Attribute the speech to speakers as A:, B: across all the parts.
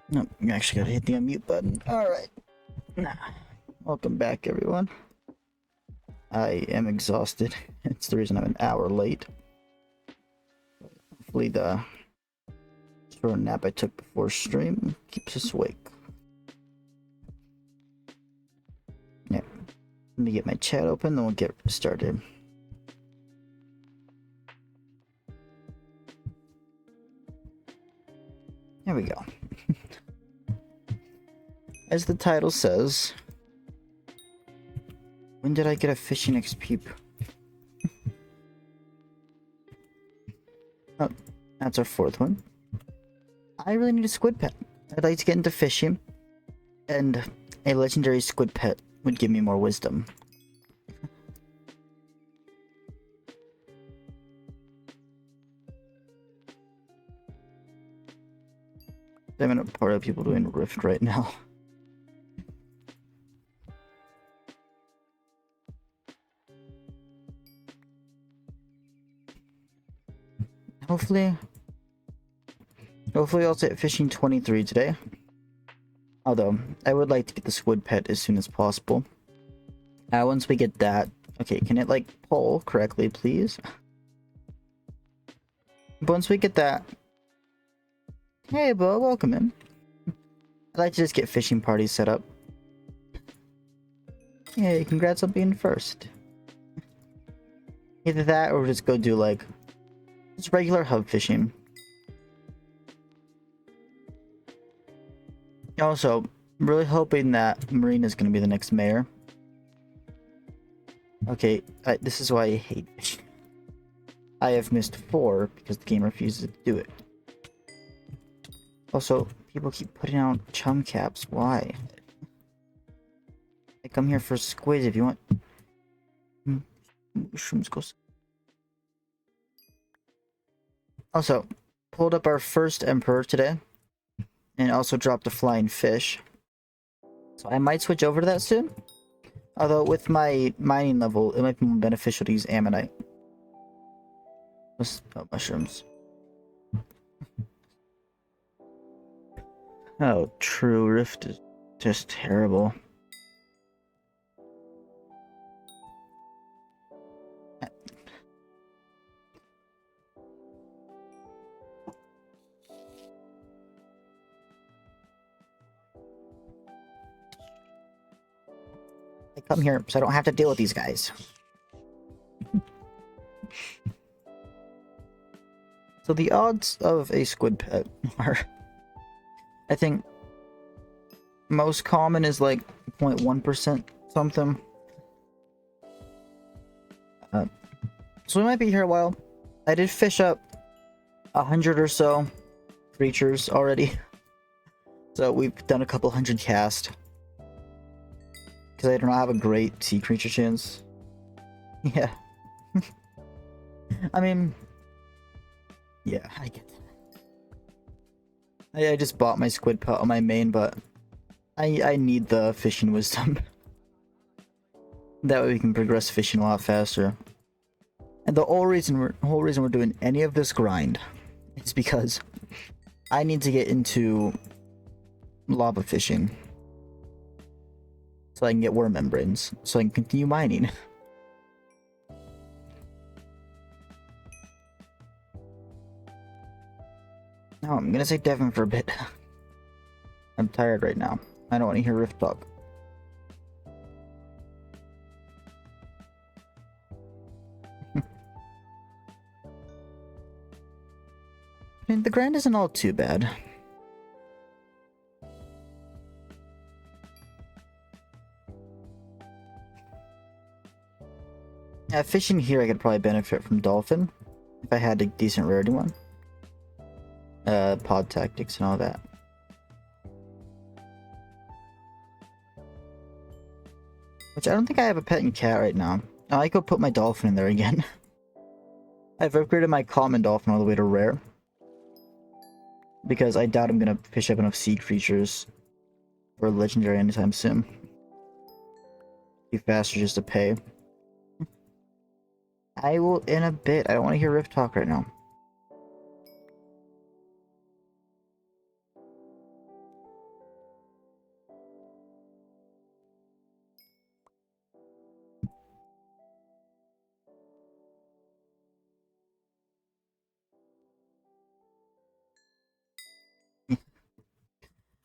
A: Nope, you actually gotta hit the unmute button. Alright. Welcome back, everyone. I am exhausted. It's the reason I'm an hour late. Hopefully the short nap I took before stream keeps us awake. Yeah. Let me get my chat open, then we'll get started. There we go. As the title says, when did I get a fishing XP? Oh, that's our fourth one. I really need a squid pet. I'd like to get into fishing, and a legendary squid pet would give me more wisdom. I'm in a part of people doing Rift right now. Hopefully I'll hit fishing 23 today. Although, I would like to get the squid pet as soon as possible. Once we get that... Okay, can it, like, pull correctly, please? Once we get that... Hey, Bo, welcome in. I'd like to just get fishing parties set up. Yay, congrats on being first. Either that, or just go do, like... just regular hub fishing. Also, I'm really hoping that Marina's gonna be the next mayor. Okay, this is why I hate fishing. I have missed 4 because the game refuses to do it. Also, people keep putting out chum caps. Why? I come here for squid if you want. Mushrooms go. Also, pulled up our first emperor today. And also dropped a flying fish. So I might switch over to that soon. Although with my mining level, it might be more beneficial to use ammonite. Oh, mushrooms. Oh, true. Rift is just terrible. I come here so I don't have to deal with these guys. So the odds of a squid pet are... I think most common is like 0.1% something. So we might be here a while. I did fish up 100 or so creatures already. So we've done a couple hundred cast. Because I do not have a great sea creature chance. Yeah. I mean... yeah, I get that. I just bought my squid pet on my main, but I need the fishing wisdom. That way we can progress fishing a lot faster. And the whole reason we're doing any of this grind is because I need to get into lava fishing. So I can get worm membranes. So I can continue mining. No, I'm gonna say Devin for a bit. I'm tired right now. I don't want to hear Rift talk. I mean, the grind isn't all too bad. Yeah, fishing here I could probably benefit from dolphin. If I had a decent rarity one. Pod tactics and all that. Which I don't think I have a pet and cat right now. I could put my dolphin in there again. I've upgraded my common dolphin all the way to rare. Because I doubt I'm gonna fish up enough sea creatures for legendary anytime soon. Be faster just to pay. I will in a bit. I don't want to hear Rift talk right now.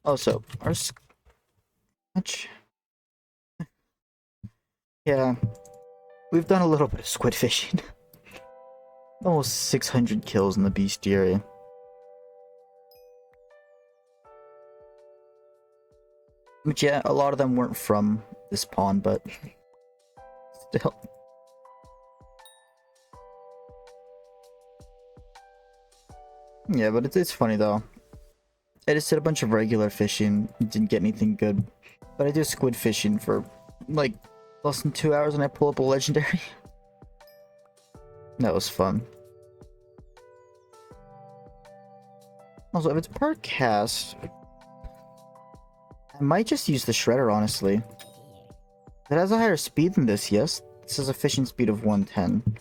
A: Also, our much. Yeah, we've done a little bit of squid fishing. Almost 600 kills in the bestiary. Which, yeah, a lot of them weren't from this pond, but still. Yeah, but it's funny though. I just did a bunch of regular fishing, didn't get anything good. But I do squid fishing for like less than 2 hours and I pull up a legendary. That was fun. Also, if it's per cast, I might just use the shredder, honestly. It has a higher speed than this, yes? This has a fishing speed of 110.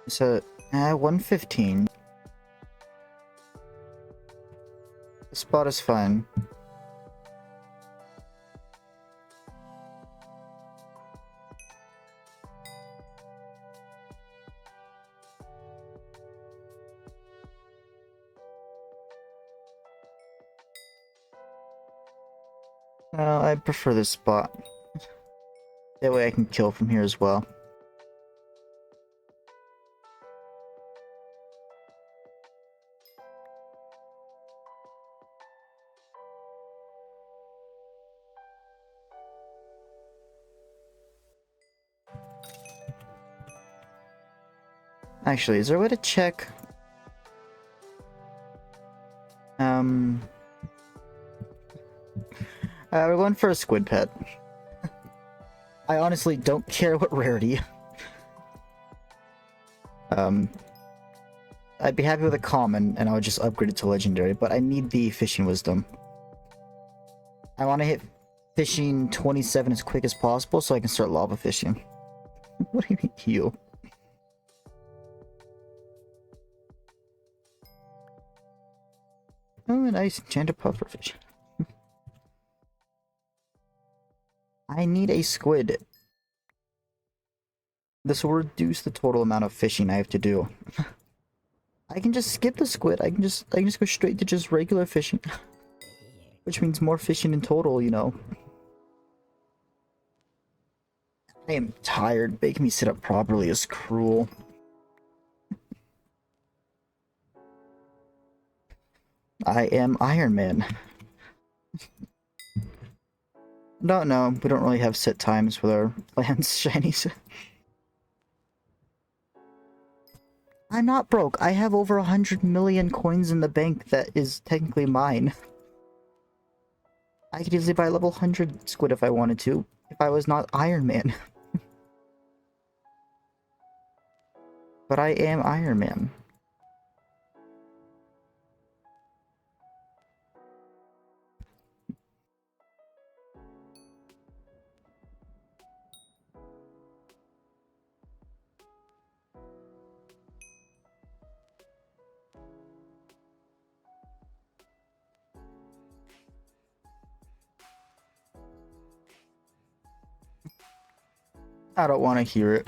A: So, 115. The spot is fine. I prefer this spot. That way I can kill from here as well. Actually, is there a way to check? We're going for a squid pet. I honestly don't care what rarity. I'd be happy with a common, and I would just upgrade it to legendary, but I need the fishing wisdom. I want to hit fishing 27 as quick as possible so I can start lava fishing. What do you mean, heal? Oh, a nice enchanted pufferfish. I need a squid. This will reduce the total amount of fishing I have to do. I can just skip the squid. I can just go straight to just regular fishing. Which means more fishing in total, you know. I am tired. Making me sit up properly is cruel. I am Ironman. No, we don't really have set times with our lands shinies. I'm not broke. I have over 100 million coins in the bank that is technically mine. I could easily buy level 100 squid if I wanted to, if I was not Iron Man. But I am Iron Man. I don't want to hear it.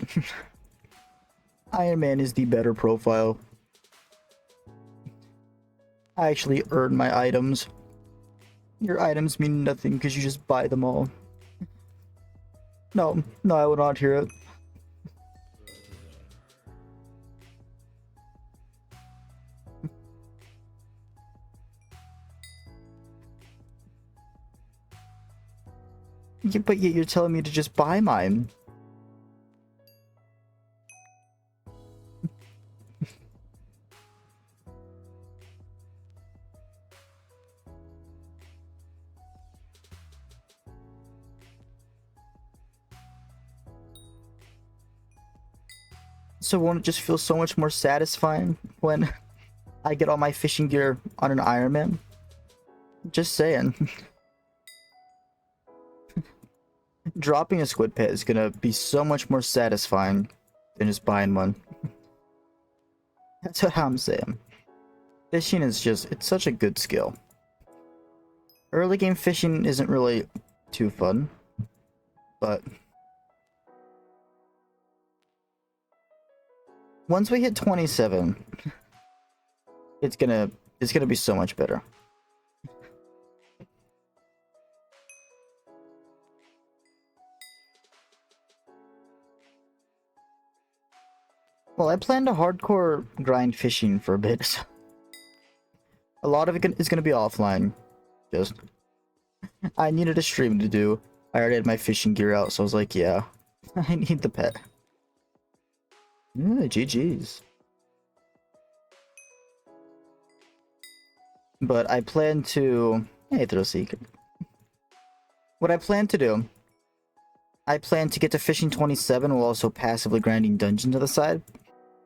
A: Iron Man is the better profile. I actually earn my items. Your items mean nothing because you just buy them all. No, I will not hear it. Yeah, but yet you're telling me to just buy mine. So won't it just feel so much more satisfying when I get all my fishing gear on an Ironman? Just saying. Dropping a squid pet is gonna be so much more satisfying than just buying one. That's what I'm saying. Fishing is just, it's such a good skill. Early game fishing isn't really too fun, but once we hit 27, it's gonna be so much better. Well, I plan to hardcore grind fishing for a bit. So a lot of it is gonna be offline. Just I needed a stream to do. I already had my fishing gear out, so I was like, yeah, I need the pet. Yeah, GG's. But I plan to... Hey, Thrillseek. What I plan to do... I plan to get to fishing 27 while also passively grinding dungeons to the side.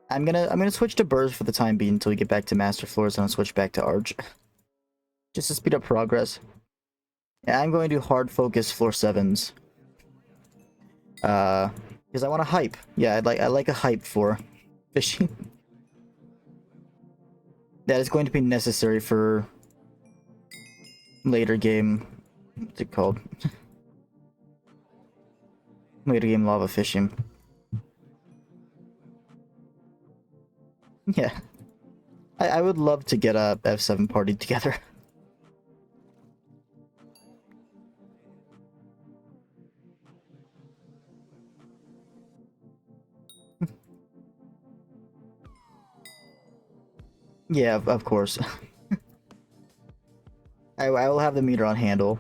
A: I'm gonna switch to birds for the time being until we get back to master floors, and I'll switch back to arch. Just to speed up progress. Yeah, I'm going to hard focus floor 7s. Because I want a hype. Yeah, I like a hype for fishing. That is going to be necessary for later game. What's it called? Later game lava fishing. Yeah. I would love to get a F7 party together. Yeah, of course. I will have the meter on handle.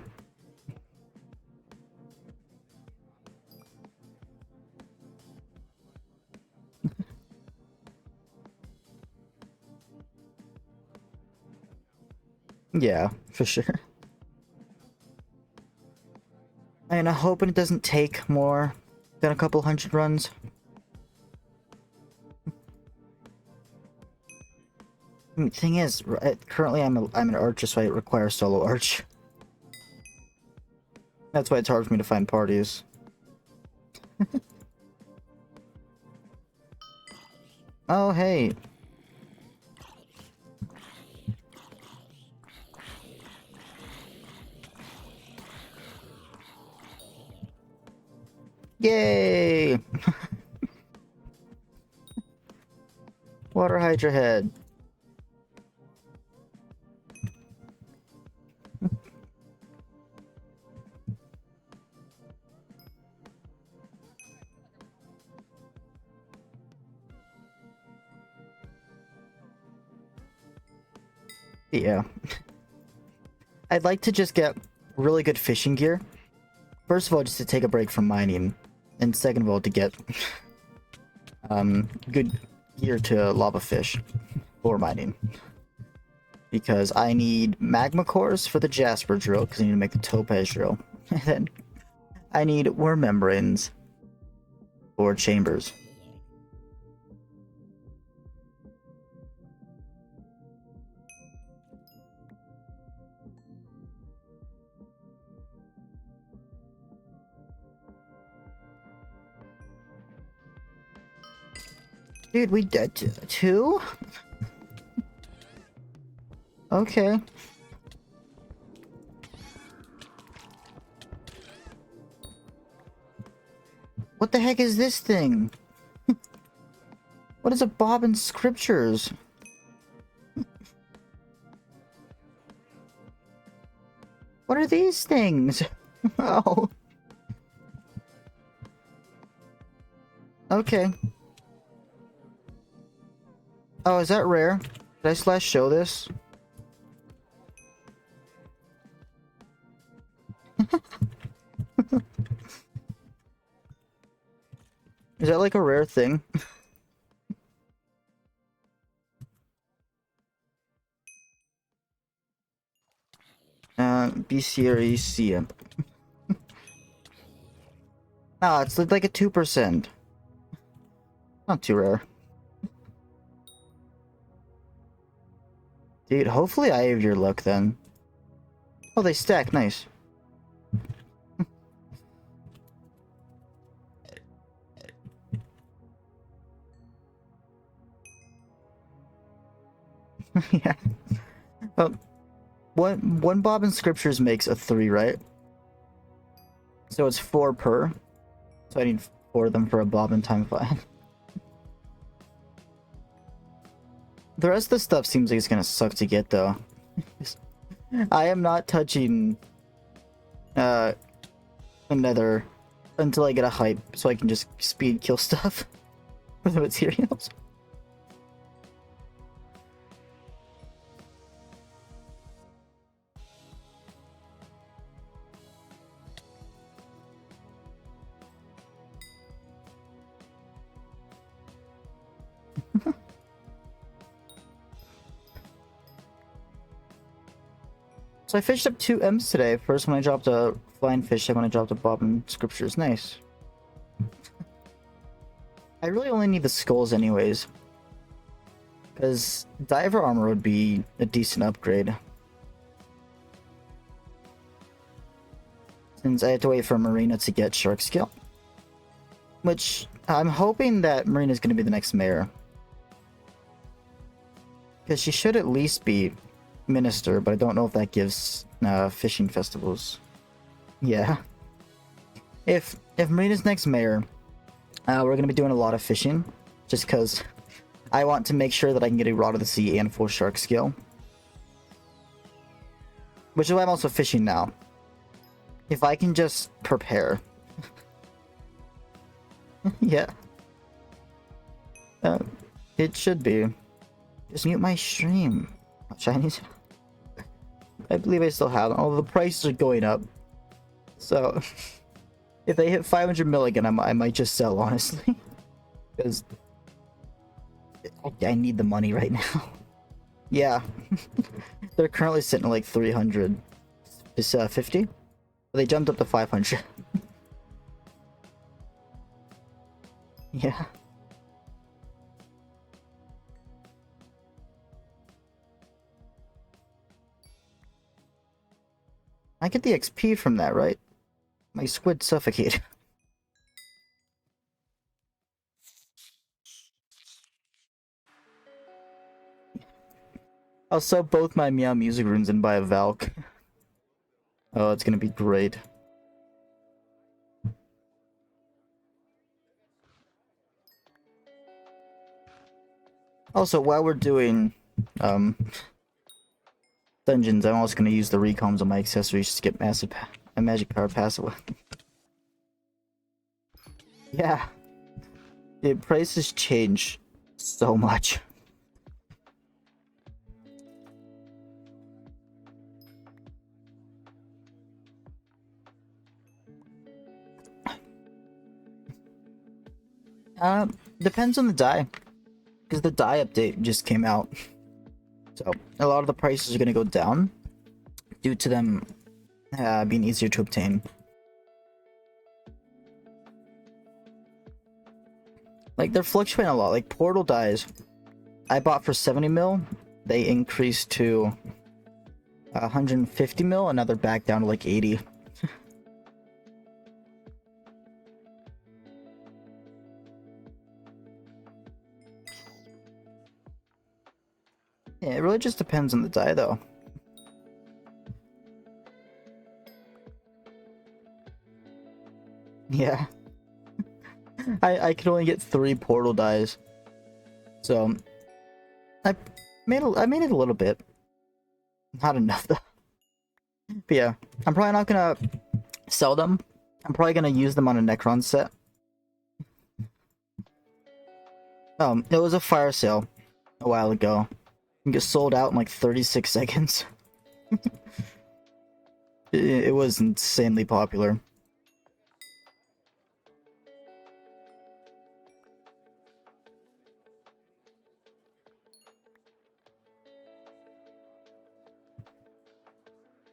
A: Yeah, for sure. And I'm hoping it doesn't take more than a couple hundred runs. Thing is, currently I'm an archer, so I require solo arch. That's why it's hard for me to find parties. Oh, hey. Yay! Water Hydra head. Yeah. I'd like to just get really good fishing gear. First of all, just to take a break from mining. And second of all, to get good gear to lava fish for mining. Because I need magma cores for the jasper drill, because I need to make the topaz drill. And then I need worm membranes for chambers. Dude, we did two? Okay. What the heck is this thing? What is a bob in scriptures? What are these things? Oh. Okay. Oh, is that rare? Did I slash show this? Is that like a rare thing? BC or EC. No, it's like a 2%. Not too rare. Dude, hopefully I have your luck then. Oh, they stack, nice. Yeah. Well, one bob in scriptures makes a 3, right? So it's 4 per. So I need 4 of them for a bob in time 5. The rest of the stuff seems like it's gonna suck to get though. I am not touching another until I get a hype so I can just speed kill stuff with the materials. So I fished up 2 M's today. First when I dropped a flying fish, second when I dropped a bob in scriptures. Nice. I really only need the skulls anyways. Because diver armor would be a decent upgrade. Since I have to wait for Marina to get shark scale. Which, I'm hoping that Marina's going to be the next mayor. Because she should at least be minister, but I don't know if that gives fishing festivals. Yeah. If Marina's next mayor, we're going to be doing a lot of fishing. Just because I want to make sure that I can get a Rod of the Sea and full shark scale. Which is why I'm also fishing now. If I can just prepare. Yeah. It should be. Just mute my stream. Chinese. I believe I still have them. Although the prices are going up. So, if they hit 500 mil again, I might just sell, honestly. Because I need the money right now. Yeah. They're currently sitting at like 300. It's 50? They jumped up to 500. Yeah. I get the XP from that, right? My squid suffocate. I'll sell both my Meow music runes and buy a Valk. Oh, it's gonna be great. Also, while we're doing dungeons, I'm also gonna use the recoms on my accessories to get a magic power passive. Yeah. The prices change so much. Depends on the dye. Because the dye update just came out. So, a lot of the prices are gonna go down due to them being easier to obtain. Like, they're fluctuating a lot. Like, portal dyes, I bought for 70 mil. They increased to 150 mil, and now they're back down to like 80. Yeah, it really just depends on the dye, though. Yeah. I could only get 3 portal dyes. So, I made it a little bit. Not enough, though. But yeah, I'm probably not gonna sell them. I'm probably gonna use them on a Necron set. It was a fire sale a while ago. It got sold out in like 36 seconds. It was insanely popular.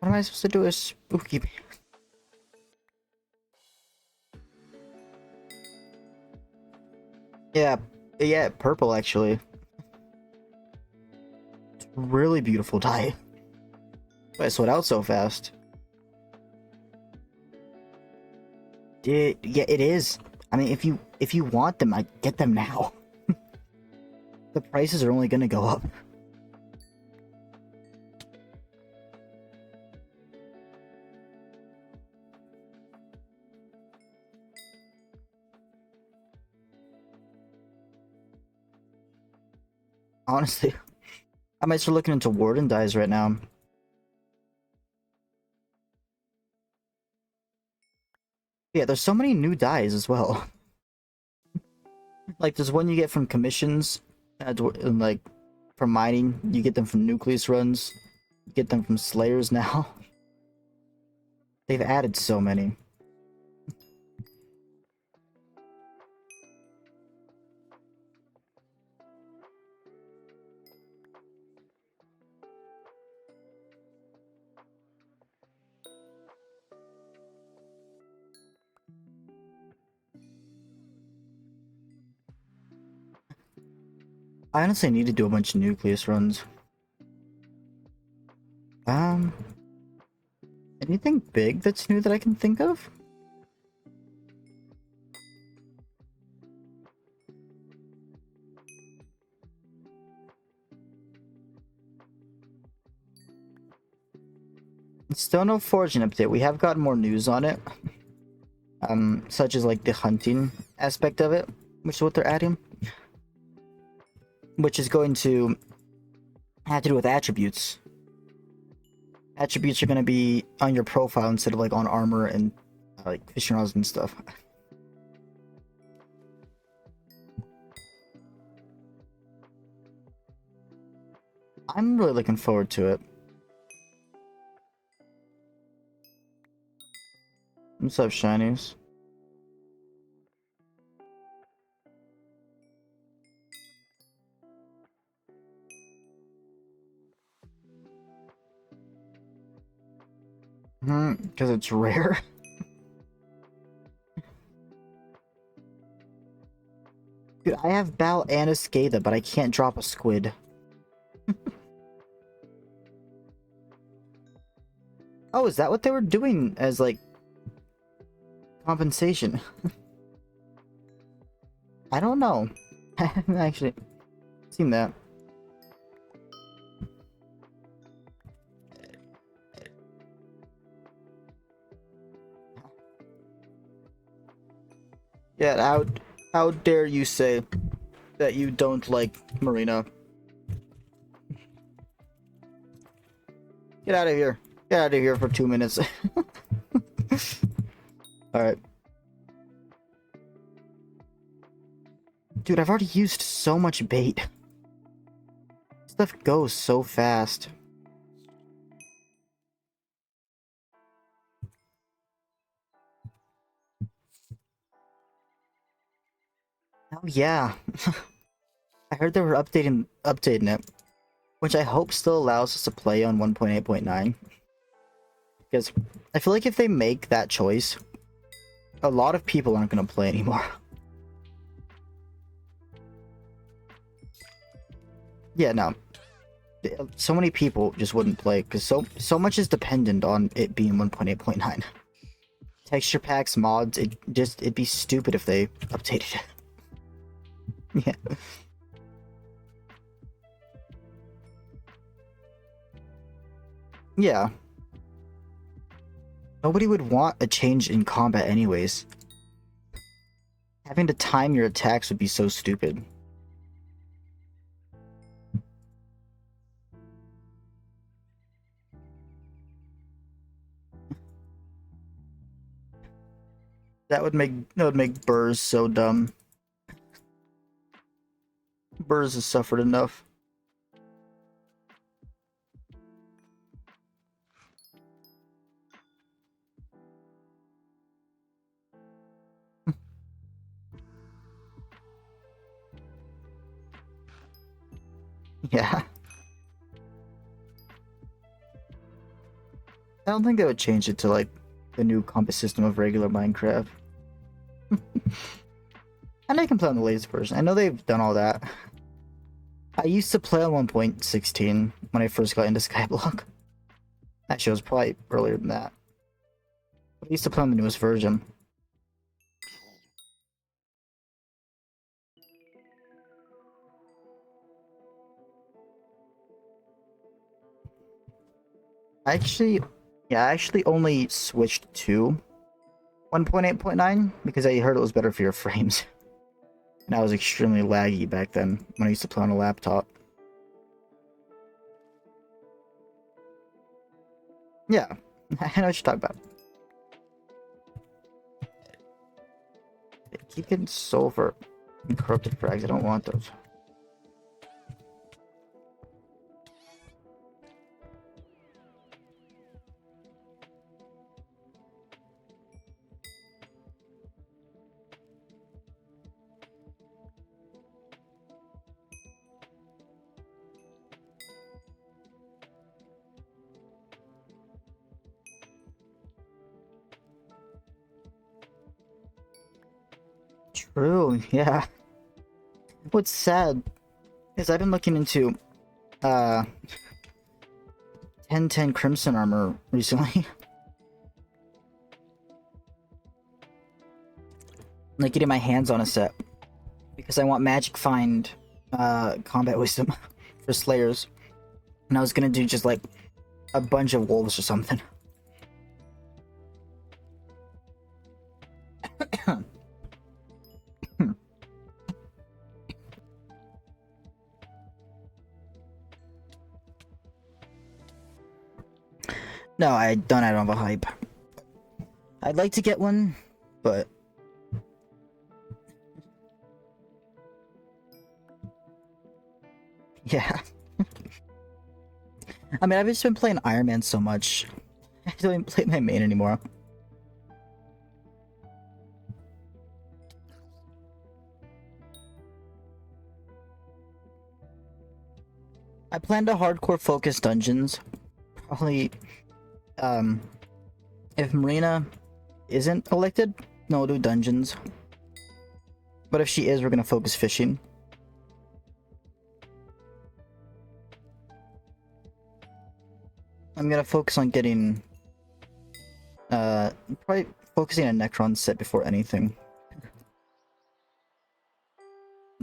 A: What am I supposed to do with spooky? Yeah, purple actually. It's really beautiful dye. But I sold out so fast. Yeah, it is. I mean, if you want them, I get them now. The prices are only gonna go up. Honestly. I might start looking into Warden dies right now. Yeah, there's so many new dies as well. Like, there's one you get from commissions, and like, from mining. You get them from Nucleus runs. You get them from Slayers now. They've added so many. I honestly need to do a bunch of Nucleus runs. Anything big that's new that I can think of? Still no Fortune update. We have gotten more news on it. Such as like the hunting aspect of it, which is what they're adding. Which is going to have to do with attributes. Attributes are going to be on your profile instead of like on armor and like fishing rods and stuff. I'm really looking forward to it. What's up, shinies? Because it's rare. Dude, I have Bal and a Skada, but I can't drop a Squid. Oh, is that what they were doing as, like, compensation? I don't know. I haven't actually seen that. Yeah, how dare you say that you don't like Marina? Get out of here. Get out of here for 2 minutes. Alright. Dude, I've already used so much bait. Stuff goes so fast. Oh yeah. I heard they were updating it, which I hope still allows us to play on 1.8.9. Because I feel like if they make that choice, a lot of people aren't going to play anymore. Yeah, no. So many people just wouldn't play because so much is dependent on it being 1.8.9. Texture packs, mods, it'd be stupid if they updated it. Yeah. Yeah. Nobody would want a change in combat anyways. Having to time your attacks would be so stupid. That would make Burrs so dumb. Burrs has suffered enough. Yeah. I don't think they would change it to like the new compass system of regular Minecraft. And I can play on the latest version. I know they've done all that. I used to play on 1.16 when I first got into Skyblock. Actually, it was probably earlier than that. But I used to play on the newest version. I actually only switched to 1.8.9 because I heard it was better for your frames. And I was extremely laggy back then when I used to play on a laptop. Yeah, I know what you're talking about. Keep getting silver and corrupted frags. I don't want those. True, yeah. What's sad is I've been looking into 1010 Crimson armor recently. Like getting my hands on a set. Because I want Magic Find combat wisdom for Slayers. And I was gonna do just like a bunch of wolves or something. No, I don't have a hype. I'd like to get one, but yeah. I mean, I've just been playing Ironman so much. I don't even play my main anymore. I plan to hardcore focus dungeons. Probably, if Marina isn't elected, no, we'll do dungeons. But if she is, we're gonna focus fishing. I'm gonna focus on getting, probably focusing on Necron set before anything.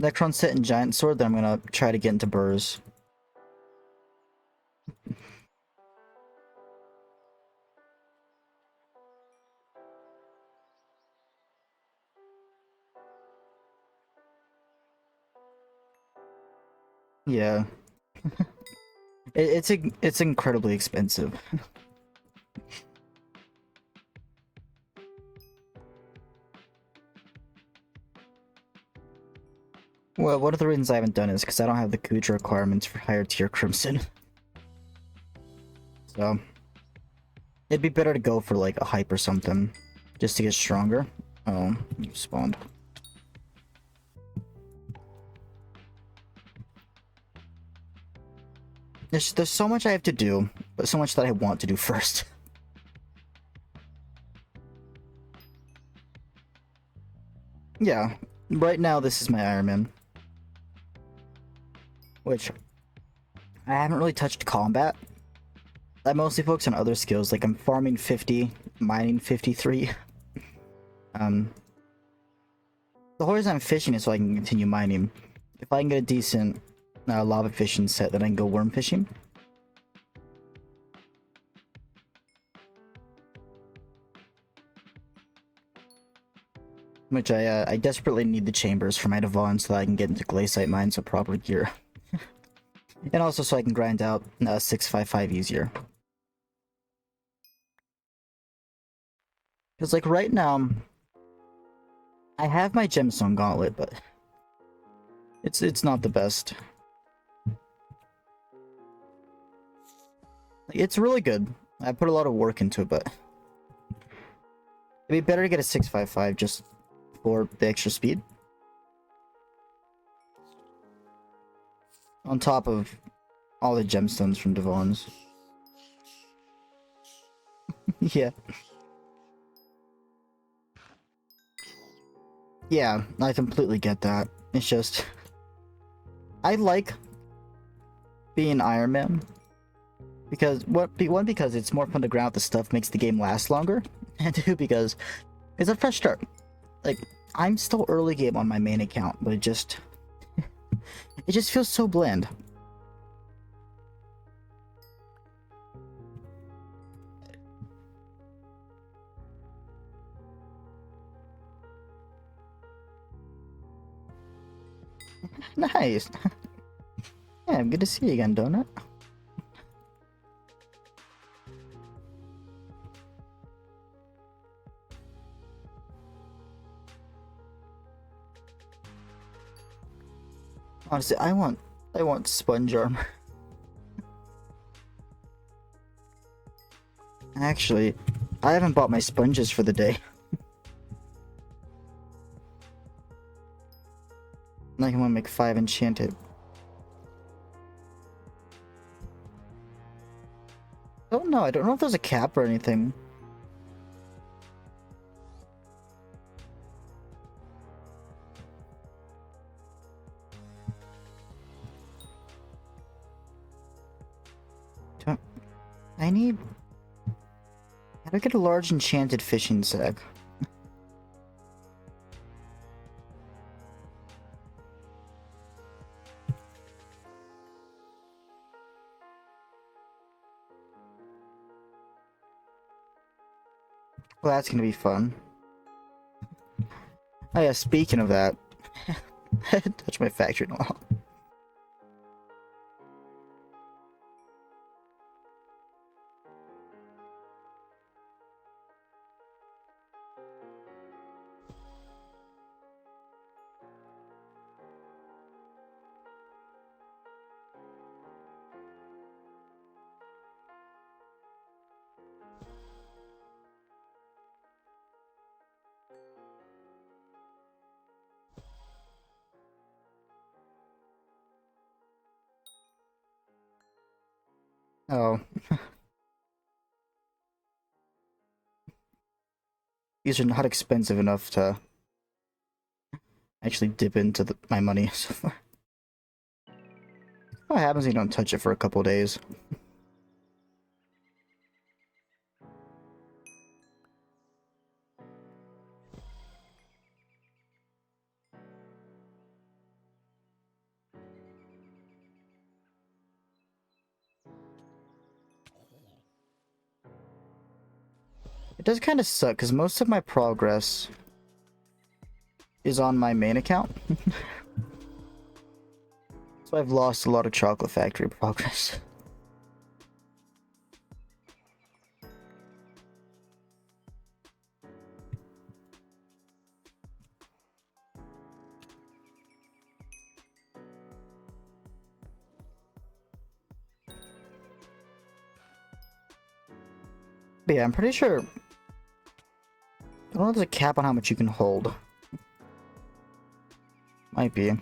A: Necron set and Giant Sword, then I'm gonna try to get into Burrs. Yeah. It's incredibly expensive. Well, one of the reasons I haven't done it is because I don't have the Kuja requirements for higher tier Crimson. So, it'd be better to go for like a hype or something, just to get stronger. Oh, you spawned. There's so much I have to do, but so much that I want to do first. Yeah, right now this is my Ironman. Which, I haven't really touched combat. I mostly focus on other skills, like I'm farming 50, mining 53. The whole reason I'm fishing is so I can continue mining. If I can get a decent lava fishing set, then I can go worm fishing. Which I desperately need the chambers for my Devon so that I can get into glaciite mines with proper gear. And also so I can grind out 655 easier. Because like right now, I have my gemstone gauntlet, but it's not the best. It's really good. I put a lot of work into it, but it'd be better to get a 655 just for the extra speed. On top of all the gemstones from Devon's. Yeah. Yeah, I completely get that. It's just... I like being Iron Man. Because, one, because it's more fun to grind out the stuff, makes the game last longer. And two, because it's a fresh start. Like, I'm still early game on my main account, but it just feels so bland. Nice. Yeah, good to see you again, Donut. Honestly, I want sponge armor. Actually, I haven't bought my sponges for the day. Like I want to make 5 enchanted. Don't know. I don't know if there's a cap or anything. I need... How do I get a large enchanted fishing sack? Well, that's gonna be fun. Oh yeah, speaking of that, I didn't touch my factory in a while. Oh. These are not expensive enough to actually dip into my money so far. What happens when you don't touch it for a couple days? It does kind of suck because most of my progress is on my main account. So I've lost a lot of chocolate factory progress. But yeah, I'm pretty sure... I don't know if there's a cap on how much you can hold. Might be.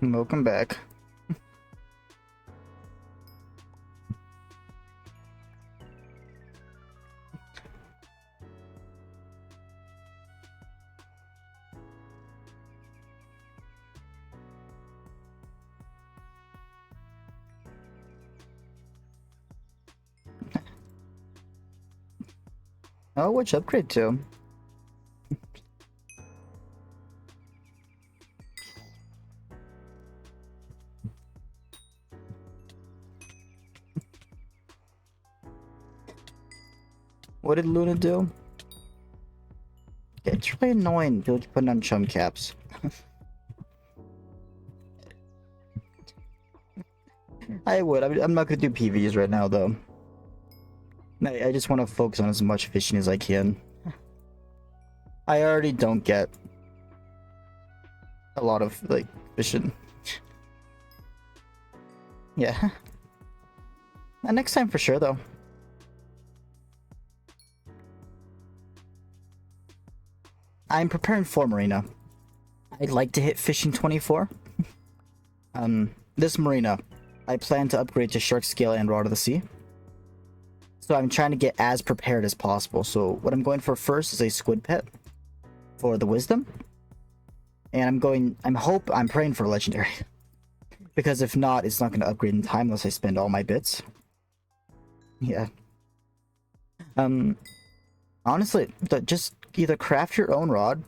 A: Welcome back. Oh, which upgrade to? What did Luna do? Yeah, it's really annoying people keep putting on chum caps. I would. I'm not gonna do PVs right now, though. I just want to focus on as much fishing as I can. I already don't get a lot of, like, fishing. Yeah. And next time for sure, though. I'm preparing for Marina. I'd like to hit fishing 24. This Marina, I plan to upgrade to Shark Scale and Rod of the Sea. So I'm trying to get as prepared as possible. So what I'm going for first is a Squid pet for the Wisdom. And I'm praying for a Legendary. Because if not, it's not going to upgrade in time unless I spend all my bits. Yeah. Honestly, just either craft your own rod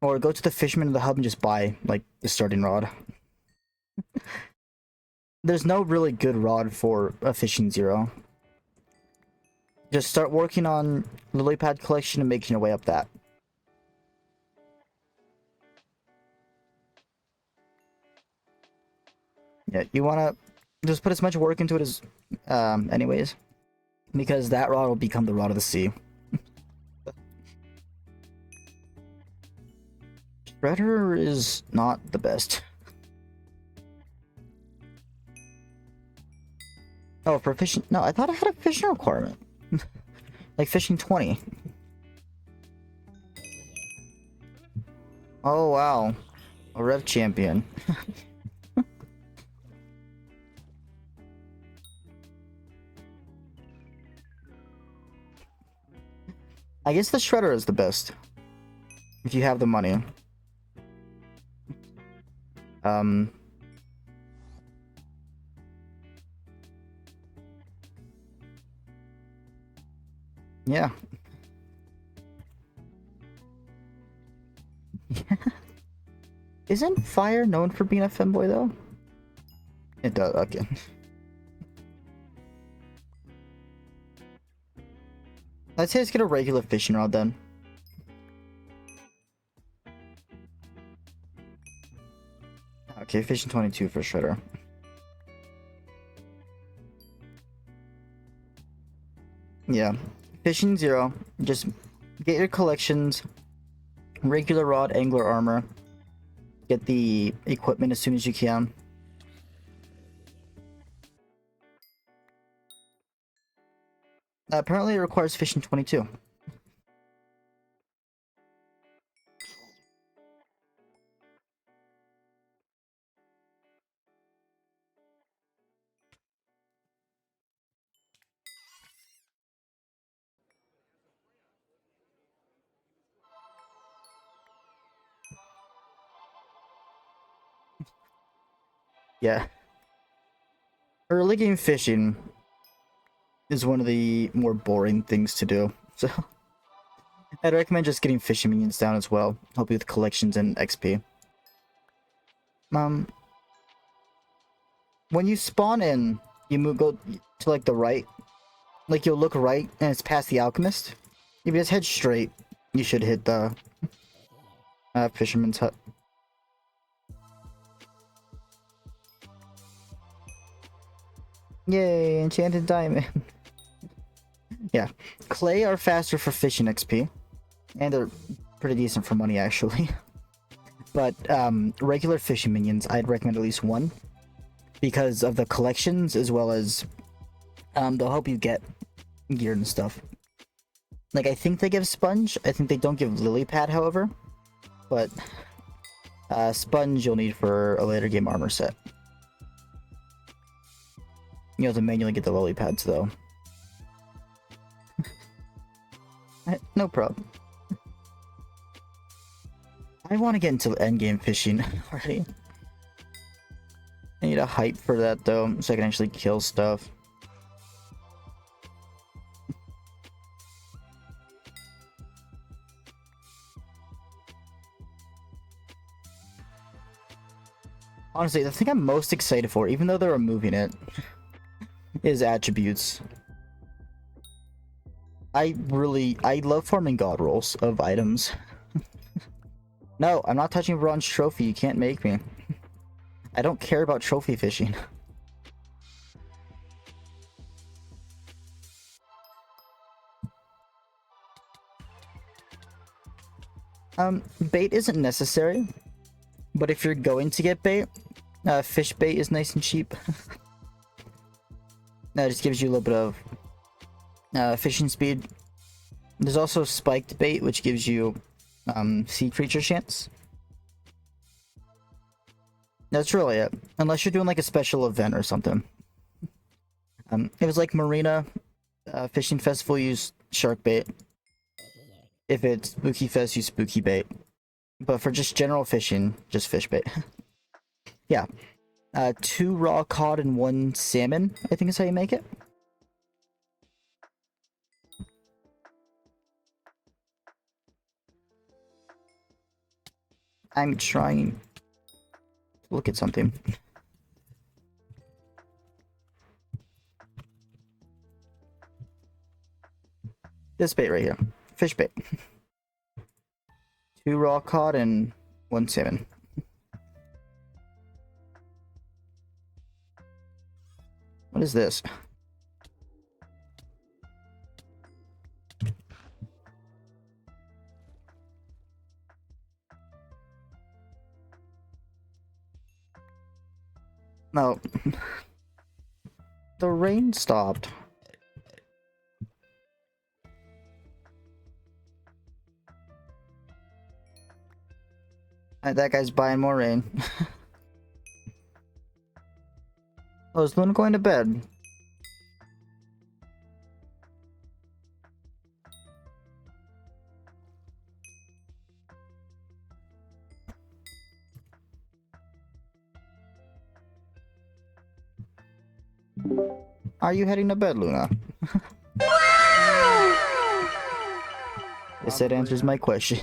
A: or go to the Fisherman in the Hub and just buy, like, the starting rod. There's no really good rod for a Fishing Zero. Just start working on lily pad collection and making your way up that. Yeah, you wanna just put as much work into it as, anyways, because that rod will become the rod of the sea. Shredder is not the best. Oh, for fishing? No, I thought I had a fishing requirement. Like fishing 20. Oh, wow. A rev champion. I guess the shredder is the best. If you have the money. Yeah. Isn't fire known for being a femboy though? It does, okay. Let's say let's get a regular fishing rod then. Okay, fishing 22 for shredder. Yeah. Fishing 0. Just get your collections. Regular rod, angler armor. Get the equipment as soon as you can. Apparently it requires fishing 22. Yeah. Early game fishing is one of the more boring things to do. So I'd recommend just getting fishing minions down as well. Help you with collections and XP. When you spawn in, you go to like the right. Like you'll look right and it's past the alchemist. If you just head straight, you should hit the fisherman's hut. Yay, enchanted diamond. Yeah, clay are faster for fishing XP, and they're pretty decent for money actually. But regular fishing minions, I'd recommend at least one because of the collections as well as they'll help you get gear and stuff. Like I think they give sponge. I think they don't give lily pad, however, but sponge you'll need for a later game armor set. You have to manually get the lily pads though. No problem. I want to get into endgame fishing already. I need a hype for that though, so I can actually kill stuff. Honestly, the thing I'm most excited for, even though they're removing it, is attributes. I love farming god rolls of items. No, I'm not touching bronze trophy, you can't make me. I don't care about trophy fishing. Bait isn't necessary, but if you're going to get bait, fish bait is nice and cheap. That just gives you a little bit of fishing speed. There's also spiked bait, which gives you sea creature chance. That's really it. Unless you're doing like a special event or something. It was like Marina Fishing Festival, use shark bait. If it's Spooky Fest, use spooky bait. But for just general fishing, just fish bait. Yeah. 2 raw cod and 1 salmon, I think is how you make it. I'm trying to look at something. This bait right here. Fish bait. 2 raw cod and 1 salmon. What is this? No. The rain stopped. That guy's buying more rain. Oh, is Luna going to bed? Are you heading to bed, Luna? Yes, that answers my question.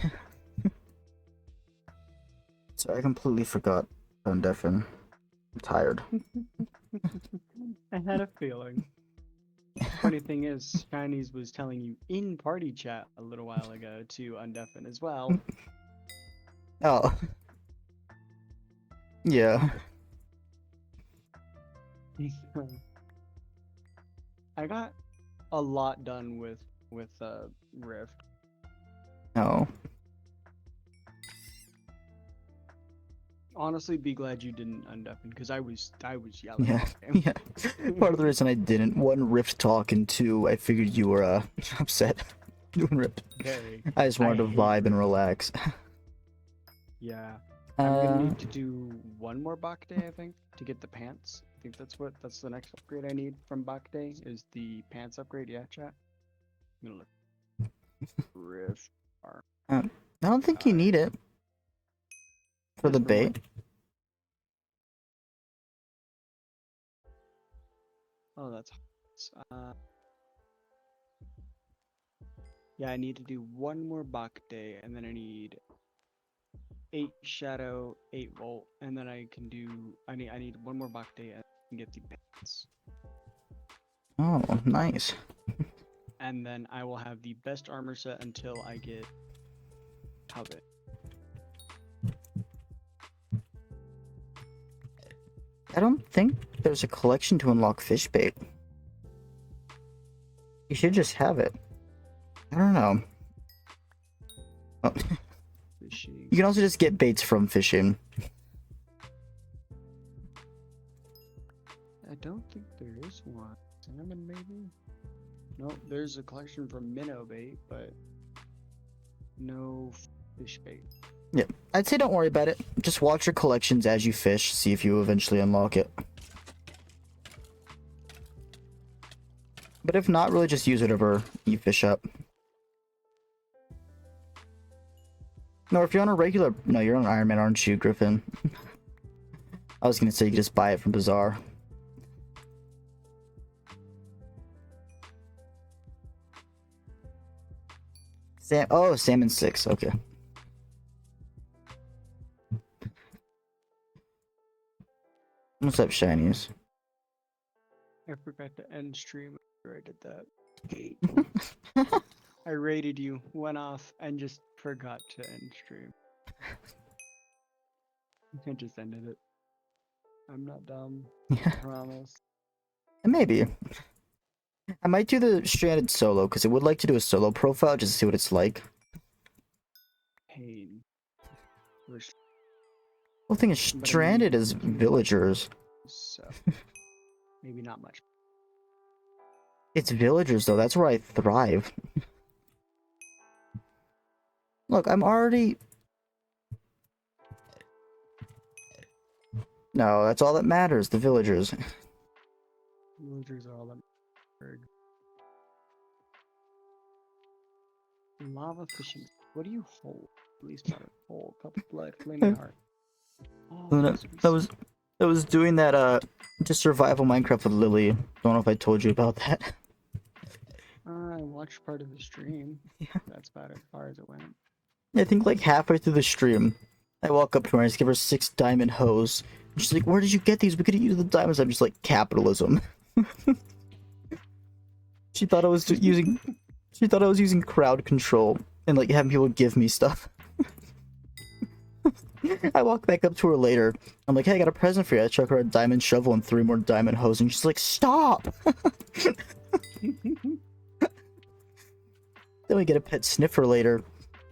A: So I completely forgot Undeafen. I'm tired.
B: I had a feeling. Funny thing is, Chinese was telling you in party chat a little while ago to undeafen as well.
A: Oh. Yeah.
B: I got a lot done with Rift.
A: No.
B: Honestly, be glad you didn't undeafen because I was yelling.
A: Yeah.
B: At him.
A: Yeah. Part of the reason I didn't, one, Rift talk, and two, I figured you were upset doing Rift.
B: Very.
A: I just wanted to vibe and relax.
B: Yeah. I'm gonna need to do one more Bak Day, I think, to get the pants. I think that's the next upgrade I need from Bak Day is the pants upgrade. Yeah, chat. I'm gonna look. Rift.
A: I don't think you need it for the bait.
B: Oh, that's. Yeah, I need to do one more Bak Day, and then I need 8 Shadow, 8 Volt, and then I can do. I need one more Bak Day and I can get the pants.
A: Oh, nice.
B: And then I will have the best armor set until I get Covet.
A: I don't think there's a collection to unlock fish bait. You should just have it. I don't know. Oh.
B: Fishing.
A: You can also just get baits from fishing.
B: I don't think there is one. Salmon, maybe? No, there's a collection from Minnow Bait, but no fish bait.
A: Yeah, I'd say don't worry about it. Just watch your collections as you fish, see if you eventually unlock it. But if not, really just use whatever you fish up. No, if you're on a regular... No, you're on Ironman, aren't you, Griffin? I was gonna say you could just buy it from Bazaar. Oh, Salmon 6, okay. What's up, shinies?
B: I forgot to end stream after I did that. I raided you, went off, and just forgot to end stream. I just ended it. I'm not dumb. I promise.
A: Maybe. I might do the Stranded solo, because I would like to do a solo profile just to see what it's like.
B: Pain.
A: Well, the thing is, Stranded is villagers.
B: So, maybe not much.
A: It's villagers, though. That's where I thrive. Look, I'm already... No, that's all that matters, the villagers.
B: Villagers are all that matter. Lava fishing. What do you hold? At least not a hole. Cup of blood, flaming heart. Oh,
A: No, I was doing that, just survival Minecraft with Lily. Don't know if I told you about that.
B: I watched part of the stream.
A: Yeah.
B: That's about as far as it went.
A: I think like halfway through the stream, I walk up to her and I just give her 6 diamond hose. She's like, where did you get these? We could have used the diamonds. I'm just like, capitalism. She thought I was using crowd control and like having people give me stuff. I walk back up to her later. I'm like, hey, I got a present for you. I chuck her a diamond shovel and 3 more diamond hoes, and she's like, stop! Then we get a pet sniffer later,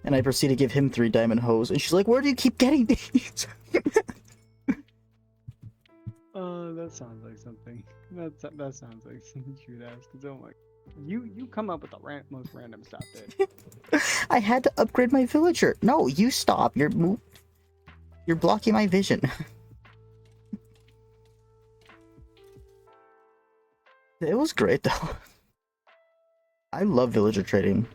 A: and I proceed to give him 3 diamond hoes, and she's like, where do you keep getting these?
B: Oh, that sounds like something. That sounds like something you would ask. Cause oh my, you come up with the most random stuff, dude.
A: I had to upgrade my villager. No, you stop. You're blocking my vision. It was great though. I love villager trading.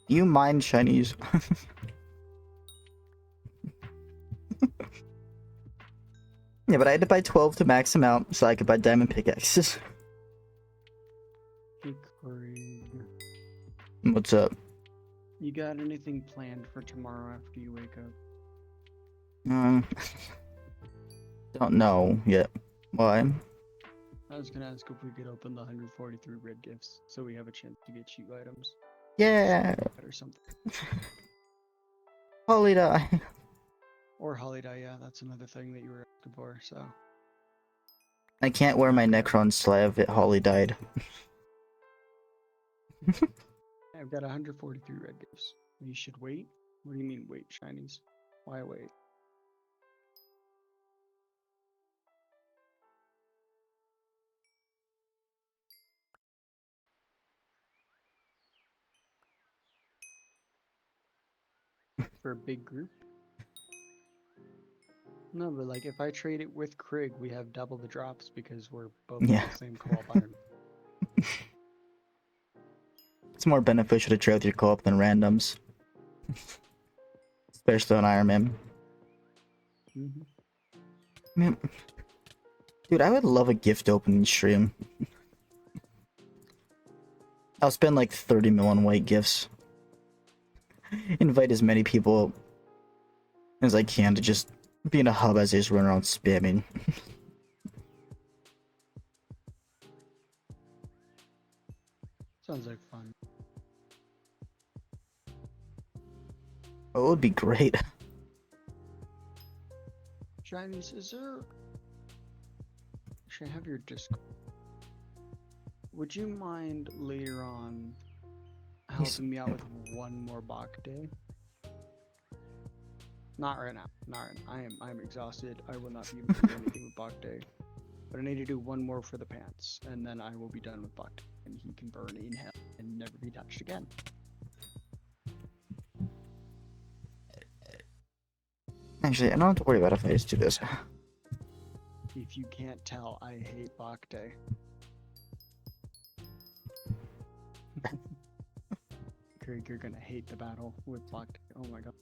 A: You mind shinies? Yeah, but I had to buy 12 to max them out so I could buy diamond pickaxes.
B: Hey, Craig.
A: What's up?
B: You got anything planned for tomorrow after you wake up?
A: Don't know yet. Why?
B: I was gonna ask if we could open the 143 red gifts so we have a chance to get cheap items
A: Yeah.
B: or something.
A: Holy die.
B: Or holiday, yeah, that's another thing that you were asking for, so.
A: I can't wear my Necron slave. Holly died.
B: I've got 143 red gifts. You should wait? What do you mean wait, shinies? Why wait? For a big group? No, but like if I trade it with Krieg, we have double the drops because we're both
A: Yeah.
B: on the same co-op iron.
A: It's more beneficial to trade with your co-op than randoms. Especially on Ironman.
B: Mm-hmm.
A: Man, dude, I would love a gift opening stream. I'll spend like 30 mil on white gifts. Invite as many people as I can to just be in a hub as I just run around spamming.
B: Sounds like fun.
A: Oh, it would be great.
B: Shinies, is there... Should I have your Discord? Would you mind later on helping me out with one more Bach day? Not right now. Not right now. I am exhausted. I will not be able to do anything with Bach day. But I need to do one more for the pants, and then I will be done with Bach day, and he can burn in hell and never be touched again.
A: Actually, I don't have to worry about it if I just do this.
B: If you can't tell, I hate Bach day. Craig, you're gonna hate the battle with Bach day. Oh my god.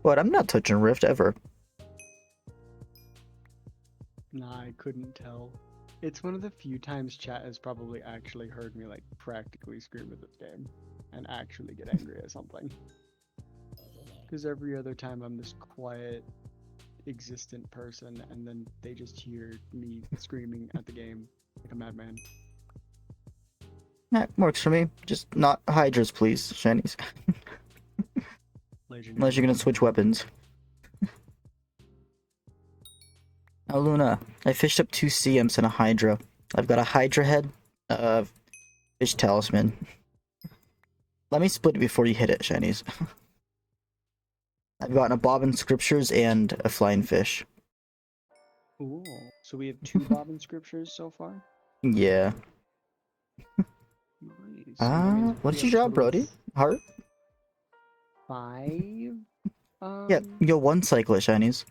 A: What? I'm not touching Rift ever.
B: Nah, I couldn't tell. It's one of the few times chat has probably actually heard me like practically scream at this game and actually get angry at something. Because every other time I'm this quiet, existent person, and then they just hear me screaming at the game like a madman.
A: That works for me. Just not Hydras, please, shinies.
B: Legendary.
A: Unless you're gonna switch weapons. Oh, Luna, I fished up 2 CMs and a Hydra. I've got a Hydra head, fish talisman. Let me split it before you hit it, shinies. I've gotten a bobbin scriptures and a flying fish.
B: Cool. So we have 2 Bobbin scriptures so far?
A: Yeah.
B: Nice. So that means
A: What
B: we
A: did you
B: have a
A: drop,
B: total of
A: Brody? Heart?
B: 5?
A: Yeah, you'll one cycle it, shinies.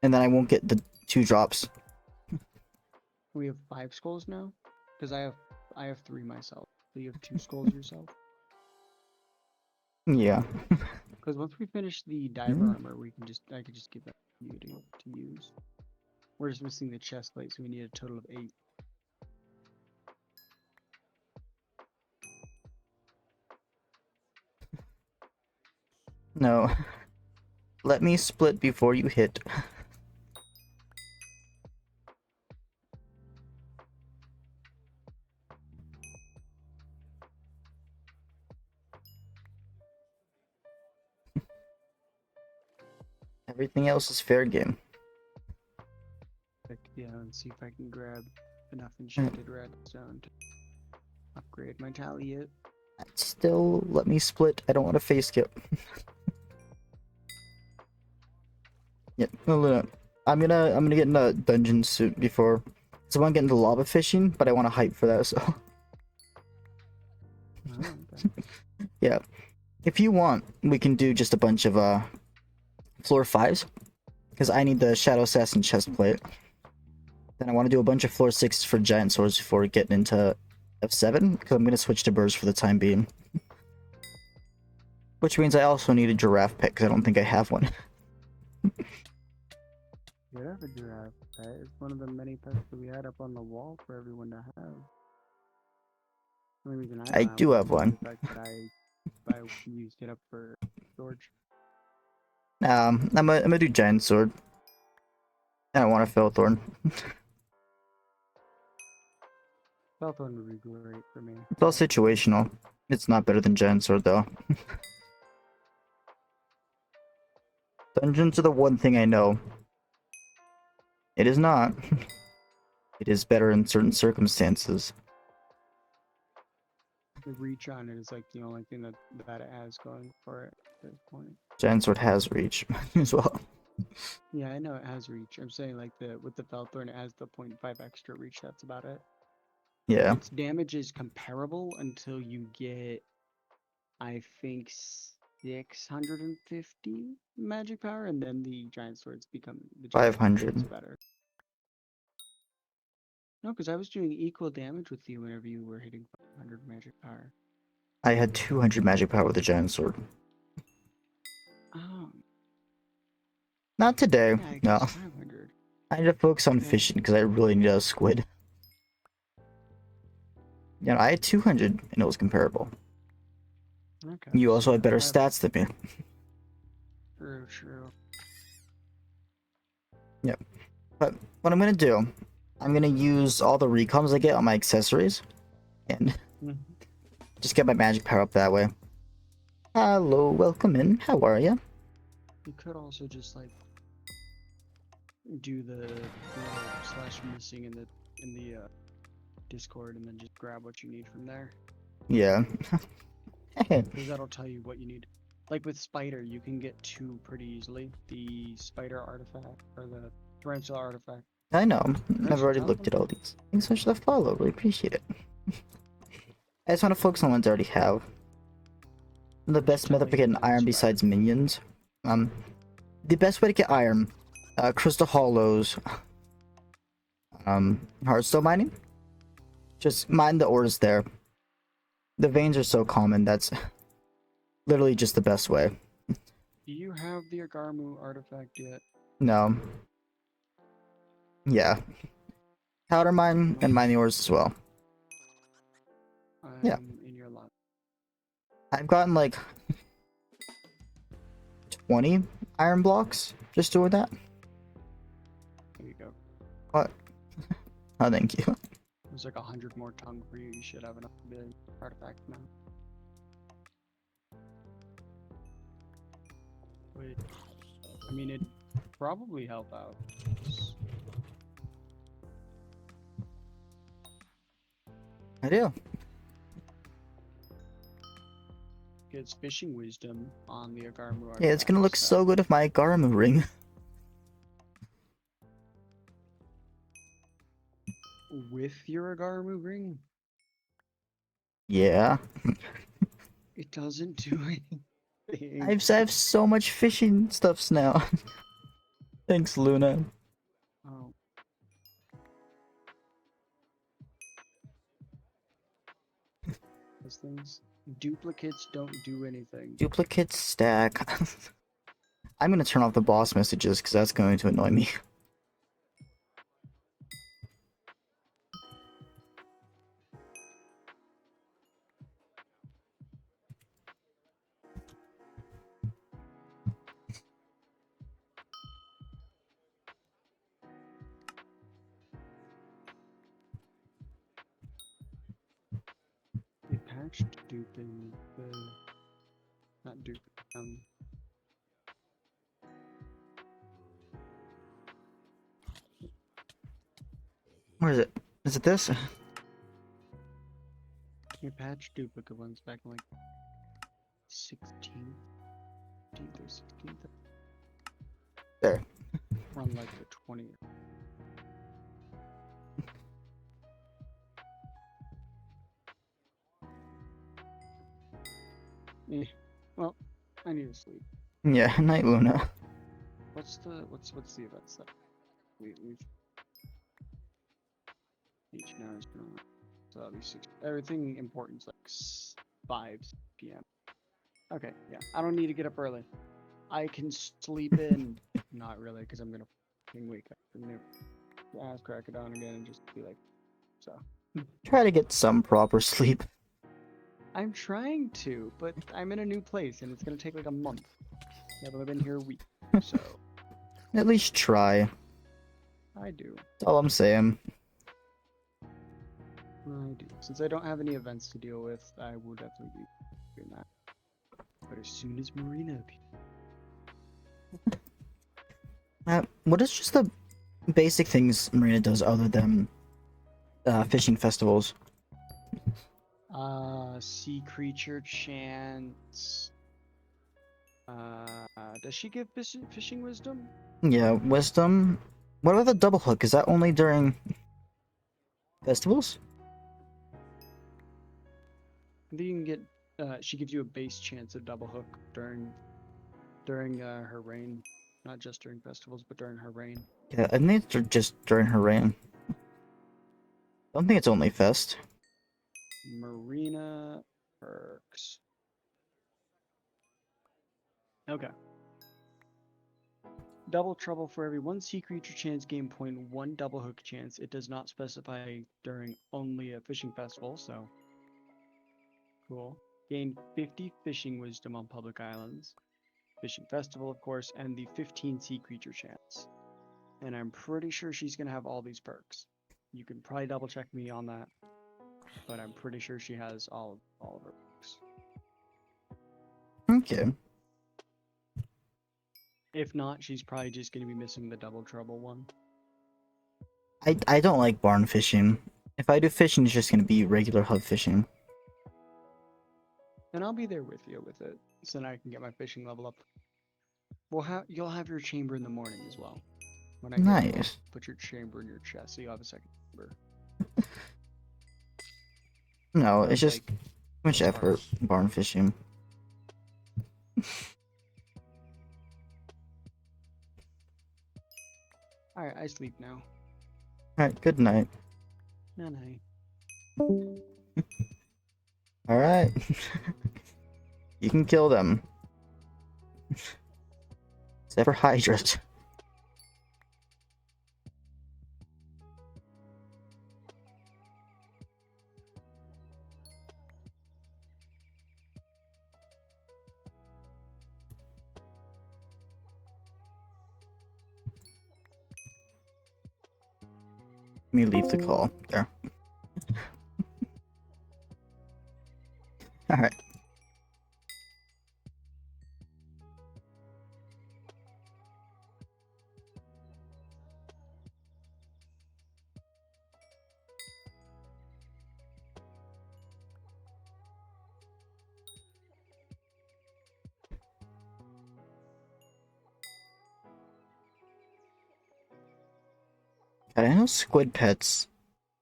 A: And then I won't get the 2 drops.
B: We have 5 skulls now? Because I have 3 myself. So you have 2 skulls yourself?
A: Yeah.
B: Because once we finish the diver armor, I could just give that to you to use. We're just missing the chest plate, so we need a total of 8.
A: No. Let me split before you hit. Everything else is fair game.
B: Yeah, and see if I can grab enough enchanted redstone to upgrade my tally yet.
A: Still, let me split. I don't want to face skip. Yeah, no. I'm gonna get in a dungeon suit before. So I want to get into lava fishing, but I want to hype for that. So
B: Oh, okay.
A: yeah, if you want, we can do just a bunch of floor 5s, because I need the Shadow Assassin chest plate. Then I want to do a bunch of floor 6s for giant swords before getting into F7, because I'm gonna switch to burst for the time being. Which means I also need a giraffe pet, because I don't think I have one.
B: You have a giraffe, right? It's one of the many pets that we had up on the wall for everyone to have. The only reason I
A: I
B: don't have
A: do
B: one
A: have
B: is
A: one.
B: the fact that I used it up for storage.
A: I'm gonna do giant sword. I don't want a Felthorn.
B: Falthorn would be great for me.
A: It's all situational. It's not better than giant sword though. Dungeons are the one thing I know. It is not. It is better in certain circumstances.
B: The reach on it is like the only thing that it has going for it at this point.
A: Giant sword has reach as well.
B: Yeah, I know it has reach. I'm saying like with the Falthorn it has the 0.5 extra reach, that's about it.
A: Yeah.
B: Its damage is comparable until you get, I think, 650 magic power, and then the giant swords become
A: 500.
B: better. No, because I was doing equal damage with you whenever you were hitting 500 magic power.
A: I had 200 magic power with the giant sword.
B: Oh.
A: Not today.
B: Yeah, I
A: No.
B: guess 500.
A: I need to focus on
B: Yeah.
A: fishing because I really need a squid. You know, I had 200 and it was comparable.
B: Okay.
A: You
B: so
A: also had
B: yeah,
A: better
B: 500.
A: stats than me.
B: True.
A: Yep. But what I'm gonna do, I'm gonna use all the recoms I get on my accessories and just get my magic power up that way. Hello, welcome in. How are you?
B: You could also just like do the slash missing in the Discord and then just grab what you need from there.
A: Yeah.
B: Because that'll tell you what you need. Like with Spider, you can get 2 pretty easily. The Spider artifact or the Tarantula artifact.
A: I know. I've
B: Actually,
A: already looked at all these. Thanks so much for the follow. Really appreciate it. I just want to focus on ones I already have. The best method for getting iron besides minions. The best way to get iron, crystal hollows, hardstone mining. Just mine the ores there. The veins are so common. That's literally just the best way.
B: Do you have the Agarmu artifact yet?
A: No. Yeah. Powder mine and mine the ores as well. Yeah.
B: In your lot.
A: I've gotten like 20 iron blocks just doing that.
B: There you go.
A: What? Oh, thank you.
B: There's like 100 more tongue for you. You should have enough to be an artifact now. Wait. I mean, it'd probably help out.
A: I do.
B: Gets fishing wisdom on the Agarmu artifact.
A: Yeah, it's gonna look so good with my Garamu ring.
B: With your Agarmu ring?
A: Yeah.
B: It doesn't do anything.
A: I have so much fishing stuffs now. Thanks, Luna.
B: Oh. Those things. Duplicates don't do anything.
A: Duplicate stack. I'm gonna turn off the boss messages because that's going to annoy me.
B: They patched duping the... Not dupe.
A: Where is it? Is it this?
B: Your patch duplicate ones back in like 16th, 15th or 16th.
A: There.
B: On like the 20th. Well, I need to sleep.
A: Yeah, Night Luna.
B: What's the events that we've each now is going on? So that'll be 6. Everything important's like 5 p.m. Okay, yeah. I don't need to get up early. I can sleep in. Not really, because I'm gonna wake up and ass crack it on again and just be like, so.
A: Try to get some proper sleep.
B: I'm trying to, but I'm in a new place and it's gonna take like a month. I've only been here a week, so.
A: At least try.
B: I do.
A: That's all I'm saying.
B: I do. Since I don't have any events to deal with, I will definitely be doing that. But as soon as Marina appears.
A: What is just the basic things Marina does other than fishing festivals?
B: Sea creature chance. Does she give fishing wisdom?
A: Yeah, wisdom. What about the double hook? Is that only during festivals?
B: I think you can get. She gives you a base chance of double hook during her reign, not just during festivals, but during her reign.
A: Yeah, I think it's just during her reign. I don't think it's only fest.
B: Marina perks. Okay. Double trouble for every 1 sea creature chance game point, 1 double hook chance. It does not specify during only a fishing festival, so cool. Gain 50 fishing wisdom on public islands, fishing festival of course, and the 15 sea creature chance. And I'm pretty sure she's gonna have all these perks. You can probably double check me on that, but I'm pretty sure she has all of her perks.
A: Okay.
B: If not, she's probably just gonna be missing the double trouble one.
A: I don't like barn fishing. If I do fishing, it's just gonna be regular hub fishing.
B: And I'll be there with you with it, so then I can get my fishing level up. You'll have your chamber in the morning as well. When I
A: Nice.
B: put your chamber in your chest, so you'll have a second chamber.
A: No, it's
B: That's
A: just too much effort barn fishing.
B: Alright, I sleep now.
A: Alright, good night.
B: Night night.
A: Alright. You can kill them. Except for Hydras. Let me leave the call. There. Alright. I know squid pets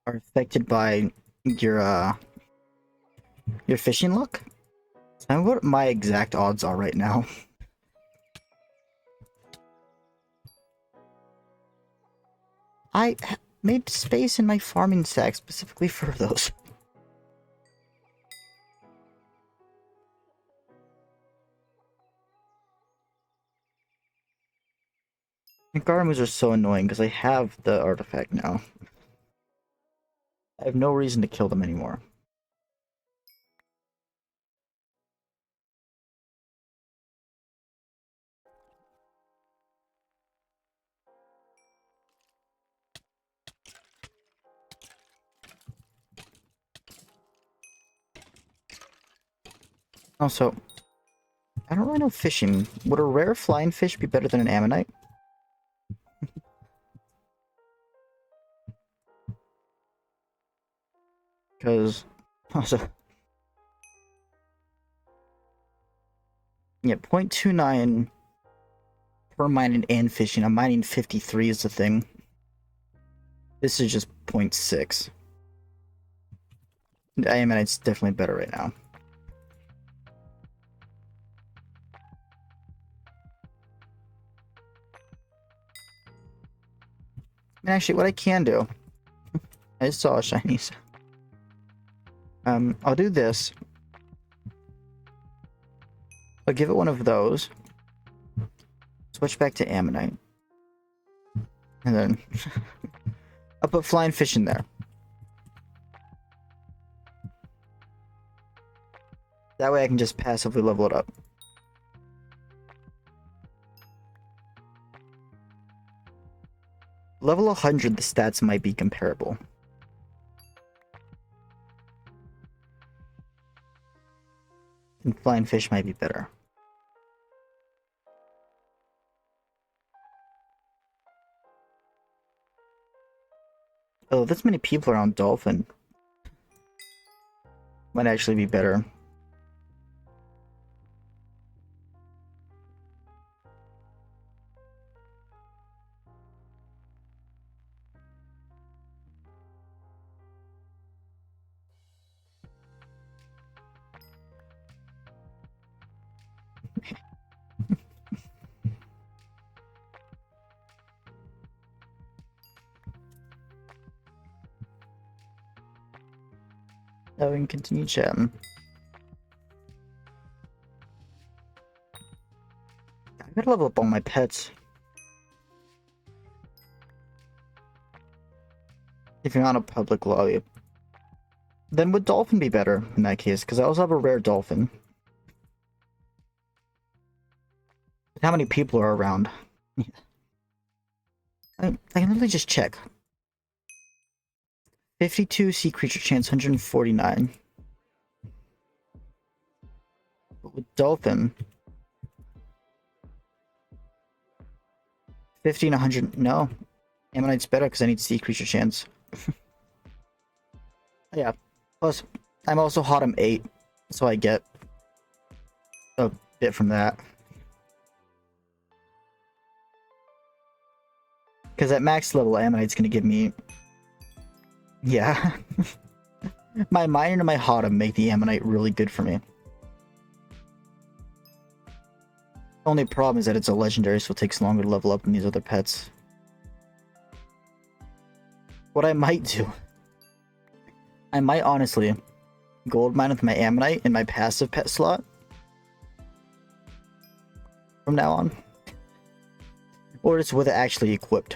A: are affected by your fishing luck. I wonder what my exact odds are right now. I made space in my farming sack specifically for those. And Garmus are so annoying because I have the artifact now. I have no reason to kill them anymore. Also, I don't really know fishing. Would a rare flying fish be better than an ammonite? Because also, yeah, 0.29 per mining and fishing. I'm mining 53 is the thing. This is just 0.6. I mean, it's definitely better right now. And actually, what I can do, I just saw a shiny. I'll do this. I'll give it one of those. Switch back to ammonite. And then I'll put flying fish in there. That way I can just passively level it up. Level 100, the stats might be comparable. And flying fish might be better. Oh, this many people around dolphin might actually be better. Now we can continue chatting. I gotta level up all my pets. If you're on a public lobby. Then would dolphin be better in that case? Because I also have a rare dolphin. How many people are around? I can literally just check. 52 sea creature chance, 149. But with dolphin, 50 and 100. No, ammonite's better because I need sea creature chance. Yeah. Plus, I'm also Hotum 8, so I get a bit from that. Because at max level, ammonite's gonna give me. Yeah. My miner and my Hotum make the ammonite really good for me. Only problem is that it's a legendary, so it takes longer to level up than these other pets. What I might do, I might honestly gold mine with my ammonite in my passive pet slot from now on, or just with it actually equipped.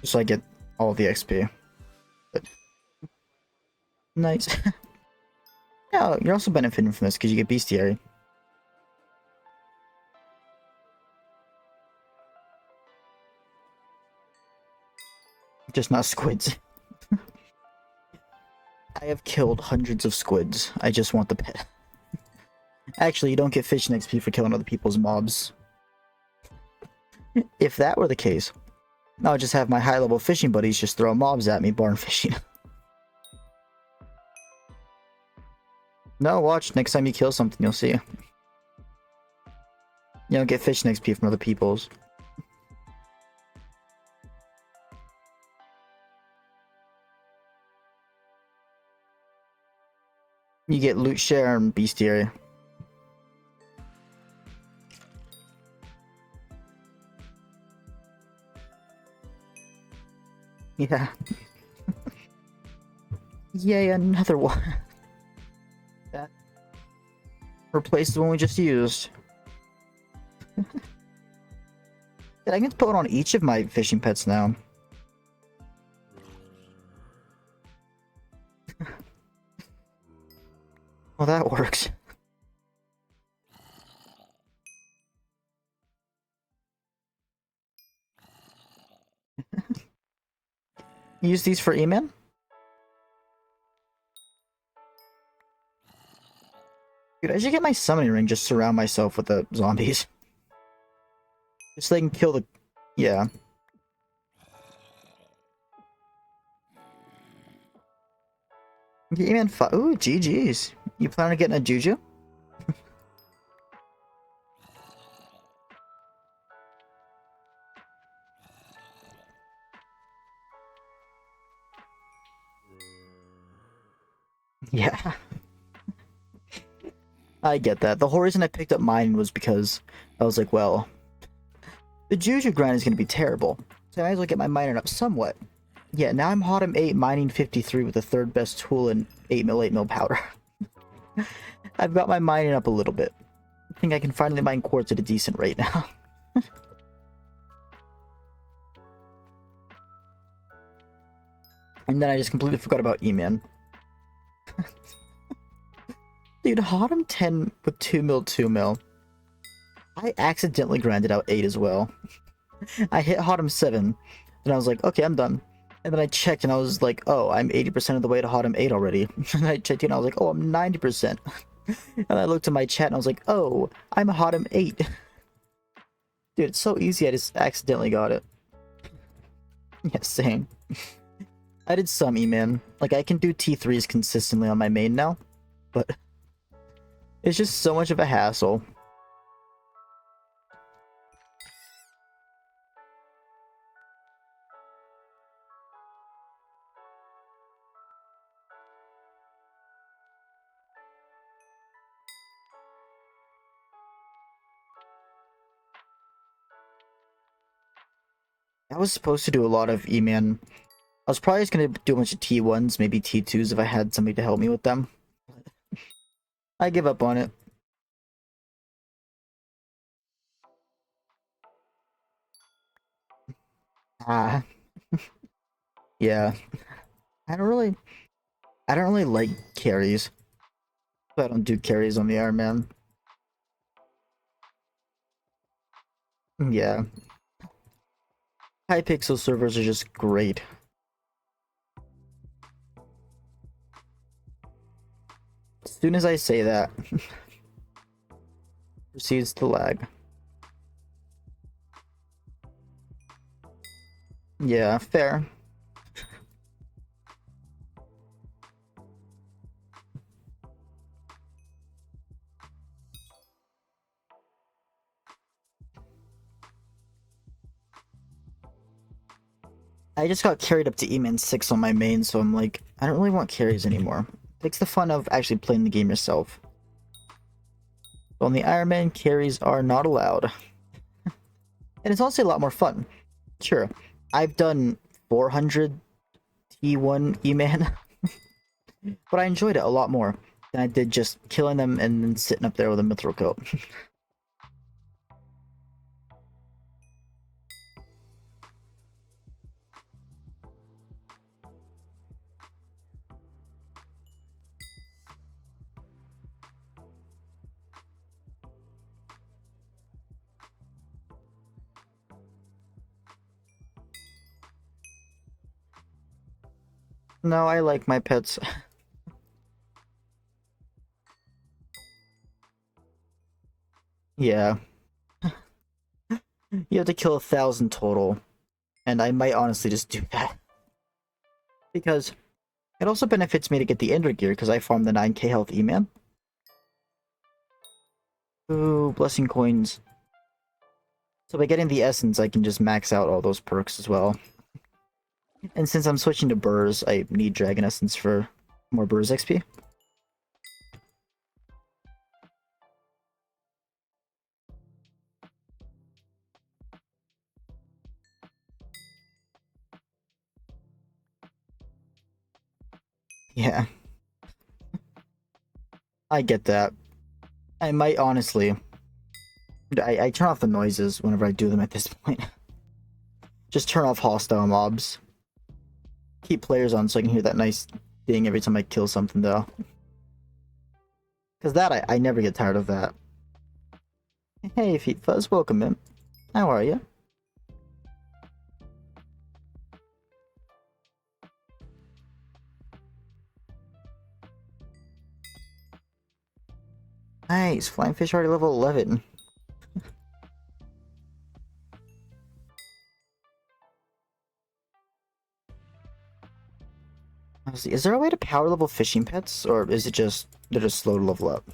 A: So I get all the XP. But nice. Yeah, you're also benefiting from this because you get bestiary. Just not squids. I have killed hundreds of squids. I just want the pet. Actually, you don't get fishing XP for killing other people's mobs. If that were the case, I would just have my high-level fishing buddies just throw mobs at me, barn fishing. No, watch. Next time you kill something, you'll see. You don't get fishing XP from other people's. You get loot share and bestiary. Yeah. Yay, another one. That replaces the one we just used. I can put it on each of my fishing pets now. Well, that works. Use these for E-Man? Dude, I should get my summoning ring, just surround myself with the zombies. Just so they can kill the... Yeah. Yeah, man. Ooh, GG's. You plan on getting a Juju? Yeah. I get that. The whole reason I picked up mine was because I was like, well, the Juju grind is going to be terrible. So I might as well get my miner up somewhat. Yeah, now I'm Hotum 8 mining 53 with the third best tool in 8 mil powder. I've got my mining up a little bit. I think I can finally mine quartz at a decent rate now. And then I just completely forgot about E-Man. Dude, Hotum 10 with 2 mil. I accidentally grinded out 8 as well. I hit Hotum 7, and I was like, okay, I'm done. And then I checked, and I was like, oh, I'm 80% of the way to Hotum 8 already. And I checked in, and I was like, oh, I'm 90%. And I looked at my chat, and I was like, oh, I'm Hotum 8. Dude, it's so easy, I just accidentally got it. Yeah, same. I did some E-Man. Like, I can do T3s consistently on my main now, but it's just so much of a hassle. I was supposed to do a lot of E-Man. I was probably just gonna do a bunch of T1s, maybe T2s if I had somebody to help me with them. I give up on it. Ah, yeah. I don't really like carries. So I don't do carries on the Ironman. Yeah. Hypixel servers are just great. As soon as I say that, proceeds to lag. Yeah, fair. I just got carried up to E-Man 6 on my main, so I'm like, I don't really want carries anymore. Takes the fun of actually playing the game yourself. So on the Ironman, carries are not allowed. And it's also a lot more fun. Sure, I've done 400 T1 E-Man, but I enjoyed it a lot more than I did just killing them and then sitting up there with a mithril coat. No, I like my pets. Yeah. You have to kill 1,000 total, and I might honestly just do that. Because it also benefits me to get the Ender gear, because I farm the 9k health E-Man. Ooh, blessing coins. So by getting the essence, I can just max out all those perks as well. And since I'm switching to burrs, I need dragon essence for more burrs XP. Yeah. I get that. I might honestly... I turn off the noises whenever I do them at this point. Just turn off hostile mobs. Keep players on so I can hear that nice ding every time I kill something though. Because that, I never get tired of that. Hey Feet Fuzz, welcome in. How are you? Nice, Flying Fish already level 11. Let's see, is there a way to power level fishing pets, or is it just they're just slow to level up?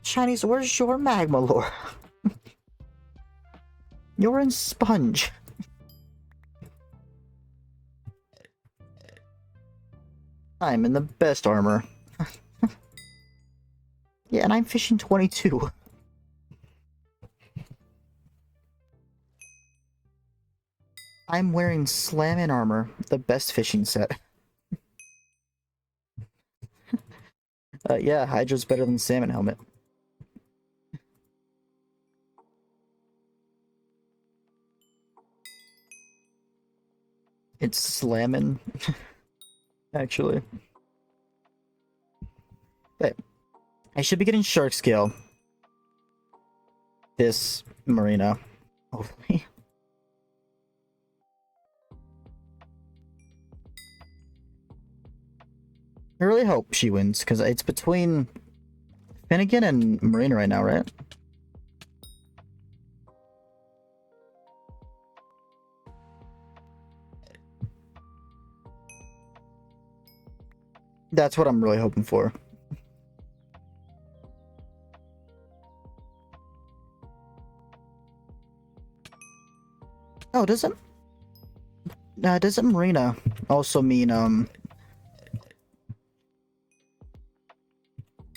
A: Chinese, where's your magma lore? You're in sponge. I'm in the best armor. Yeah, and I'm fishing 22. I'm wearing Slammin' armor, the best fishing set. Yeah, Hydra's better than Salmon helmet. It's Slammin', actually. Okay. I should be getting shark scale this marina, hopefully. I really hope she wins, because it's between Finnegan and Marina right now, right? That's what I'm really hoping for. Oh, doesn't Marina also mean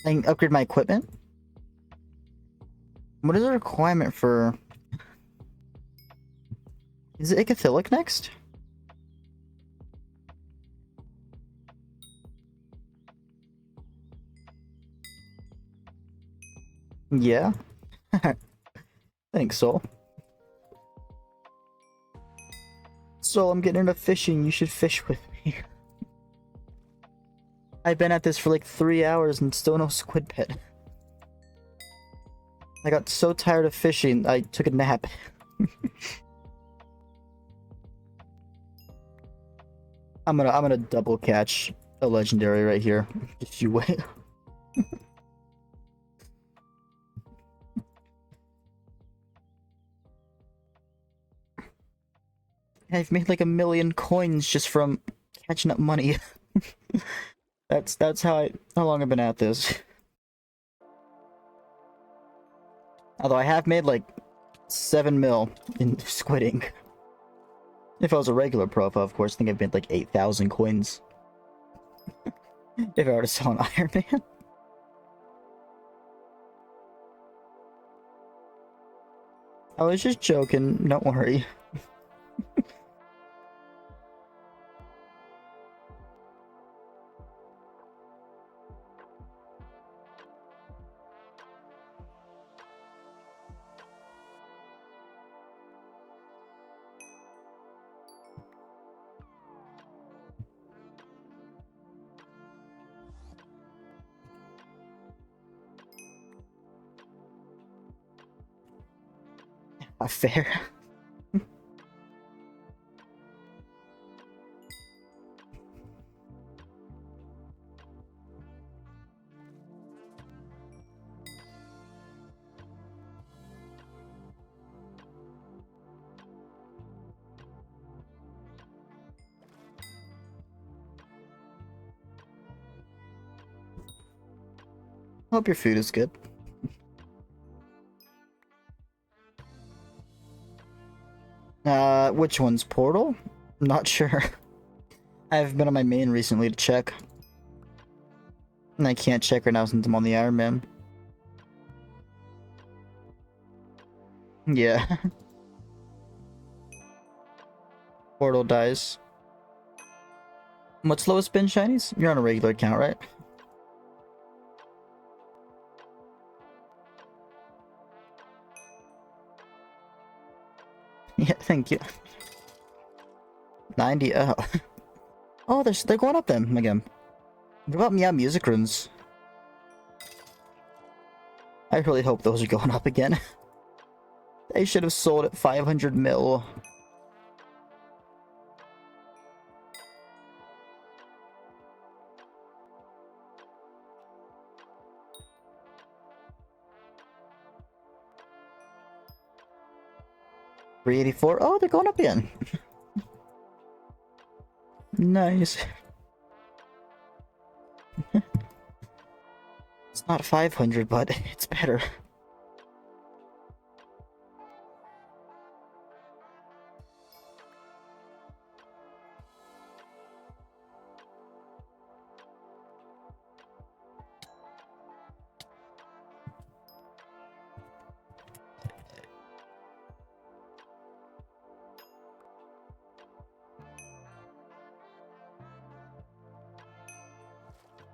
A: I can upgrade my equipment? What is the requirement for? Is it ichthyophilic next? Yeah, I think so. So I'm getting into fishing. You should fish with me. I've been at this for like 3 hours and still no squid pet. I got so tired of fishing, I took a nap. I'm gonna double catch a legendary right here. Just you wait. I've made like 1,000,000 coins just from catching up money. That's how long I've been at this. Although I have made like 7 mil in Squid Ink. If I was a regular profile, of course, I think I've made like 8,000 coins. If I were to sell an Ironman. I was just joking, don't worry. Fair. Hope your food is good. Which one's Portal? Not sure. I haven't been on my main recently to check. And I can't check right now since I'm on the Ironman. Yeah. Portal dies. What's lowest spin shinies? You're on a regular account, right? Yeah, thank you. 90, oh. Oh, they're going up then, again. What about Meow Music Runes? I really hope those are going up again. They should have sold at 500 mil. 384. Oh, they're going up again. Nice. It's not 500, but it's better.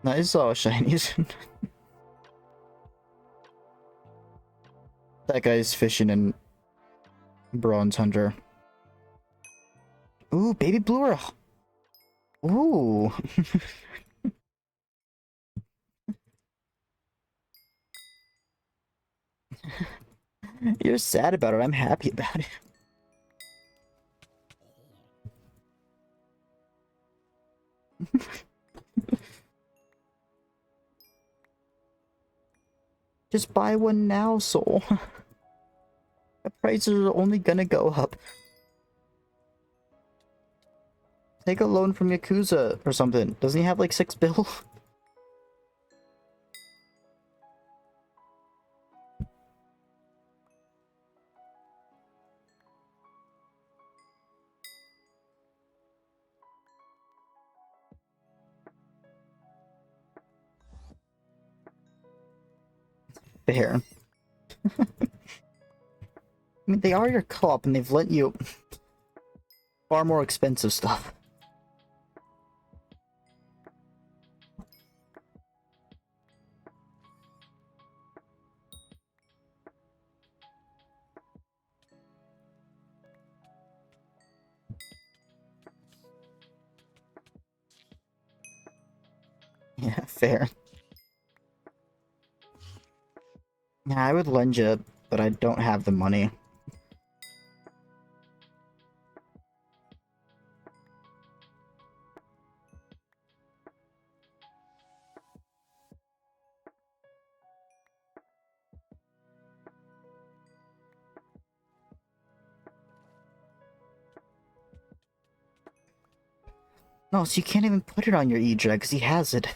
A: Nice all shinies. That guy's fishing in Bronze Hunter. Ooh, baby bluer. Ooh. You're sad about it. I'm happy about it. Just buy one now, Soul. The prices are only gonna go up. Take a loan from Yakuza or something. Doesn't he have like 6 bill? Fair. I mean, they are your co-op and they've lent you far more expensive stuff. Yeah, fair. Yeah, I would lend you, but I don't have the money. No, so you can't even put it on your E-Drag because he has it.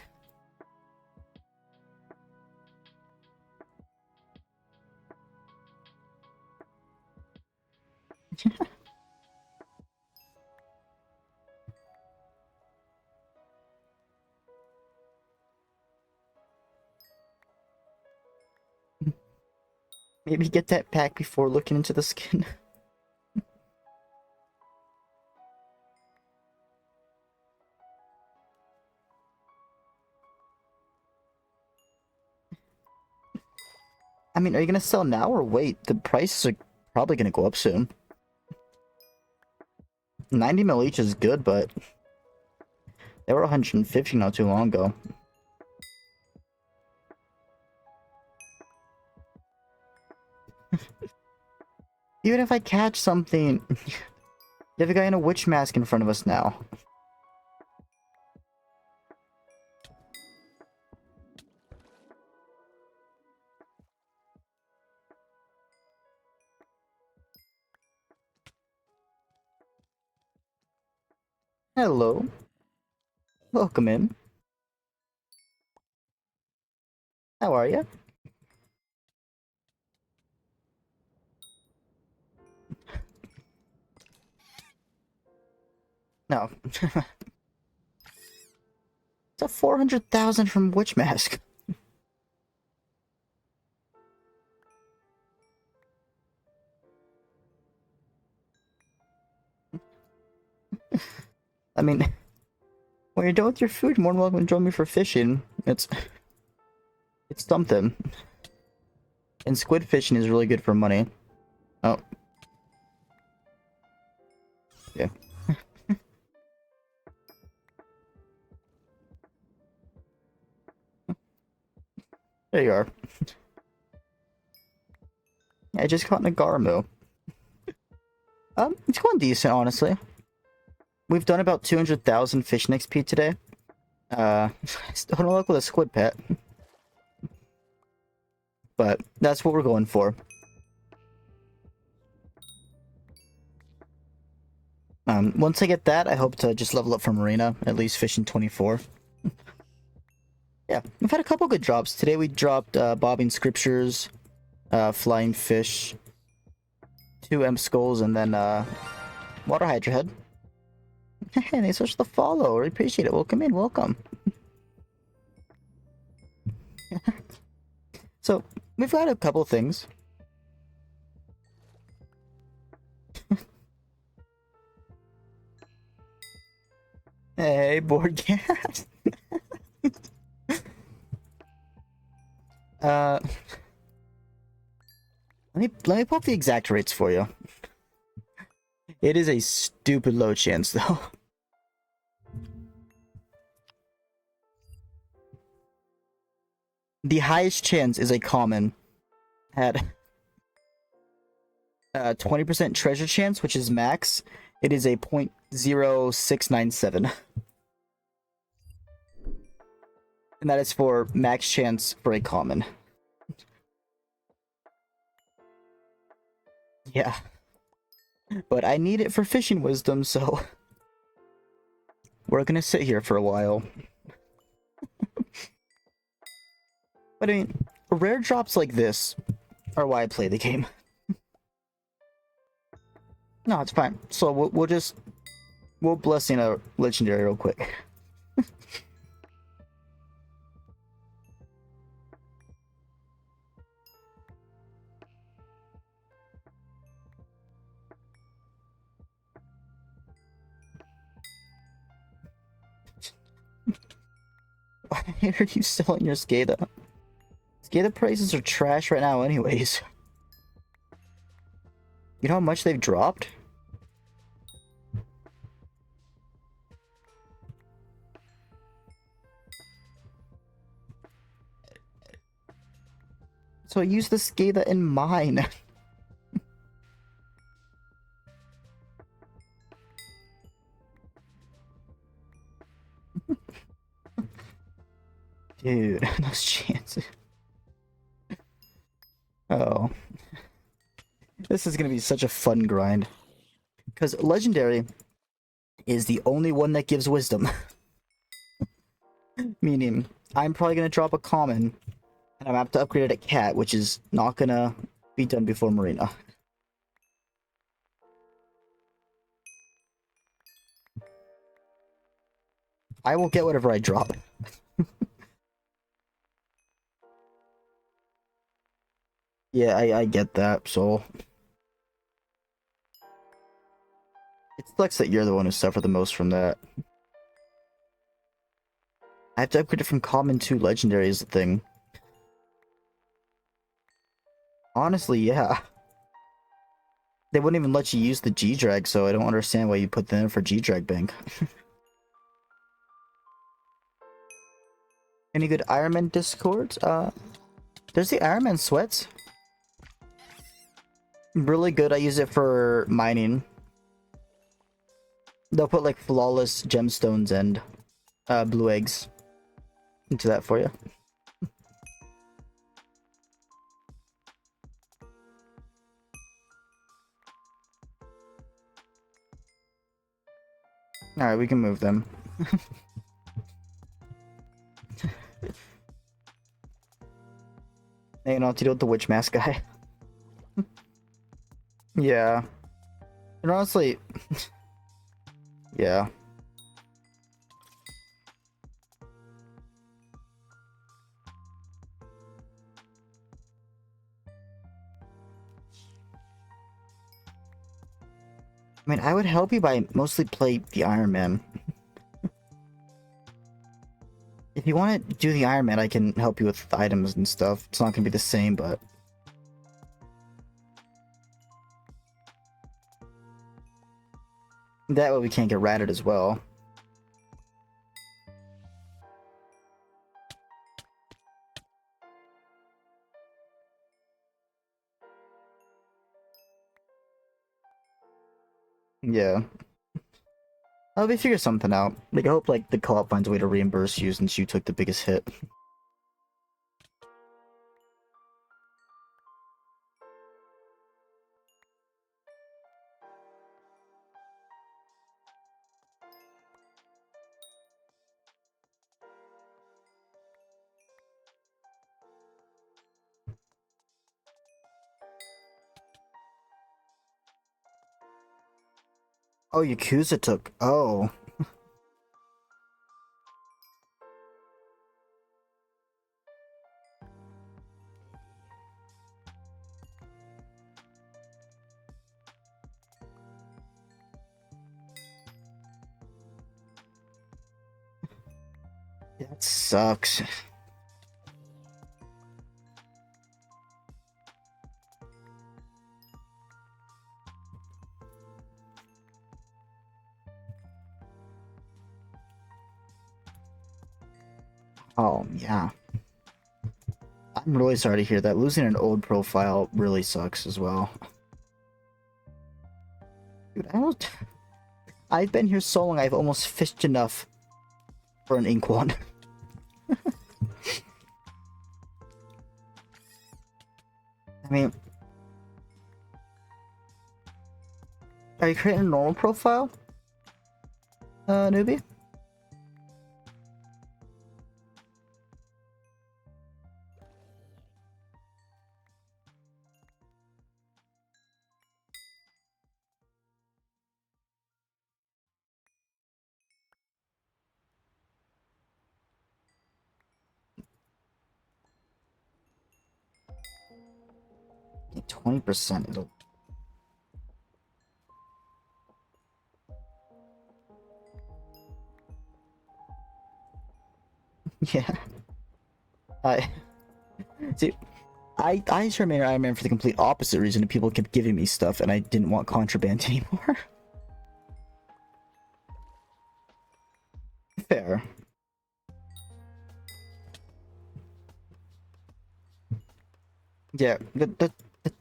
A: Maybe get that pack before looking into the skin. I mean, are you gonna sell now or wait? The prices are probably gonna go up soon. 90 mil each is good, but they were 150 not too long ago. Even if I catch something, you have a guy in a witch mask in front of us now. Hello. Welcome in. How are you? No. It's a 400,000 from witch mask. I mean, when you're done with your food, you're more than welcome to join me for fishing. It's something. And squid fishing is really good for money. Oh. Yeah. There you are. I just caught Nagaramu. It's going decent, honestly. We've done about 200,000 fishing XP today. Still don't luck with a squid pet. But that's what we're going for. Once I get that, I hope to just level up from Marina, at least fishing 24. Yeah, we've had a couple good drops. Today we dropped Bobbing Scriptures, Flying Fish, 2 M Skulls, and then Water Hydra Head. Hey, thanks so much for the follow. We appreciate it. Welcome in, welcome. So, we've got a couple things. Hey, board cat. Let me pull up the exact rates for you. It is a stupid low chance, though. The highest chance is a common at 20% treasure chance, which is max. It is a 0.0697. And that is for max chance for a common. Yeah. But I need it for fishing wisdom, so we're gonna sit here for a while. But I mean, rare drops like this are why I play the game. No, it's fine. So we'll blessing a legendary real quick. Why are you selling your Skada? Skada prices are trash right now anyways. You know how much they've dropped? So I use the Skada in mine. Dude, those chances. Oh. This is gonna be such a fun grind. Because Legendary is the only one that gives wisdom. Meaning, I'm probably gonna drop a common, and I'm gonna have to upgrade it at Cat, which is not gonna be done before Marina. I will get whatever I drop. Yeah, I get that, so... It sucks that you're the one who suffered the most from that. I have to upgrade it from common to legendary is the thing. Honestly, yeah. They wouldn't even let you use the G-Drag, so I don't understand why you put them in for G-Drag bank. Any good Ironman discords? There's the Ironman sweats. Really good, I use it for mining. They'll put like flawless gemstones and blue eggs into that for you. Alright, we can move them. Now you don't have to deal with the witch mask guy. Yeah. And honestly... yeah. I mean, I would help you by mostly play the Ironman. If you want to do the Ironman, I can help you with items and stuff. It's not going to be the same, but... that way we can't get ratted as well. Yeah. I'll be figure something out. Like, I hope, like, the co-op finds a way to reimburse you since you took the biggest hit. Oh, Yakuza took. Oh. That sucks. Oh, yeah. I'm really sorry to hear that. Losing an old profile really sucks as well. Dude, I've been here so long, I've almost fished enough for an ink one. I mean, are you creating a normal profile? Newbie? Yeah, 20% is a... Yeah. I... See, I sure made Iron Man for the complete opposite reason. People kept giving me stuff and I didn't want contraband anymore. Fair. Yeah,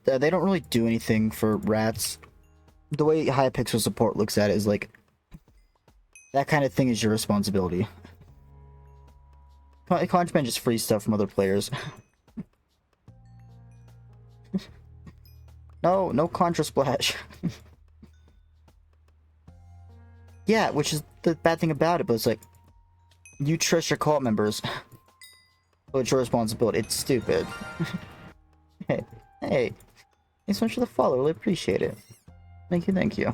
A: they don't really do anything for rats. The way Hypixel support looks at it is like, that kind of thing is your responsibility. Contraband just free stuff from other players. No Contra Splash. Yeah, which is the bad thing about it, but it's like, you trust your co-op members, but it's your responsibility. It's stupid. Hey, thanks so much for the follow, really appreciate it. Thank you.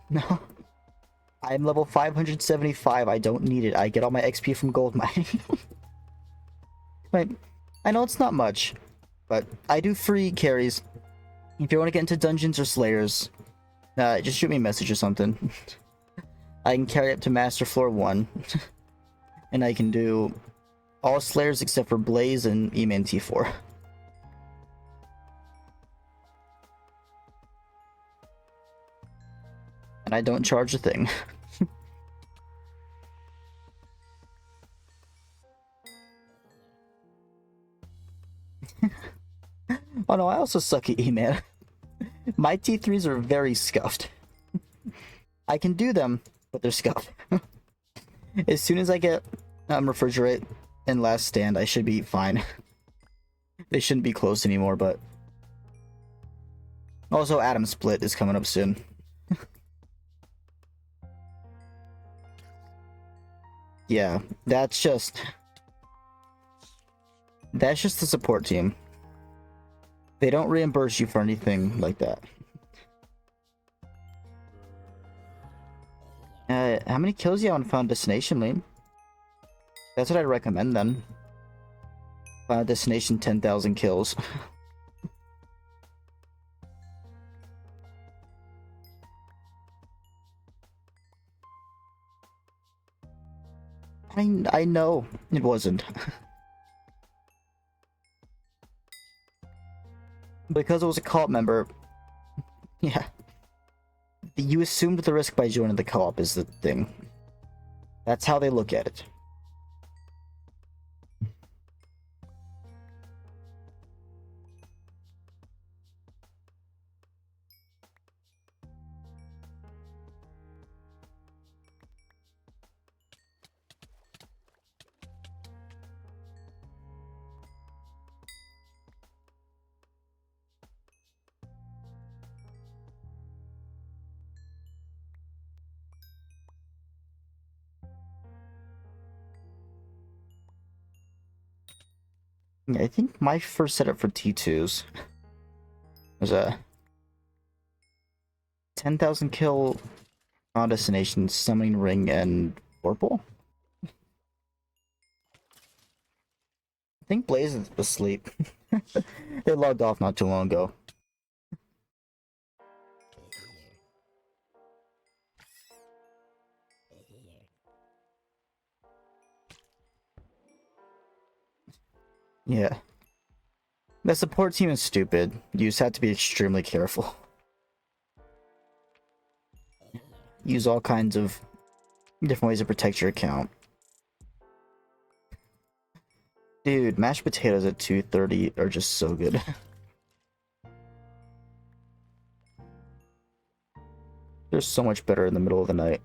A: No. I'm level 575, I don't need it, I get all my XP from gold mining. Wait, I know it's not much, but I do free carries. If you want to get into dungeons or slayers, just shoot me a message or something. I can carry up to Master Floor 1. And I can do all slayers except for Blaze and E-Man T4. And I don't charge a thing. Oh no, I also suck at E-Man. My T3s are very scuffed. I can do them, but they're scuffed. As soon as I get Refrigerate and Last Stand, I should be fine. They shouldn't be close anymore, but... Also, Atom Split is coming up soon. Yeah, that's just the support team. They don't reimburse you for anything like that. How many kills you have on Final Destination, Lane? That's what I'd recommend then. Final Destination 10,000 kills. I know it wasn't. Because it was a co-op member. Yeah. You assumed the risk by joining the co-op is the thing. That's how they look at it. Yeah, I think my first setup for T2s was a 10,000 kill on destination, summoning ring, and purple. I think Blaze is asleep. They logged off not too long ago. Yeah. The support team is stupid. You just have to be extremely careful. Use all kinds of different ways to protect your account. Dude, mashed potatoes at 2:30 are just so good. They're so much better in the middle of the night.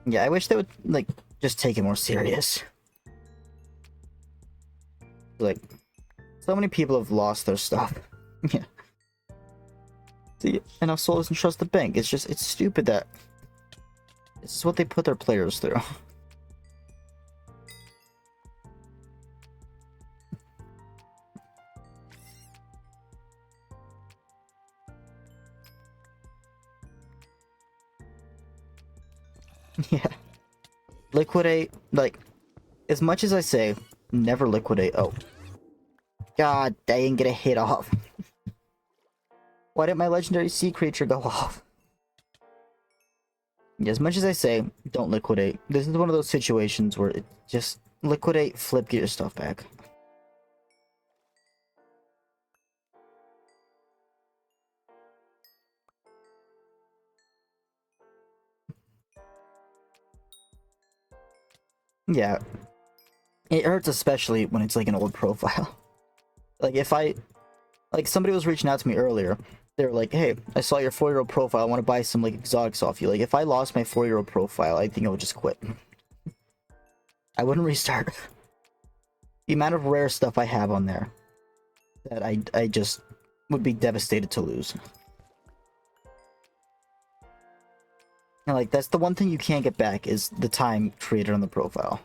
A: Yeah, I wish they would, like, just take it more serious. Like, so many people have lost their stuff. Yeah. See, and Soul doesn't trust the bank. It's just, it's stupid that this is what they put their players through. Yeah. Liquidate, like, as much as I say, never liquidate. Oh. God dang, get a hit off. Why didn't my legendary sea creature go off? Yeah, as much as I say, don't liquidate. This is one of those situations where it just liquidate, flip, get your stuff back. Yeah. It hurts especially when it's like an old profile. Like if like somebody was reaching out to me earlier. They were like, hey, I saw your 4-year-old profile. I want to buy some like exotics off you. Like if I lost my 4-year-old profile, I think I would just quit. I wouldn't restart. The amount of rare stuff I have on there that I just would be devastated to lose. And like that's the one thing you can't get back is the time created on the profile.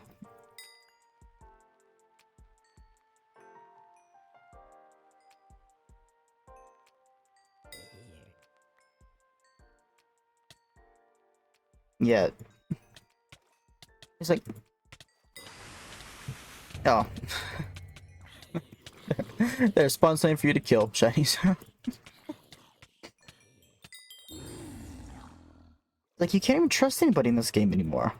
A: Yeah. It's like, oh. There's spawn something for you to kill, shinies. Like, you can't even trust anybody in this game anymore.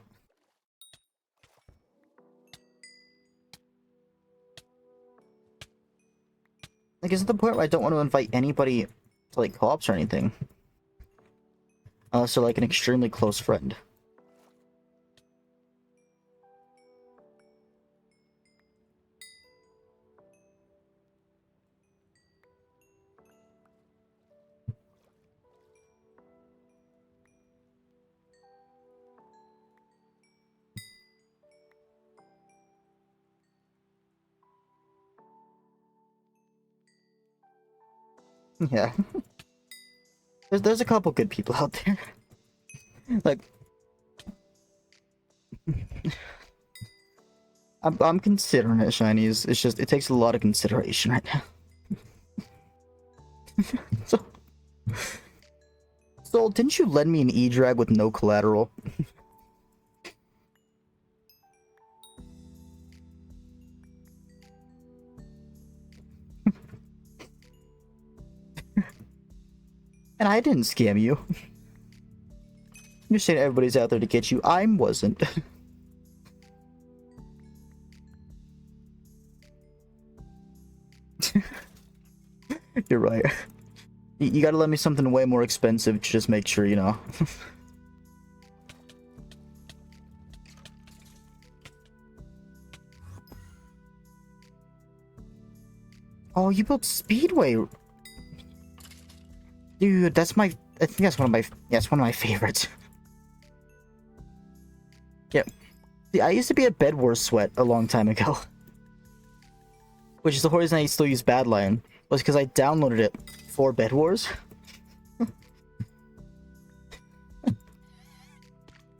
A: Like, is it the point where I don't want to invite anybody to, like, co-ops or anything? Unless they're, like, an extremely close friend. Yeah. There's a couple good people out there. Like, I'm considering it, shinies. It's just, it takes a lot of consideration right now. So, didn't you lend me an E-Drag with no collateral? And I didn't scam you. You're saying everybody's out there to get you. I wasn't. You're right. You gotta let me something way more expensive to just make sure, you know. Oh, you built Speedway. Dude, that's my... I think that's one of my... Yeah, it's one of my favorites. Yeah. See, I used to be a Bed Wars sweat a long time ago. Which is the whole reason I still use Badlion. Was because I downloaded it for Bed Wars.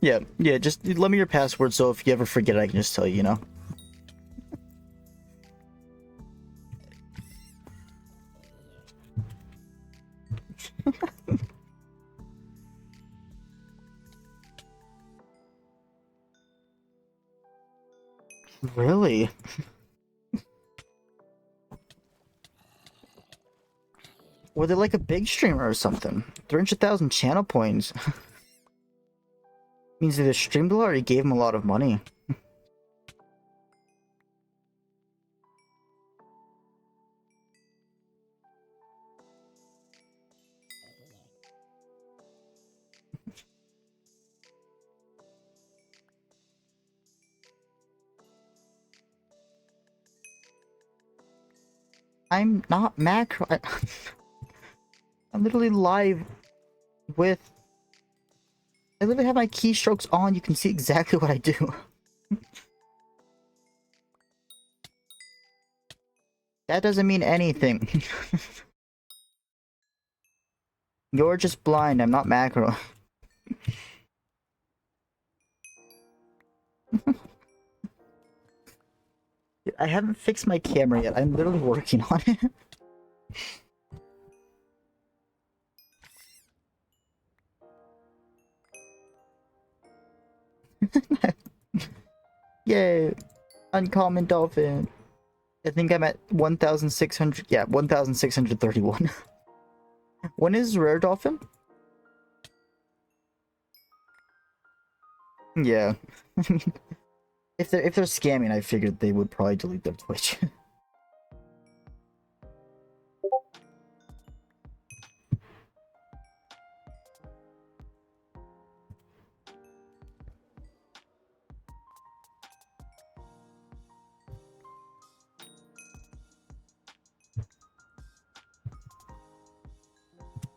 A: Yeah, just let me your password so if you ever forget I can just tell you, you know? Really? Were they like a big streamer or something? 300,000 channel points. Means they streamed a lot or he gave him a lot of money. I'm not macro. I'm literally live with... I literally have my keystrokes on. You can see exactly what I do. That doesn't mean anything. You're just blind. I'm not macro. I haven't fixed my camera yet. I'm literally working on it. Yay! Uncommon dolphin. I think I'm at 1,600. Yeah, 1,631. When is rare dolphin? Yeah. if they're scamming, I figured they would probably delete their Twitch.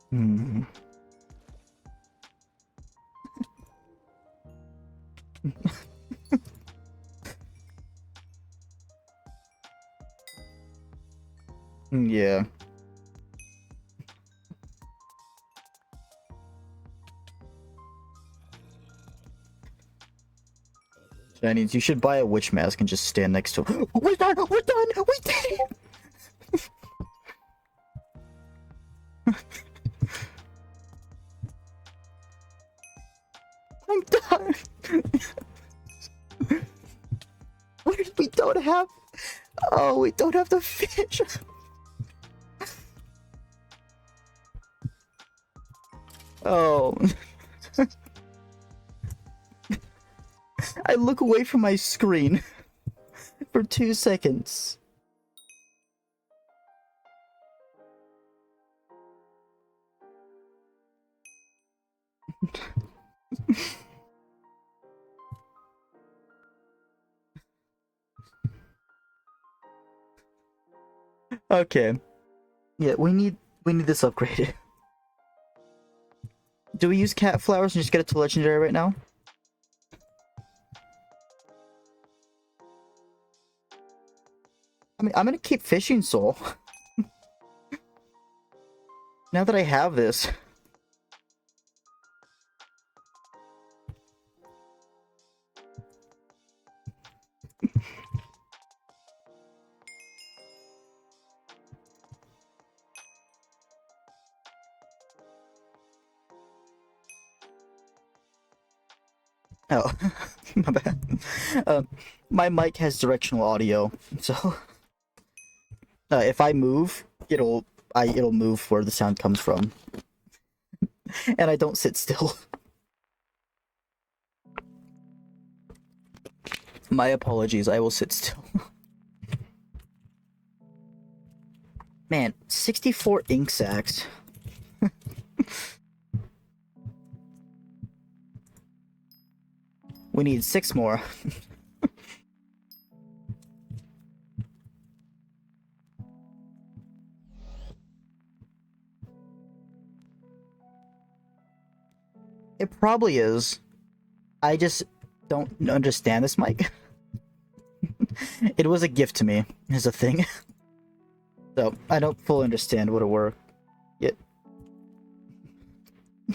A: Hmm. Yeah. Chinese, you should buy a witch mask and just stand next to it. We're done! We're done! We did it! I'm done! We don't have... Oh, we don't have the fish! Oh. I look away from my screen for 2 seconds. Okay. Yeah, we need this upgraded. Do we use cat flowers and just get it to legendary right now? I mean, I'm gonna keep fishing soul. Now that I have this. Oh, my bad. My mic has directional audio, so if I move, it'll move where the sound comes from, and I don't sit still. My apologies. I will sit still. Man, 64 ink sacs. We need 6 more. It probably is. I just don't understand this mic. It was a gift to me, is a thing. So, I don't fully understand what it were yet.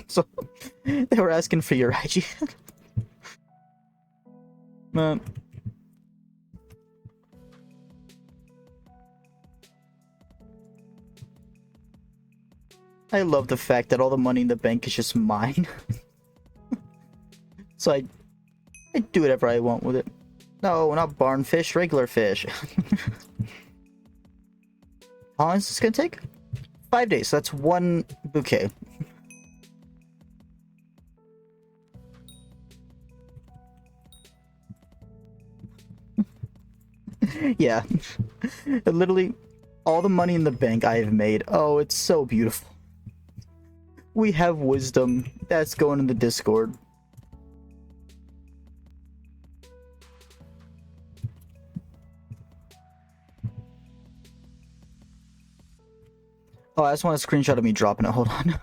A: So, they were asking for your IG. Man. I love the fact that all the money in the bank is just mine. So I do whatever I want with it. No, not barn fish, regular fish. How long is this gonna take? 5 days, so that's one bouquet. Yeah. Literally, all the money in the bank I have made. Oh, it's so beautiful. We have wisdom. That's going in the Discord. Oh, I just want a screenshot of me dropping it. Hold on.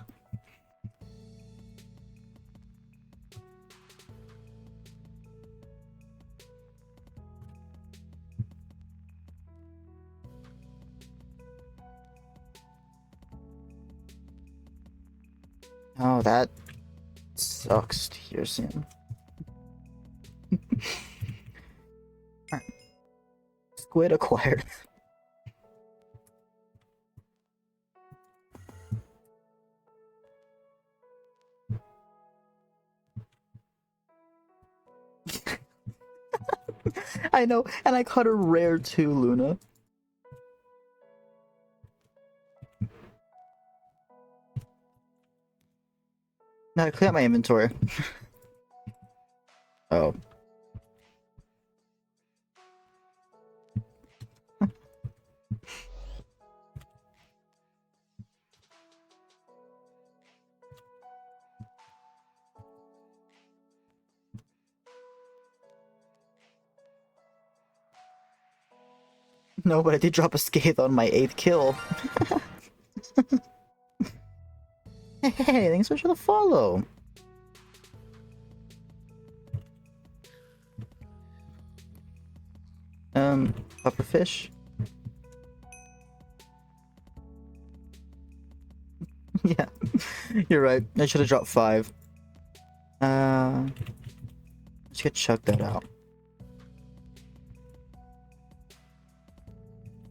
A: Oh, that sucks to hear, Sam. Alright. Squid acquired. I know, and I caught a rare too, Luna. Now I clear out my inventory. Oh. No, but I did drop a scathe on my 8th kill. Hey, thanks for the follow. Pufferfish. Yeah, you're right. I should have dropped 5. Let's get chuck that out.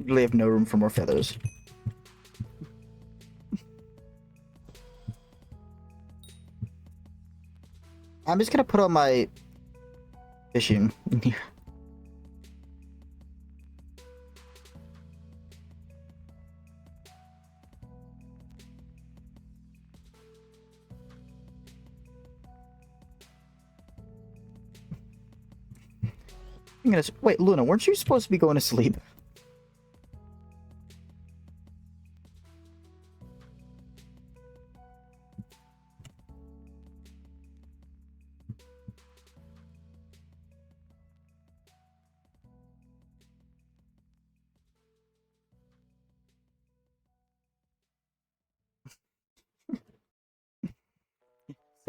A: Really have no room for more feathers. I'm just gonna put on my fishing in here. I'm gonna wait, Luna. Weren't you supposed to be going to sleep?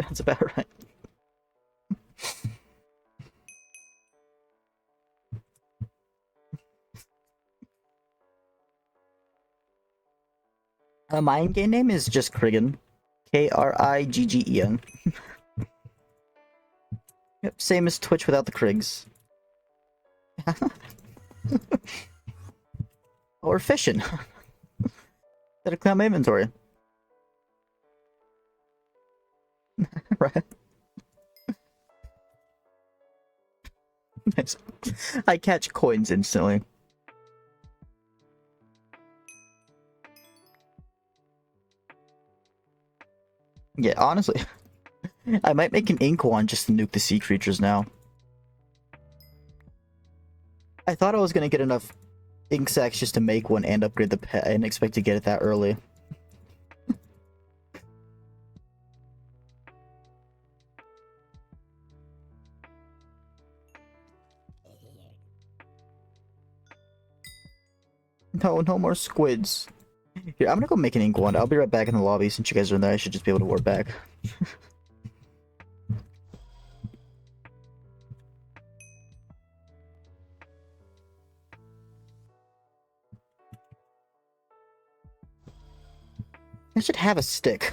A: Sounds about right. My in-game name is just Kriggen. Kriggen. Yep, same as Twitch without the Krigs. Or fishing. Gotta clear out my inventory. Right. Nice. I catch coins instantly. Yeah, honestly. I might make an ink wand just to nuke the sea creatures now. I thought I was gonna get enough ink sacks just to make one and upgrade the pet. I didn't expect to get it that early. No, no more squids. Here, I'm gonna go make an ink wand. I'll be right back in the lobby. Since you guys are in there, I should just be able to warp back. I should have a stick.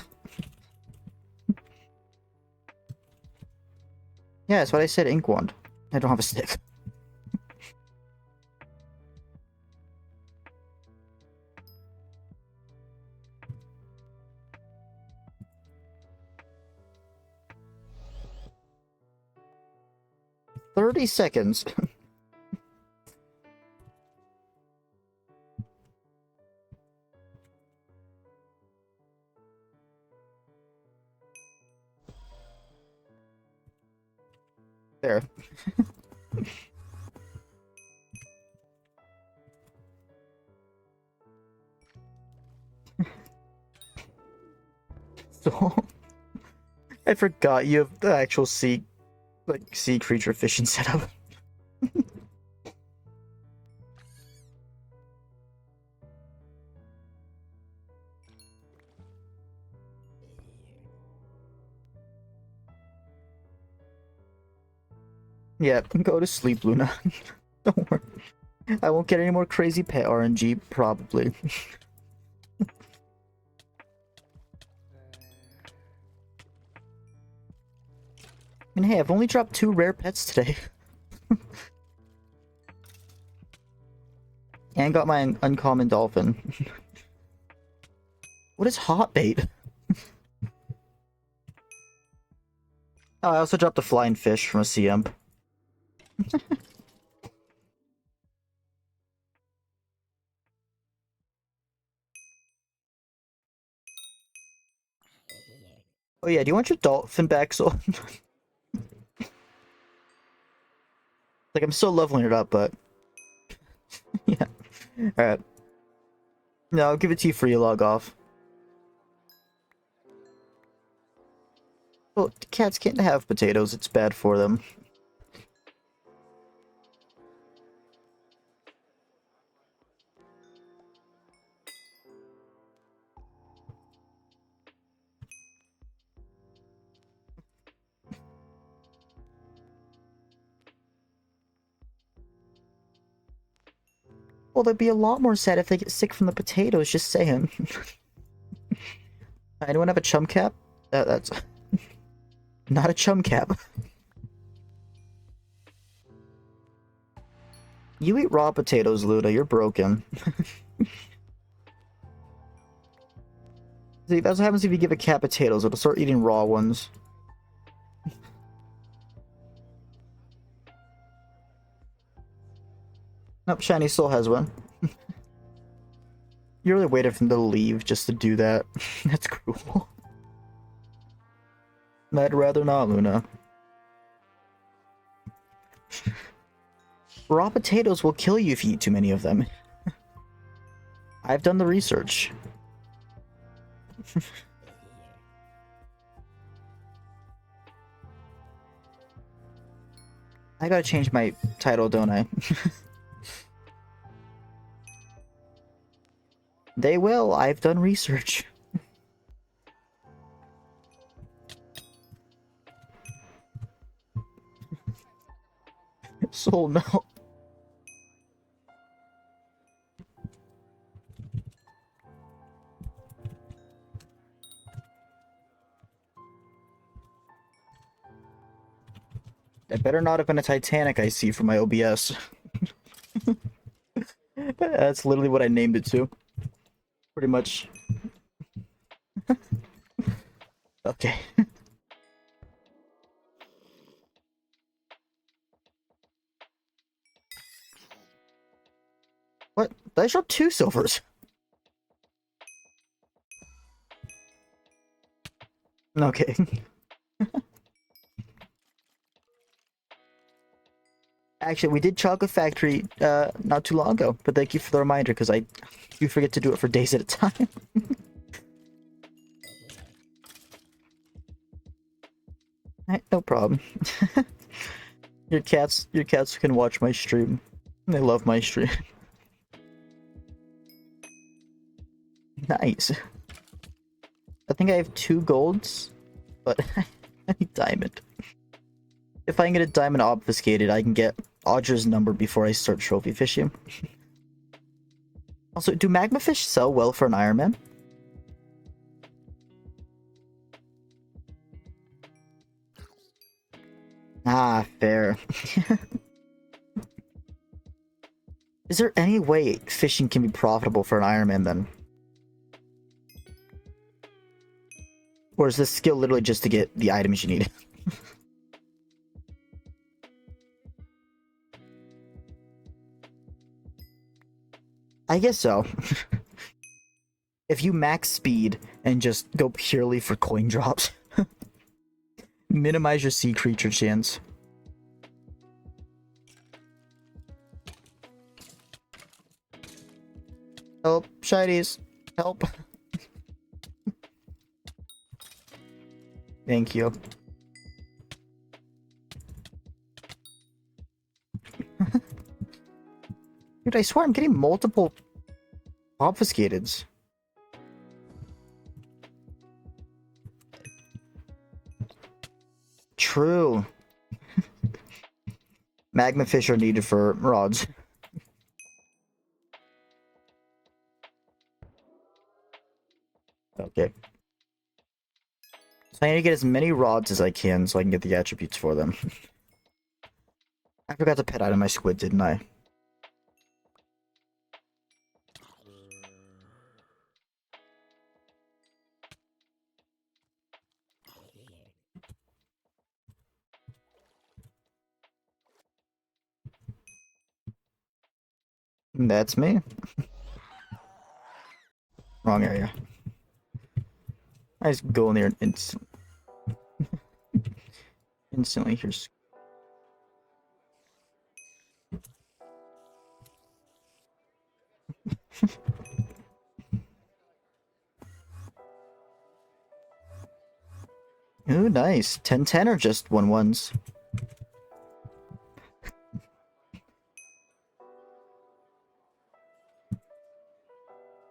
A: Yeah, that's what I said, ink wand. I don't have a stick. "30 seconds. There. So, I forgot you have the actual sea creature fishing setup. Yeah, go to sleep, Luna. Don't worry. I won't get any more crazy pet RNG, probably. I mean, hey, I've only dropped 2 rare pets today. And got my uncommon dolphin. What is hot bait? Oh, I also dropped a flying fish from a CM. Oh yeah, do you want your dolphin back, so? Like, I'm still leveling it up, but... Yeah. Alright. No, I'll give it to you free, log off. Well, cats can't have potatoes, it's bad for them. Well, they'd be a lot more sad if they get sick from the potatoes, just saying. Anyone have a chum cap? That's... Not a chum cap. You eat raw potatoes, Luda, you're broken. See, that's what happens if you give a cat potatoes, it'll start eating raw ones. Nope, Shiny still has one. You really waited for them to leave just to do that. That's cruel. I'd rather not, Luna. Raw potatoes will kill you if you eat too many of them. I've done the research. I gotta change my title, don't I? They will. I've done research. Soul, no. That better not have been a Titanic I see from my OBS. That's literally what I named it to. Pretty much. Okay. What? Did I drop 2 silvers? Okay. Actually, we did Chocolate Factory not too long ago, but thank you for the reminder, because I do forget to do it for days at a time. Alright, no problem. Your cats can watch my stream. They love my stream. Nice. I think I have 2 golds, but I need diamond. If I can get a diamond obfuscated, I can get Audra's number before I start trophy fishing. Also, do magma fish sell well for an Ironman? Ah, fair. Is there any way fishing can be profitable for an Ironman then? Or is this skill literally just to get the items you need? I guess so. If you max speed and just go purely for coin drops, minimize your sea creature chance. Help, shinies. Help. Thank you. Dude, I swear I'm getting multiple obfuscateds. True. Magma fish are needed for rods. Okay. So I need to get as many rods as I can so I can get the attributes for them. I forgot to pet item my squid, didn't I? That's me. Wrong area. I just go in there and instantly here's. Ooh, nice. 10-10 or just 1-1s?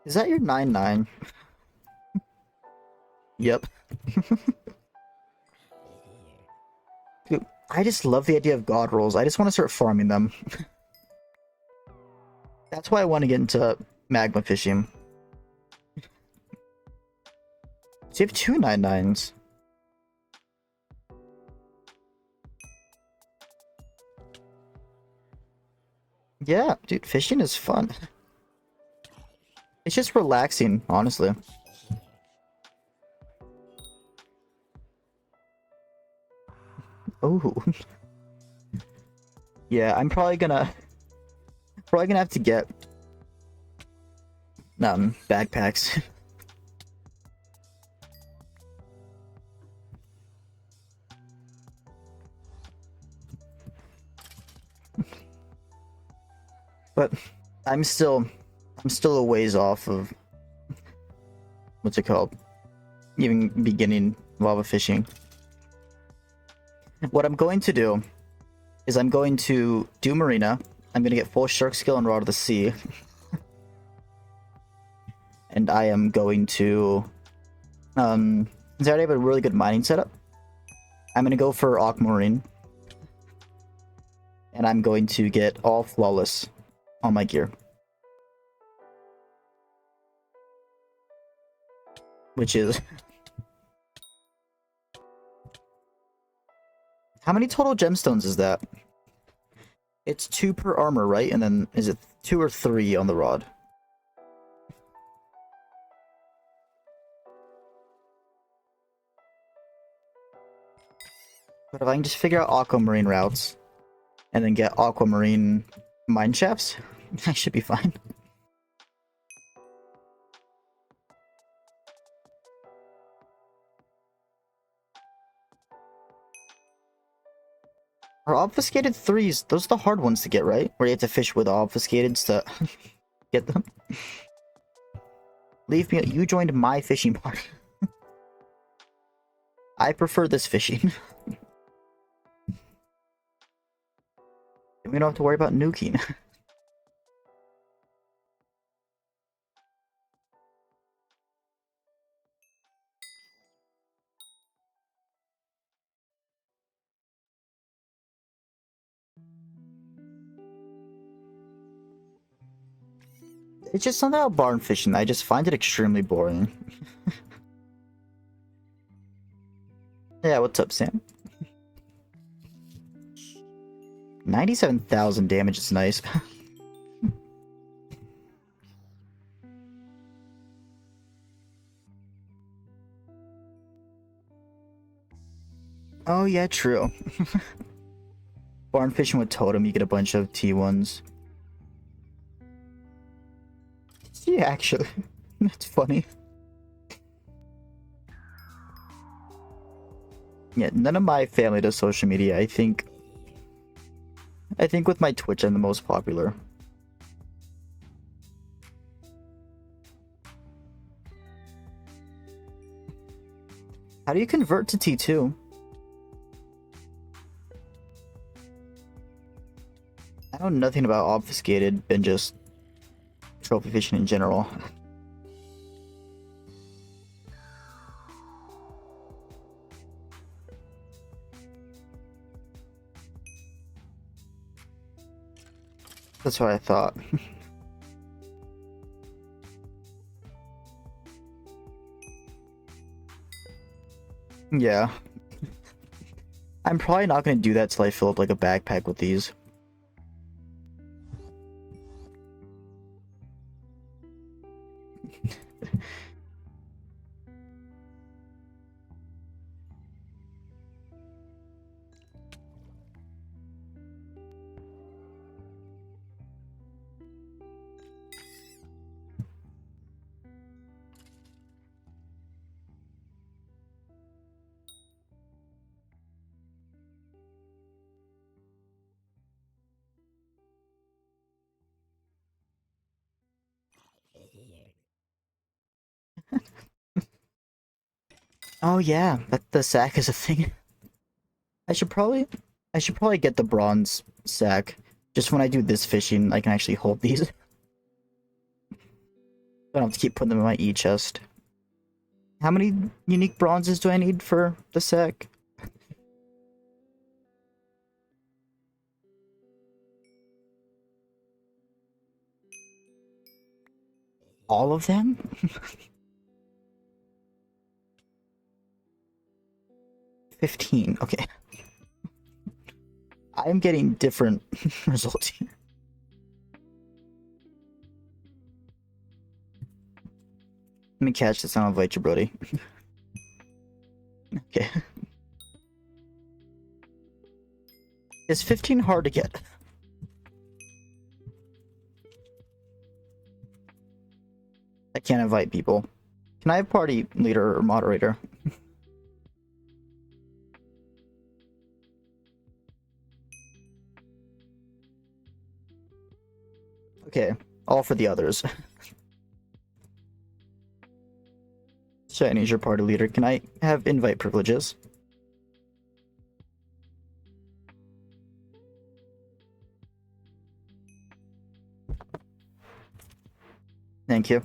A: Is that your 9-9? Yep. Dude, I just love the idea of god rolls. I just want to start farming them. That's why I want to get into magma fishing. So you have 2 9-9s. Yeah, dude, fishing is fun. It's just relaxing, honestly. Oh. Yeah, I'm probably gonna have to get backpacks. But I'm still a ways off of what's it called? Even beginning lava fishing. What I'm going to do is I'm going to do marina. I'm going to get full shark skill and rod of the sea. And I am going to since I already have a really good mining setup, I'm going to go for aquamarine. And I'm going to get all flawless on my gear. Which is how many total gemstones is that? It's 2 per armor, right? And then is it 2 or 3 on the rod? But if I can just figure out aquamarine routes and then get aquamarine mine shafts, I should be fine. Are obfuscated 3s, those are the hard ones to get, right? Where you have to fish with obfuscateds to get them. Leave me, you joined my fishing party. I prefer this fishing. We don't have to worry about nuking. It's just something about barn fishing. I just find it extremely boring. Yeah, what's up, Sam? 97,000 damage is nice. Oh yeah, true. Barn fishing with totem, you get a bunch of T1s. Yeah, actually. That's funny. Yeah, none of my family does social media. I think with my Twitch I'm the most popular. How do you convert to T2? I know nothing about obfuscated and just trophy fishing in general. That's what I thought. Yeah. I'm probably not gonna do that till I fill up like a backpack with these. Oh yeah, the sack is a thing. I should probably get the bronze sack. Just when I do this fishing, I can actually hold these. I don't have to keep putting them in my e-chest. How many unique bronzes do I need for the sack? All of them? 15. Okay. I'm getting different results here. Let me catch this. I'll invite you, Brody. Okay. Is 15 hard to get? I can't invite people. Can I have party leader or moderator? Okay, all for the others. Shiny's your party leader. Can I have invite privileges? Thank you.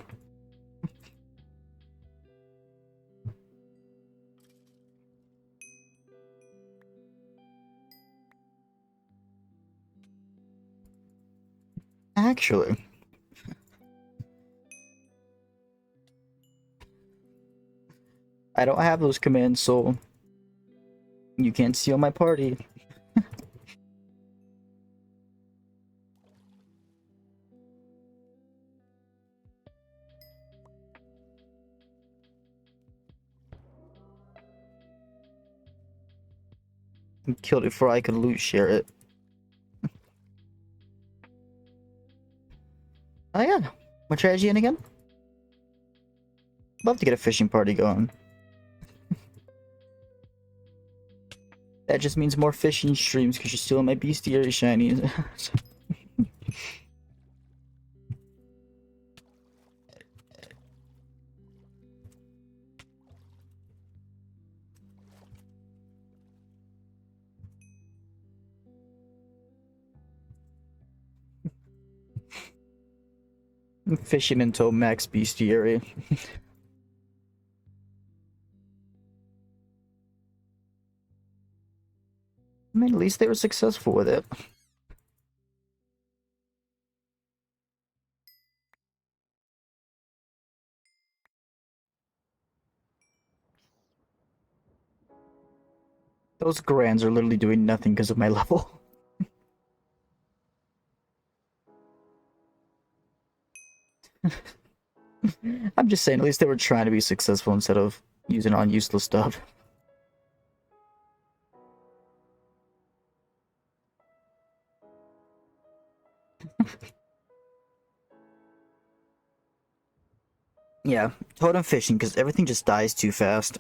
A: Actually, I don't have those commands, so you can't steal my party. You killed it before I could loot share it. Oh yeah, what strategy in again? Love to get a fishing party going. That just means more fishing streams because you're stealing my bestiary shinies. I'm fishing until max bestiary. I mean, at least they were successful with it. Those grands are literally doing nothing because of my level. I'm just saying, at least they were trying to be successful instead of using it on useless stuff. Yeah, totem fishing because everything just dies too fast.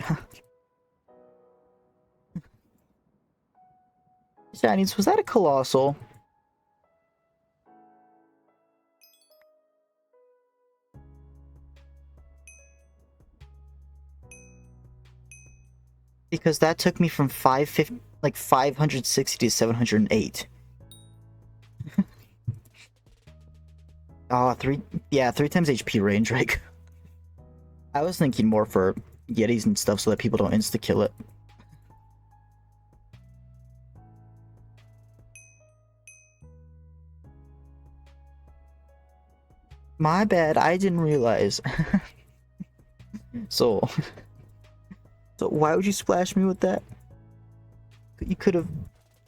A: Shinies, was that a colossal? Because that took me from 550, like 560 to 708. Oh, yeah, 3 times HP range, right? I was thinking more for Yetis and stuff so that people don't insta-kill it. My bad, I didn't realize. So why would you splash me with that? You could have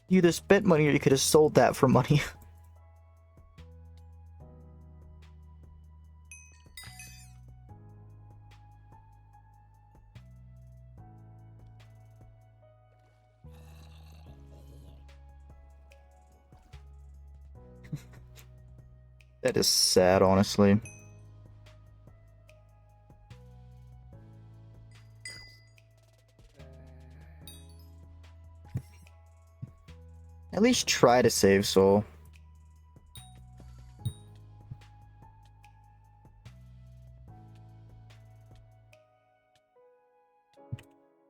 A: either spent money or you could have sold that for money. That is sad, honestly. At least try to save soul.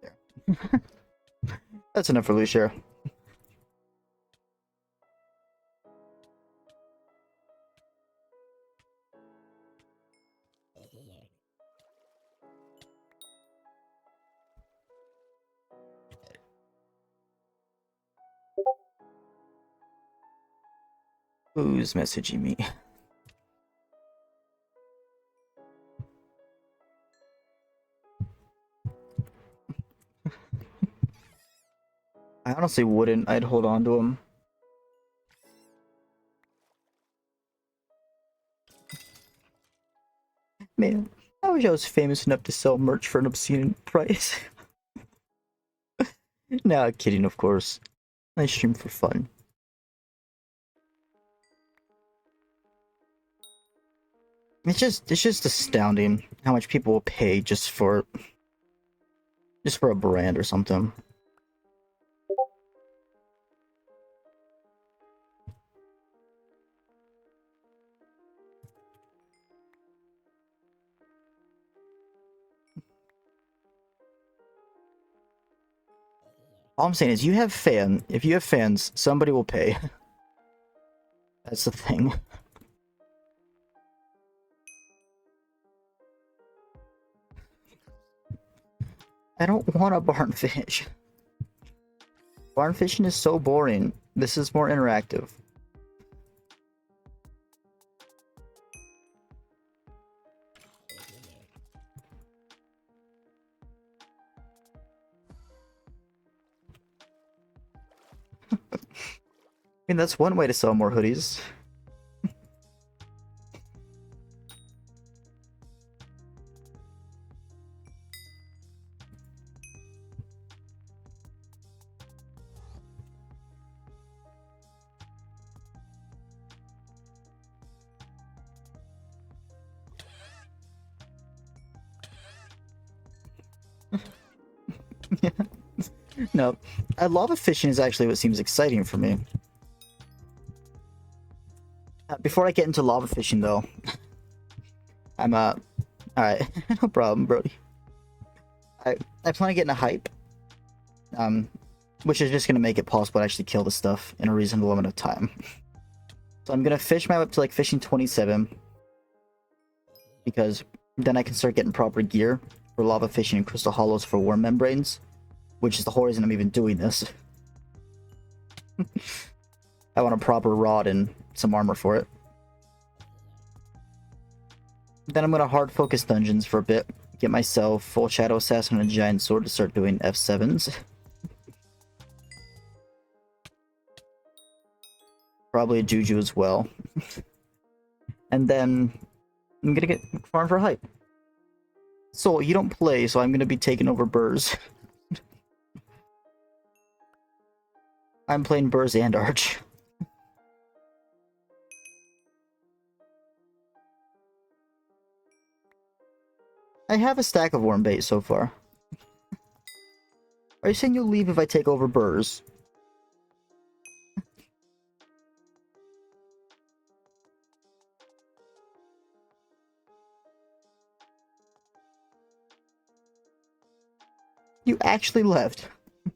A: There. That's enough for Lucia. Who's messaging me? I honestly wouldn't. I'd hold on to him. Man, I wish I was famous enough to sell merch for an obscene price. Nah, kidding, of course. I stream for fun. It's just astounding how much people will pay just for a brand or something. All I'm saying is if you have fans, somebody will pay. That's the thing. I don't want a barn fish. Barn fishing is so boring. This is more interactive. I mean, that's one way to sell more hoodies. No, lava fishing is actually what seems exciting for me. Before I get into lava fishing, though, I'm alright, no problem, Brody. I plan on getting a hype, which is just gonna make it possible to actually kill the stuff in a reasonable amount of time. So I'm gonna fish my way up to like fishing 27, because then I can start getting proper gear for lava fishing and crystal hollows for worm membranes, which is the whole reason I'm even doing this. I want a proper rod and some armor for it. Then I'm gonna hard focus dungeons for a bit, get myself full shadow assassin and a giant sword to start doing F7s. Probably a juju as well. And then I'm gonna get farm for hype. So you don't play, so I'm gonna be taking over Burrs. I'm playing Burrs and Arch. I have a stack of worm bait so far. Are you saying you'll leave if I take over Burrs? You actually left. I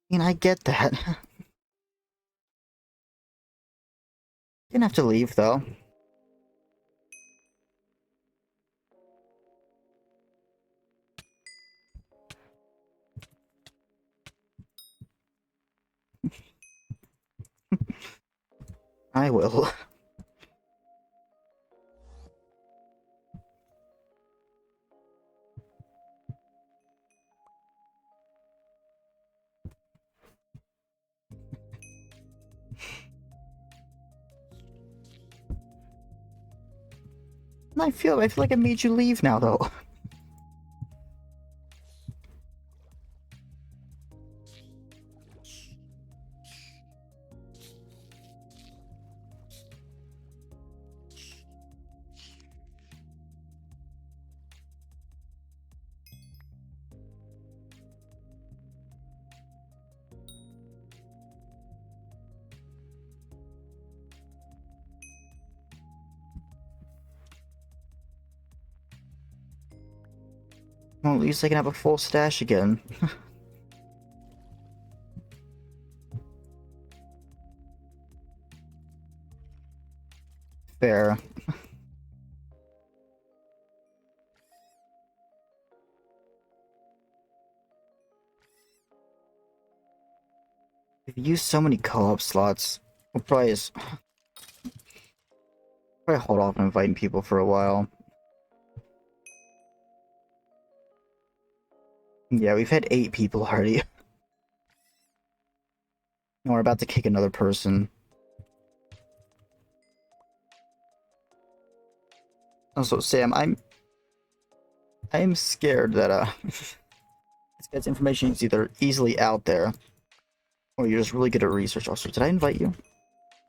A: mean, I get that. Didn't have to leave, though. I will. I feel like I made you leave now, though. Well, at least I can have a full stash again. Fair. We've used so many co-op slots. We'll probably hold off on inviting people for a while. Yeah, we've had 8 people already. And we're about to kick another person. Also, Sam, I'm scared that this guy's information is either easily out there, or you're just really good at research. Also, did I invite you?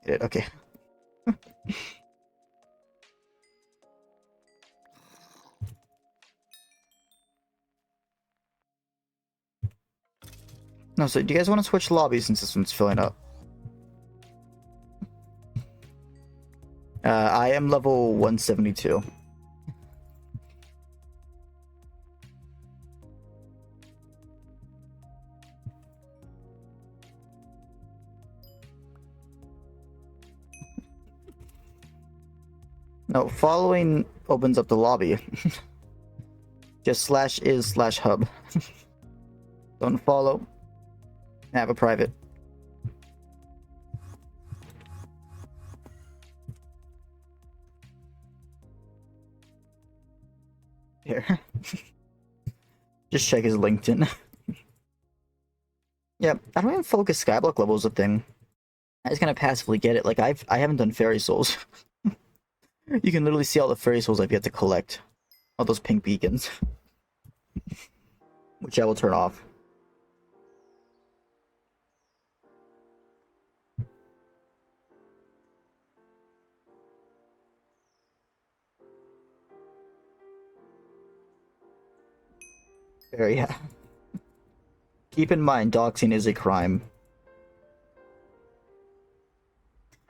A: I did. Okay. No, so do you guys want to switch lobbies since this one's filling up? I am level 172. No, following opens up the lobby. Just /is/hub. Don't follow. Have a private. Here. Just check his LinkedIn. Yeah, I don't even focus Skyblock level is a thing. I just kind of passively get it. Like I haven't done fairy souls. You can literally see all the fairy souls I've yet to collect. All those pink beacons. Which I will turn off. There, yeah. Keep in mind, doxing is a crime.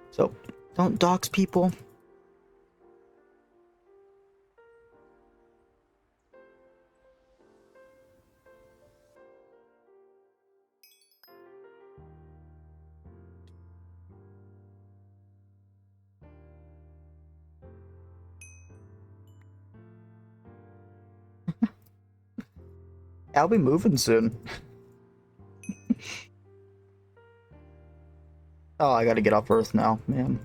A: So, don't dox people. I'll be moving soon. Oh, I gotta get off Earth now, man.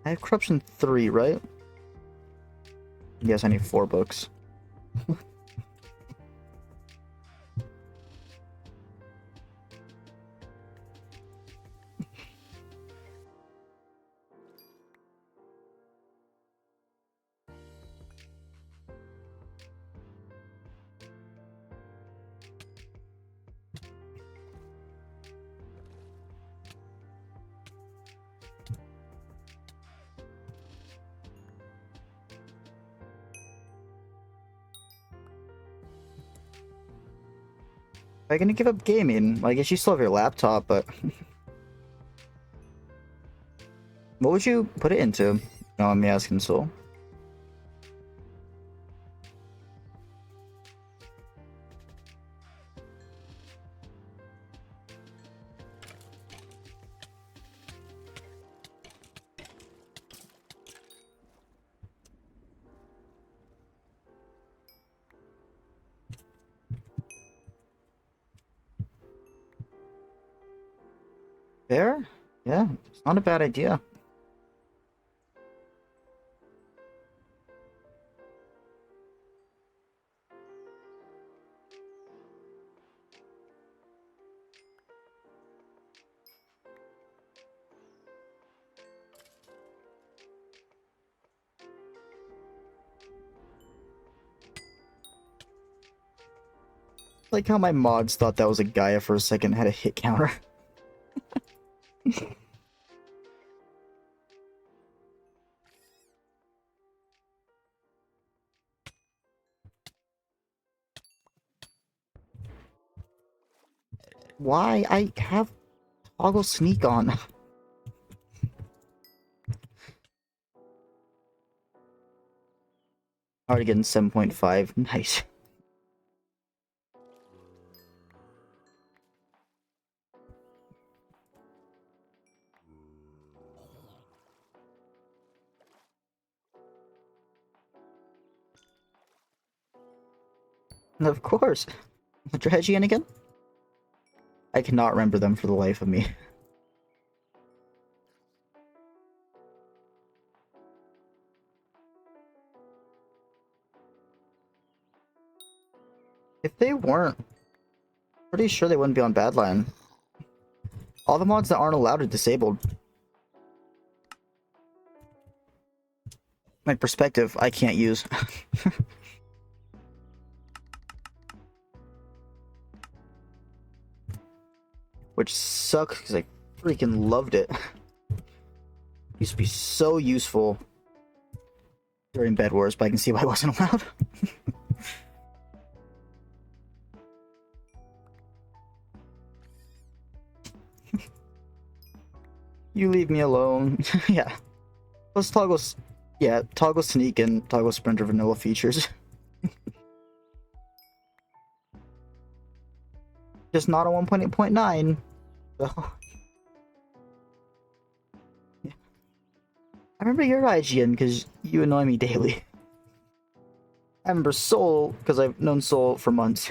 A: I have Corruption 3, right? Yes, I need 4 books. Why gonna give up gaming? Well, I guess you still have your laptop, but what would you put it into? No, I'm asking Soul. There? Yeah, it's not a bad idea. Like how my mods thought that was a Gaia for a second, had a hit counter. Why? I have toggle sneak on. Already getting 7.5. Nice. Of course. Strategy and again? I cannot remember them for the life of me. If they weren't, pretty sure they wouldn't be on Badline. All the mods that aren't allowed are disabled. My perspective, I can't use. Which sucks, because I freaking loved it. Used to be so useful during Bed Wars, but I can see why I wasn't allowed. You leave me alone. Yeah. Plus toggle... Yeah, toggle sneak and toggle sprint are vanilla features. Just not on 1.8.9. So... Yeah. I remember your IGN because you annoy me daily. I remember Soul because I've known Soul for months.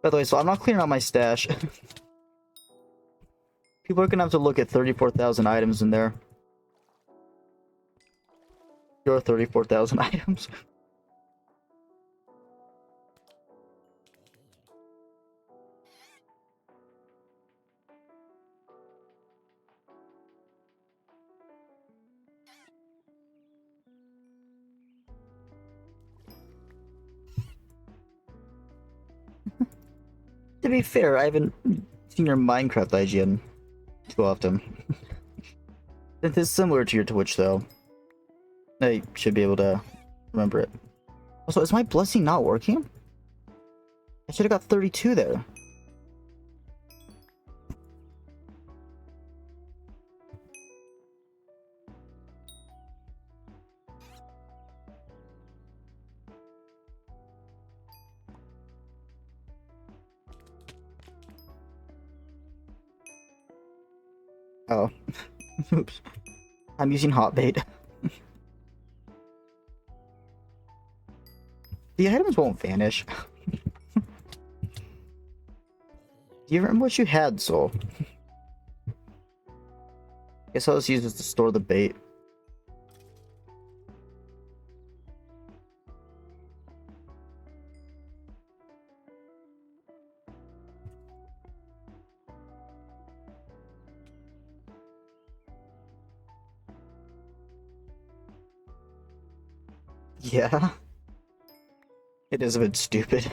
A: By the way, so I'm not clearing out my stash. People are gonna have to look at 34,000 items in there. Your 34,000 items. To be fair, I haven't seen your Minecraft IGN too often. It is similar to your Twitch, though. I should be able to remember it. Also, is my blessing not working? I should have got 32 there. Oh. Oops. I'm using hot bait. The items won't vanish. Do you remember what you had, Soul? Guess I'll just use this to store the bait. Yeah. It is a bit stupid.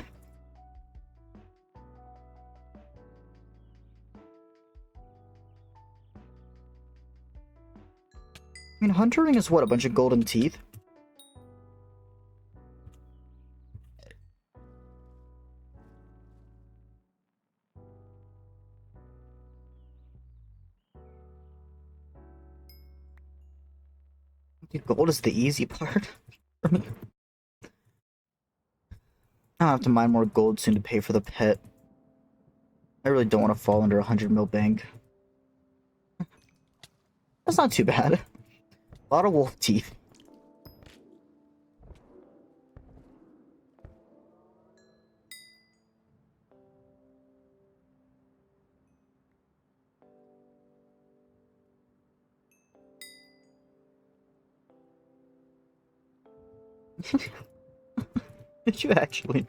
A: I mean, huntering is what, a bunch of golden teeth? Gold is the easy part for me. I'll have to mine more gold soon to pay for the pet. I really don't want to fall under 100 mil bank. That's not too bad. A lot of wolf teeth. Did you actually?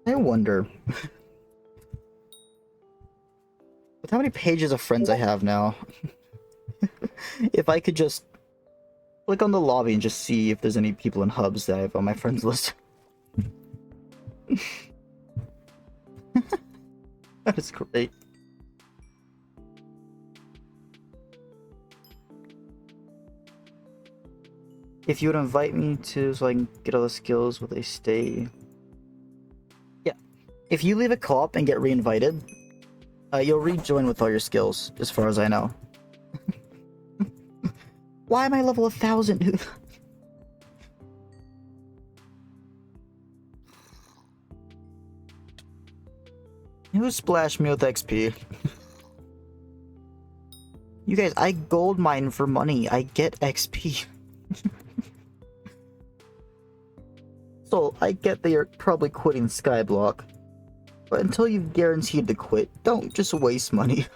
A: I wonder. With how many pages of friends I have now, if I could just click on the lobby and just see if there's any people in hubs that I have on my friends list. That is great. If you would invite me to, so I can get all the skills, will they stay? Yeah. If you leave a co-op and get re-invited, you'll rejoin with all your skills, as far as I know. Why am I level 1000, dude? Who splashed me with XP? You guys, I gold mine for money. I get XP. So, I get that you're probably quitting Skyblock. But until you've guaranteed to quit, don't just waste money.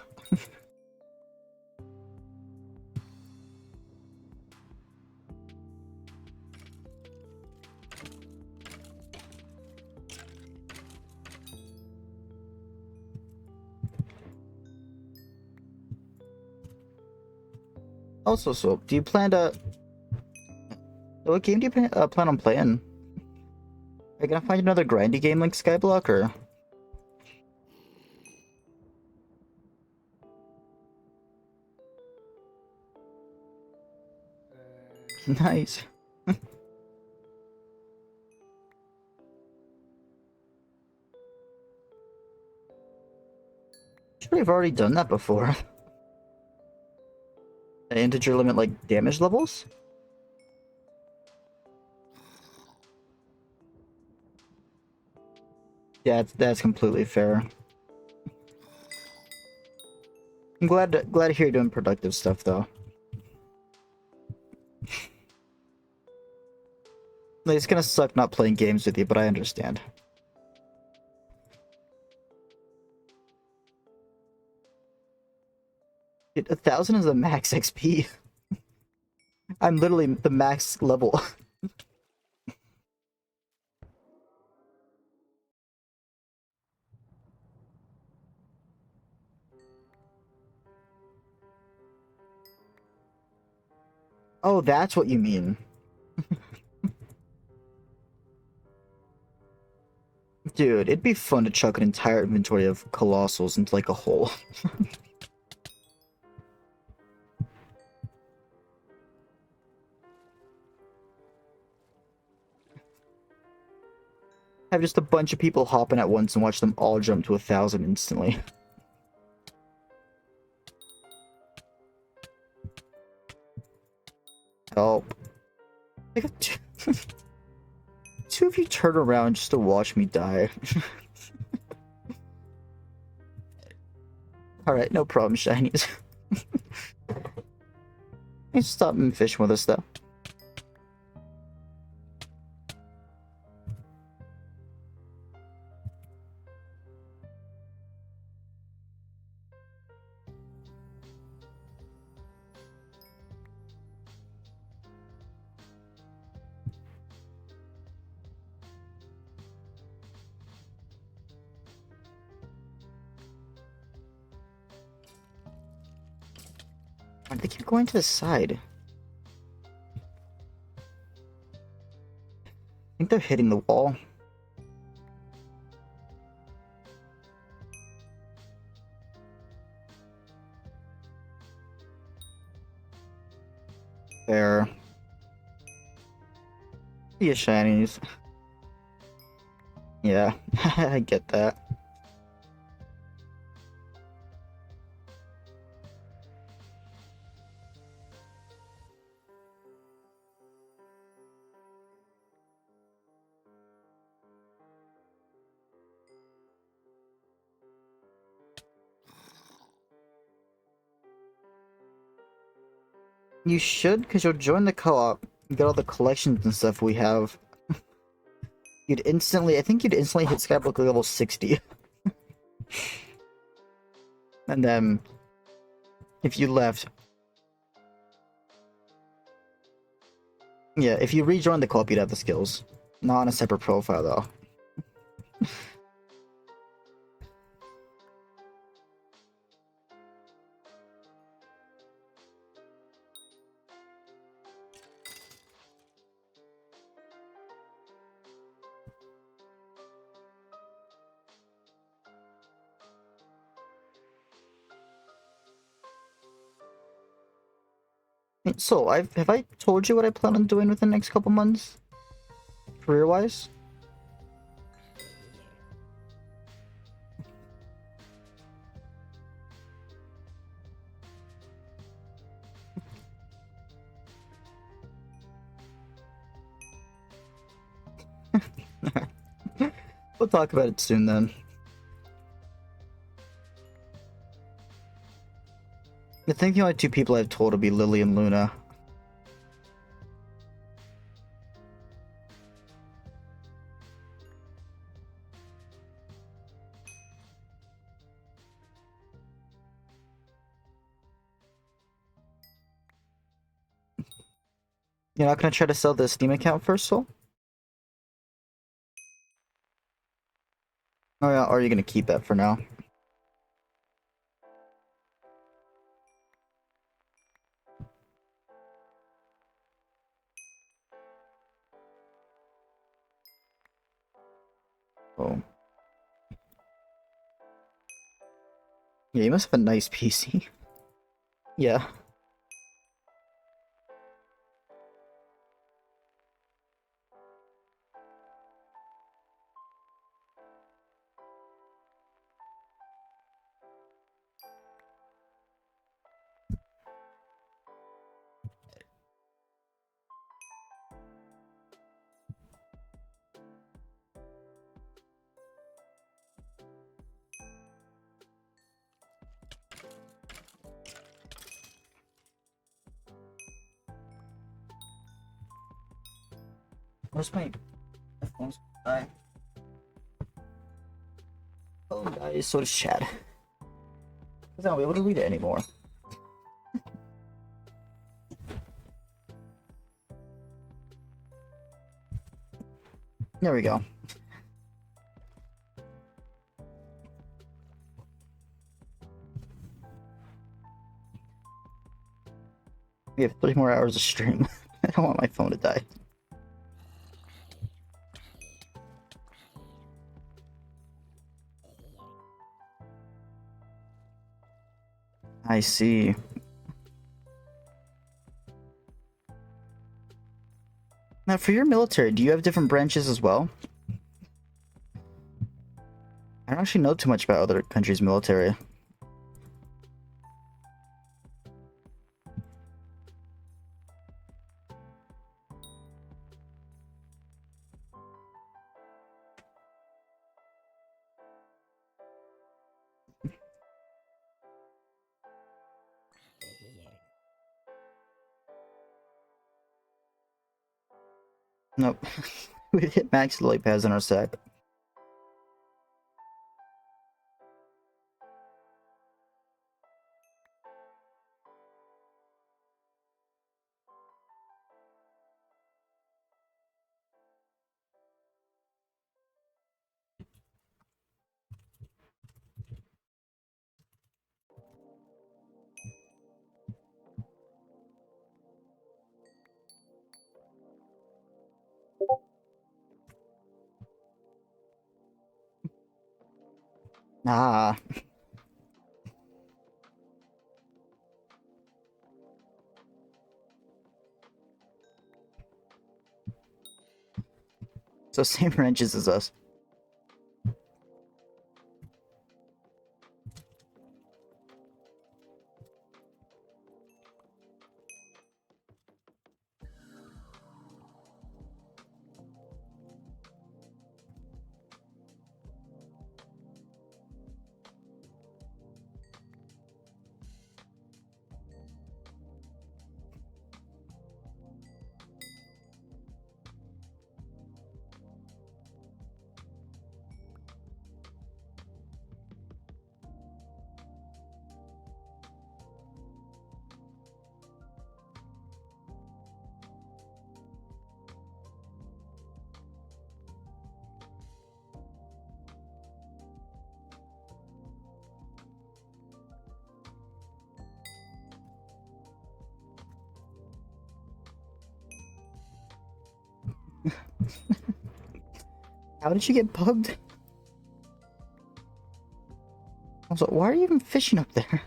A: Also, so, do you plan to... What game do you plan on playing? Are you gonna find another grindy game like Skyblock, or...? Nice. Should have already done that before. An integer limit like damage levels? Yeah, that's completely fair. I'm glad to hear you're doing productive stuff, though. Like, it's gonna suck not playing games with you, but I understand. Dude, 1000 is the max XP. I'm literally the max level. Oh, that's what you mean. Dude, it'd be fun to chuck an entire inventory of colossals into like a hole. Have just a bunch of people hopping at once and watch them all jump to 1000 instantly. Help. Like two of you turn around just to watch me die. Alright, no problem, shinies. Hey, stop and fishing with us, though. Why do they keep going to the side? I think they're hitting the wall. There. See ya, shinies. Yeah, I get that. You should, because you'll join the co-op, get all the collections and stuff we have. I think you'd instantly hit Skyblock level 60. And then, if you left... Yeah, if you rejoin the co-op, you'd have the skills. Not on a separate profile, though. So, have I told you what I plan on doing within the next couple months? Career-wise? We'll talk about it soon then. I think the only two people I've told will be Lily and Luna. You're not gonna try to sell the Steam account first, Soul? Oh yeah, or are you gonna keep that for now? Oh. Yeah, you must have a nice PC. Yeah. Where's my headphones? Die. Oh, guys, so does Chad. Because I won't be able to read it anymore. There we go. We have 3 more hours of stream. I don't want my phone to die. I see. Now, for your military, do you have different branches as well? I don't actually know too much about other countries' military. Nope. We hit max light pads in our sack. Ah. So same wrenches as us. How did you get bugged? Also, why are you even fishing up there?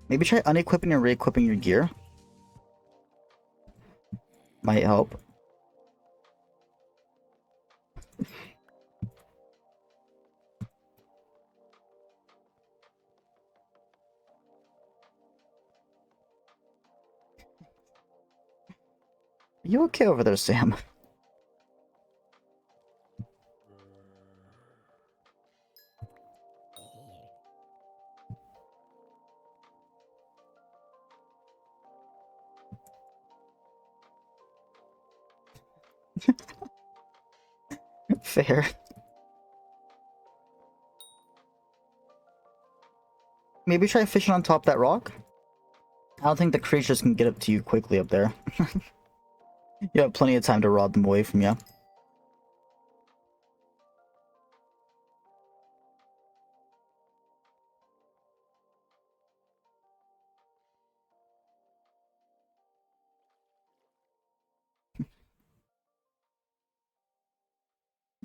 A: Maybe try unequipping and re-equipping your gear. Might help. Are you okay over there, Sam? Fair. Maybe try fishing on top of that rock? I don't think the creatures can get up to you quickly up there. You have plenty of time to rod them away from you.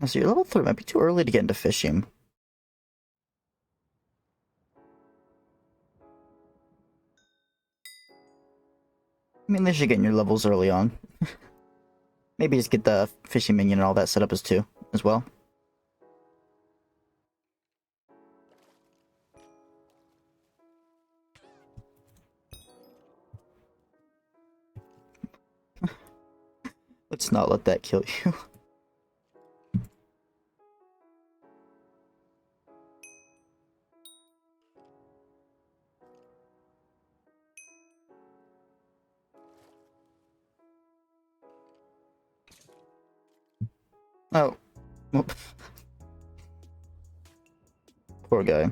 A: So you're level 3, might be too early to get into fishing. I mean, they should get in your levels early on. Maybe just get the fishing minion and all that set up as well. Let's not let that kill you. Oh. Well, poor guy.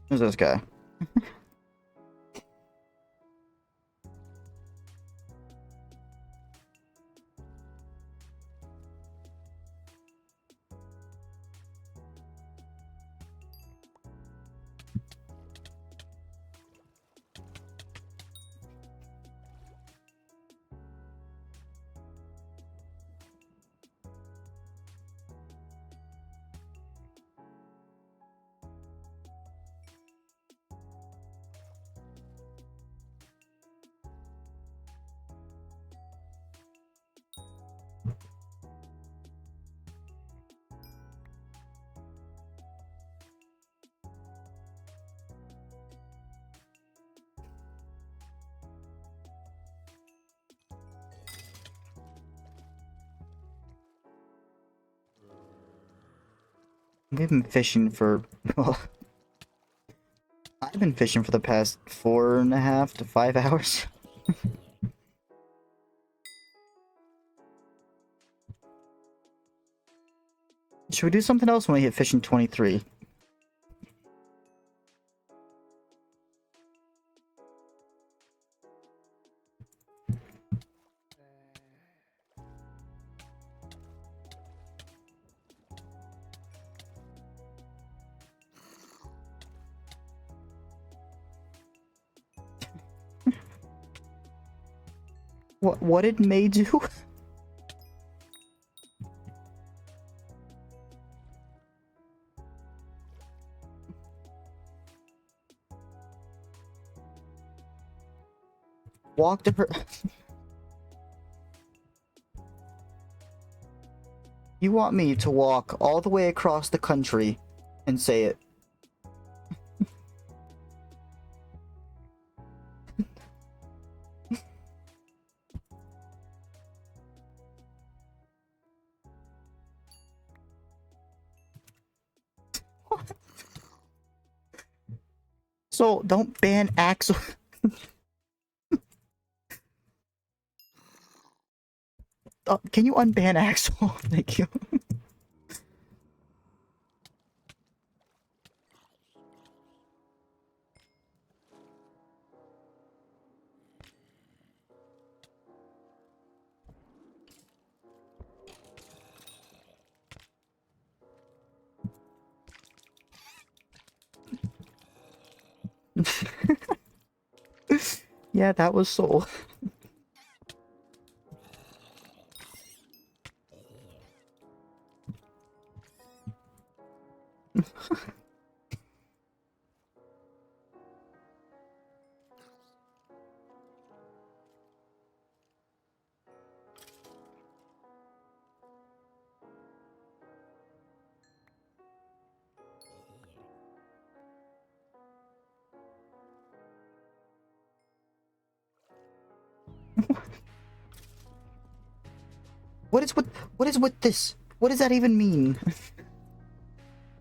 A: Who's this guy? We've been fishing for... Well, I've been fishing for the past 4.5 to 5 hours. Should we do something else when we hit fishing 23? What did May do? Walk to her. You want me to walk all the way across the country and say it? So don't ban Axel. Can you unban Axel? Thank you. Yeah, that was Soul. What is with this? What does that even mean?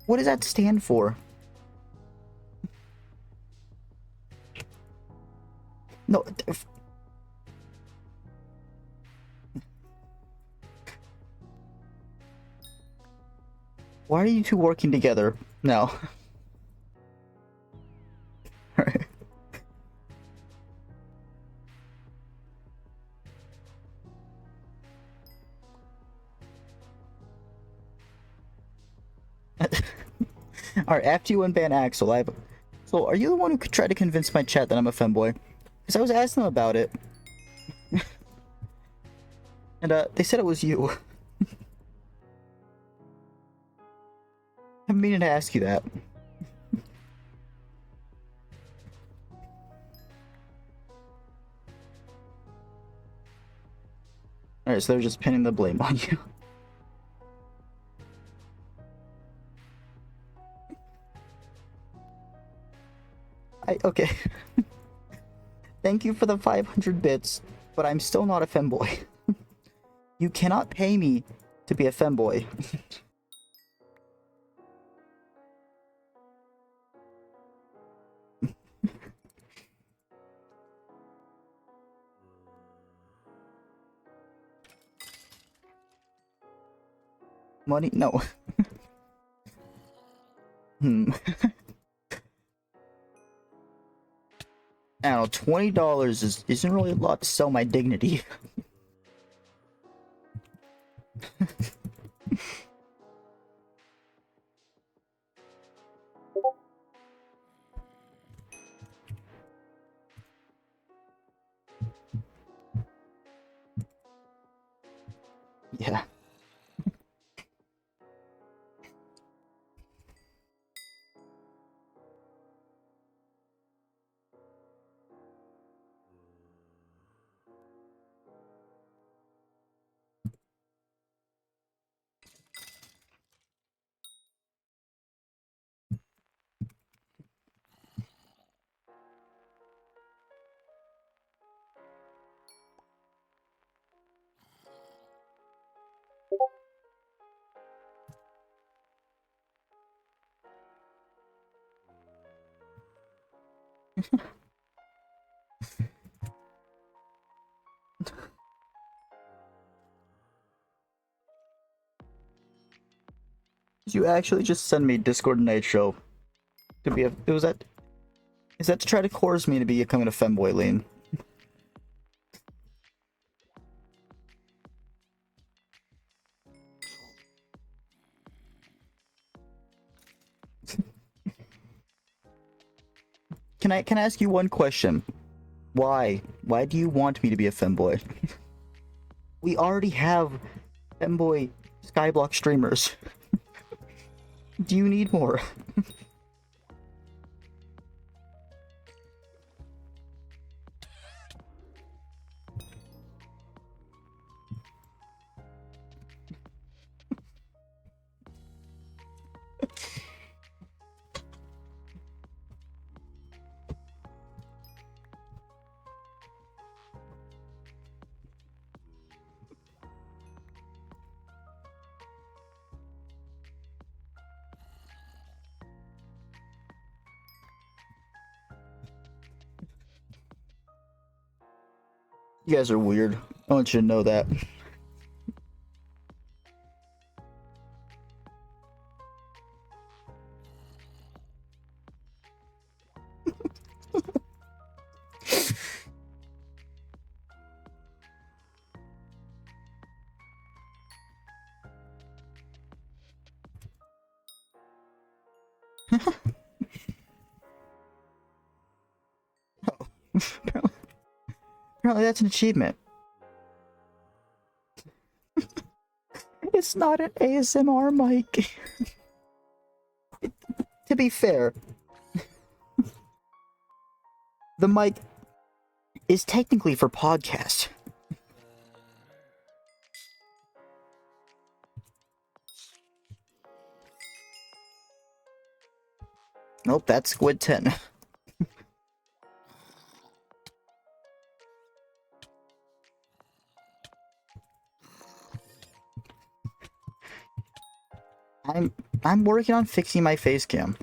A: What does that stand for? No. Why are you two working together now? Alright. Alright, after you unban Axel, So, are you the one who could try to convince my chat that I'm a femboy? Because I was asking them about it. And, they said it was you. I'm meaning to ask you that. Alright, so they're just pinning the blame on you. Okay. Thank you for the 500 bits, but I'm still not a femboy. You cannot pay me to be a femboy. Money? No. I don't know, $20 isn't really a lot to sell my dignity. Yeah. You actually just send me Discord Nitro to be a. Is that to try to coerce me to becoming a femboy, Lean? Can I ask you one question? Why? Why do you want me to be a femboy? We already have femboy Skyblock streamers. Do you need more? You guys are weird. I want you to know that. Oh. Apparently that's an achievement. It's not an ASMR mic. To be fair, the mic is technically for podcast. Nope, that's Squid 10. I'm working on fixing my face cam.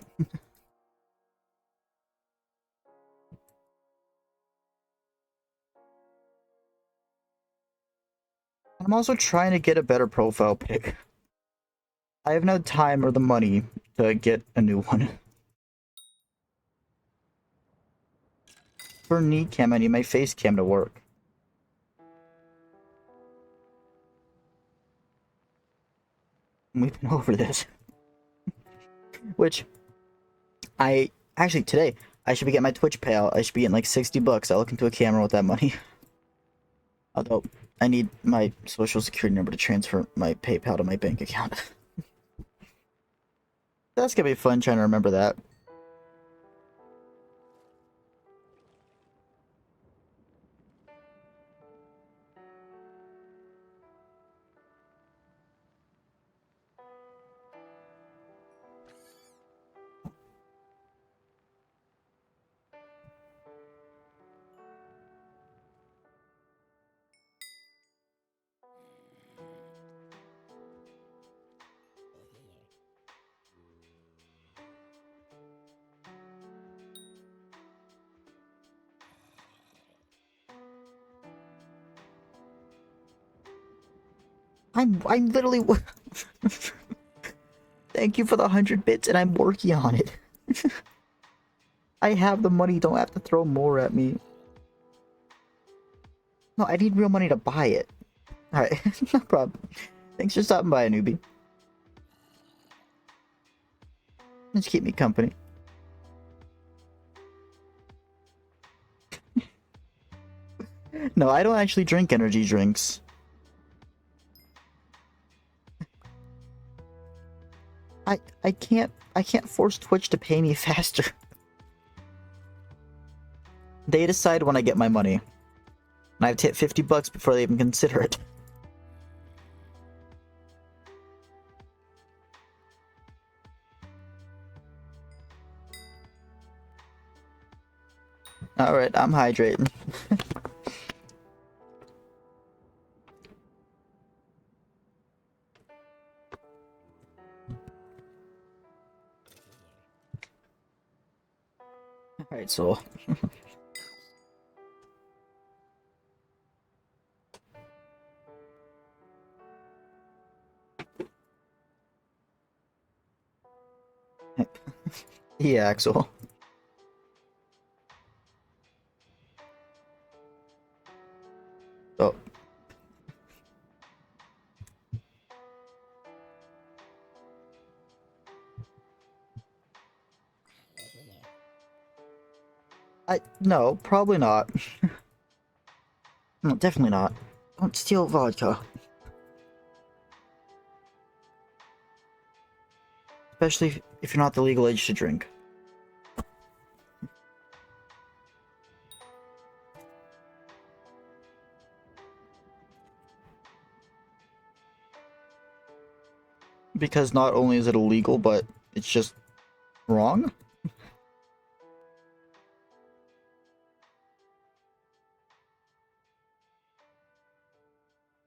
A: I'm also trying to get a better profile pic. I have no time or the money to get a new one. For knee cam, I need my face cam to work. We've been over this. Which, today, I should be getting my Twitch payout. I should be getting like $60. I'll look into a camera with that money. Although, I need my social security number to transfer my PayPal to my bank account. That's gonna be fun trying to remember that. I'm literally. Thank you for the 100 bits, and I'm working on it. I have the money, don't have to throw more at me. No, I need real money to buy it. Alright, no problem. Thanks for stopping by, newbie. Just keep me company. No, I don't actually drink energy drinks. I can't force Twitch to pay me faster. They decide when I get my money. And I have to hit $50 before they even consider it. Alright, I'm hydrating. Alright, so... yeah, Axel. Oh. No, probably not. No, definitely not. Don't steal vodka. Especially if you're not the legal age to drink. Because not only is it illegal, but it's just wrong?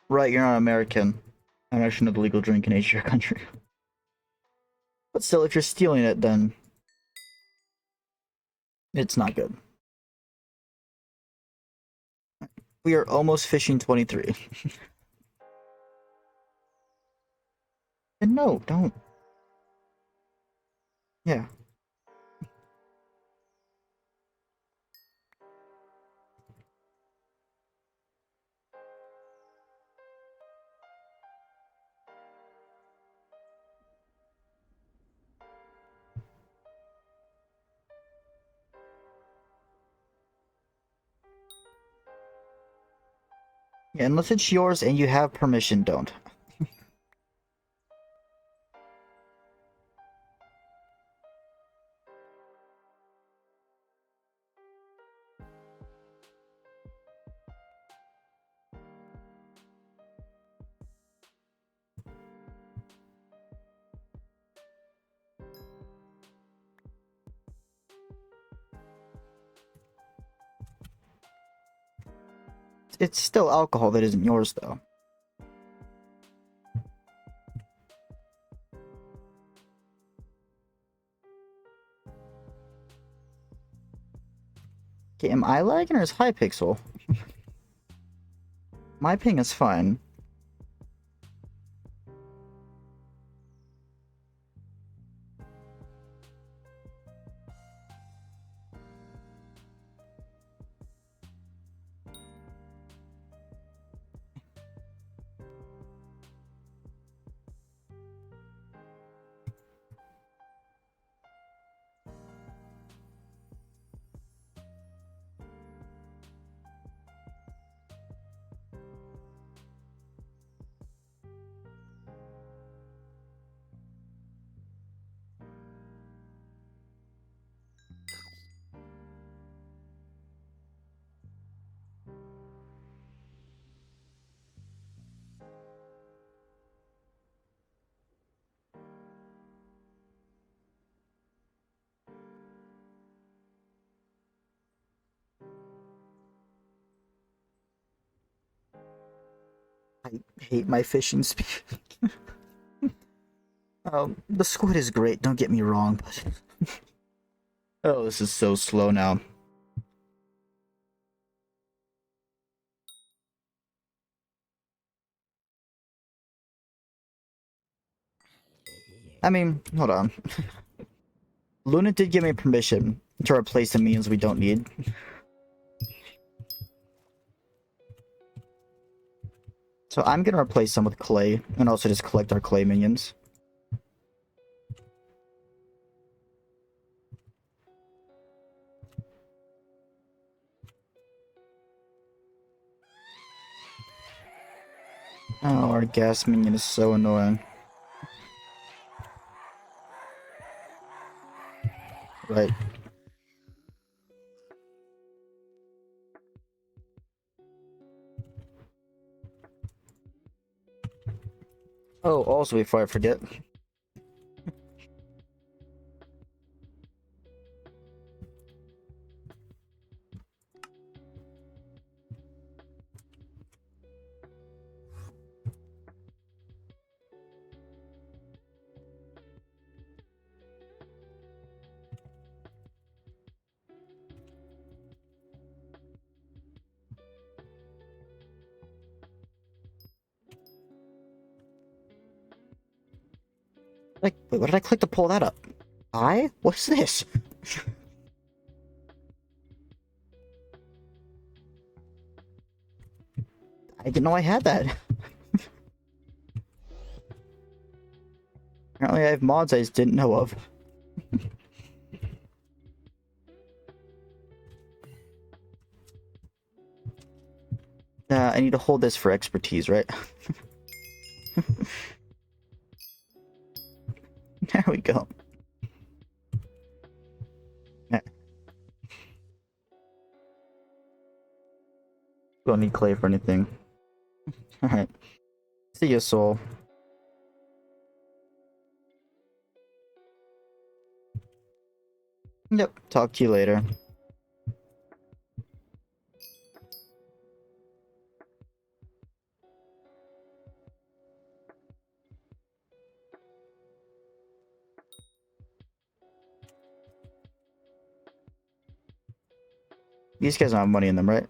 A: Right, you're not American. I'm actually not the legal drinking age of your country. But still, if you're stealing it, then it's not good. We are almost fishing 23. And no, don't. Yeah. Yeah, unless it's yours and you have permission, don't. It's still alcohol that isn't yours, though. Okay, am I lagging or is Hypixel? My ping is fine. I hate my fishing speed. The squid is great, don't get me wrong, but... Oh, this is so slow now. I mean, hold on. Luna did give me permission to replace the minions we don't need. So I'm gonna replace them with clay, and also just collect our clay minions. Oh, our gas minion is so annoying. Right. Oh, also before I forget. Like, wait, what did I click to pull that up? What's this? I didn't know I had that. Apparently I have mods I just didn't know of. I need to hold this for expertise, right? There we go. Yeah. Don't need clay for anything. Alright. See you, soul. Yep, talk to you later. These guys don't have money in them, right?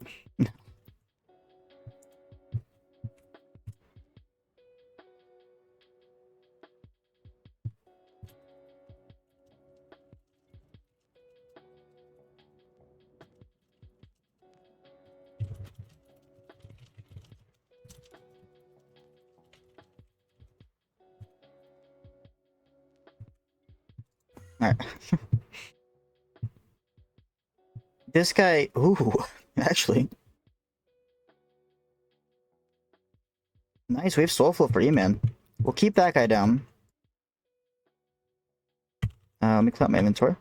A: Alright. This guy... Ooh, actually... Nice, we have soul flow for E-Man. We'll keep that guy down. Let me clean up my inventory.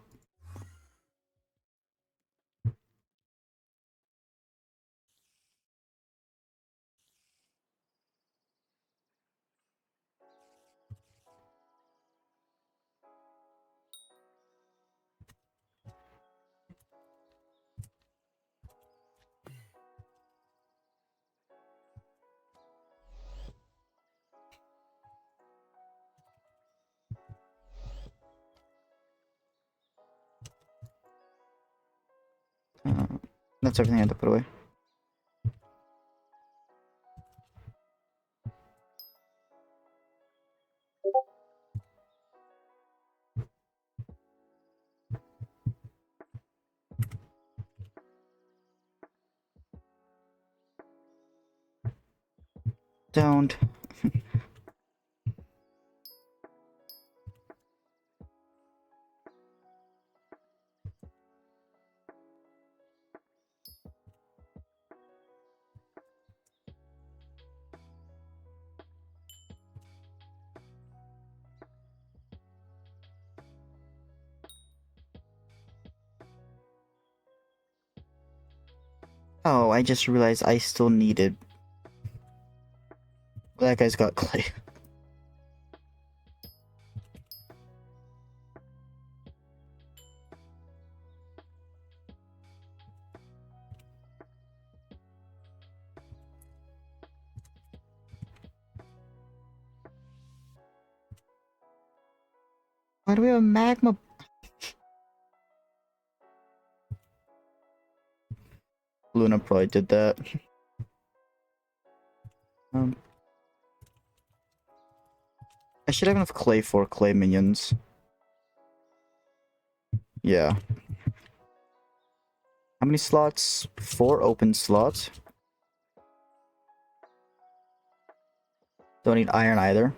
A: That's everything I had to put away. Don't. Oh, I just realized I still needed. That guy's got clay. Why do we have a magma? Luna probably did that. I should have enough clay for clay minions. Yeah. How many slots? 4 open slots. Don't need iron either.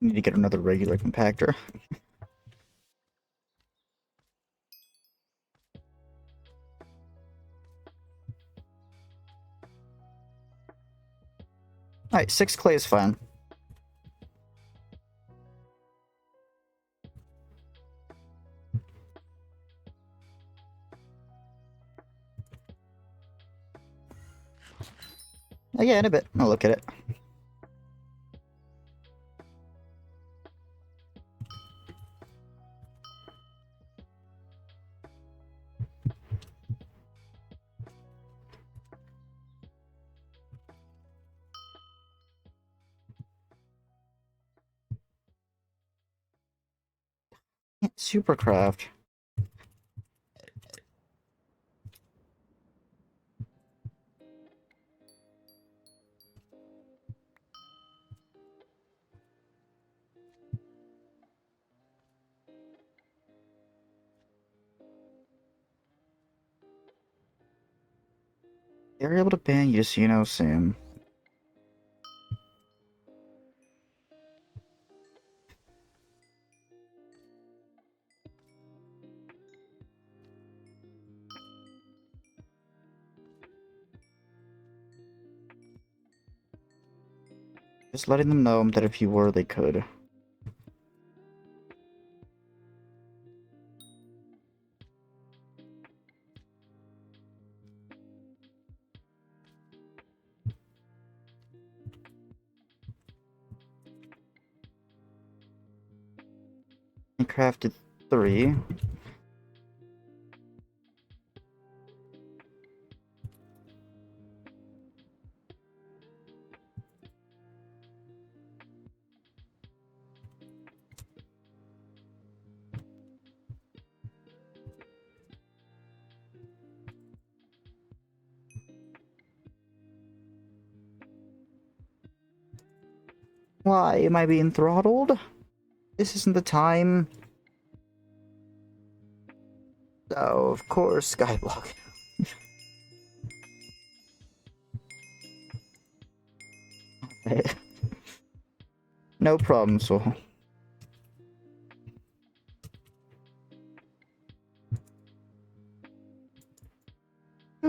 A: Need to get another regular compactor. Alright, 6 clay is fine. Oh, yeah, in a bit. I'll look at it. Supercraft. They're able to ban you, so you know, Sam. Just letting them know that if you were, they could. I crafted 3. Why am I being throttled? This isn't the time. Oh, of course, Skyblock. No problem, Soul.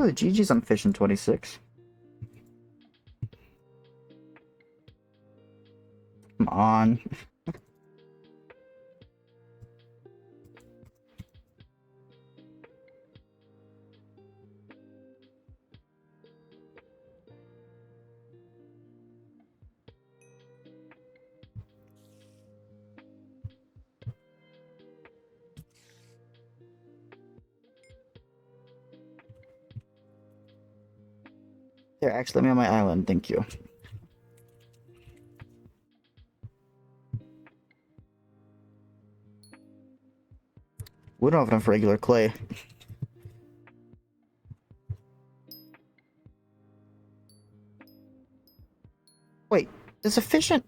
A: Ooh, GG's on Fishing 26. Come on. Here, actually, let me on my island, thank you. We don't have enough regular clay. Wait, does efficient...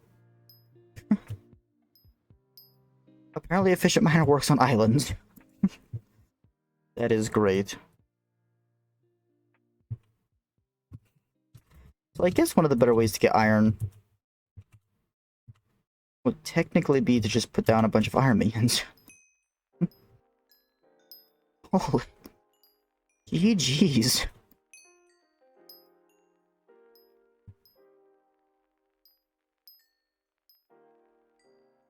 A: Apparently efficient miner works on islands. That is great. So I guess one of the better ways to get iron would technically be to just put down a bunch of iron minions. Holy... GG's.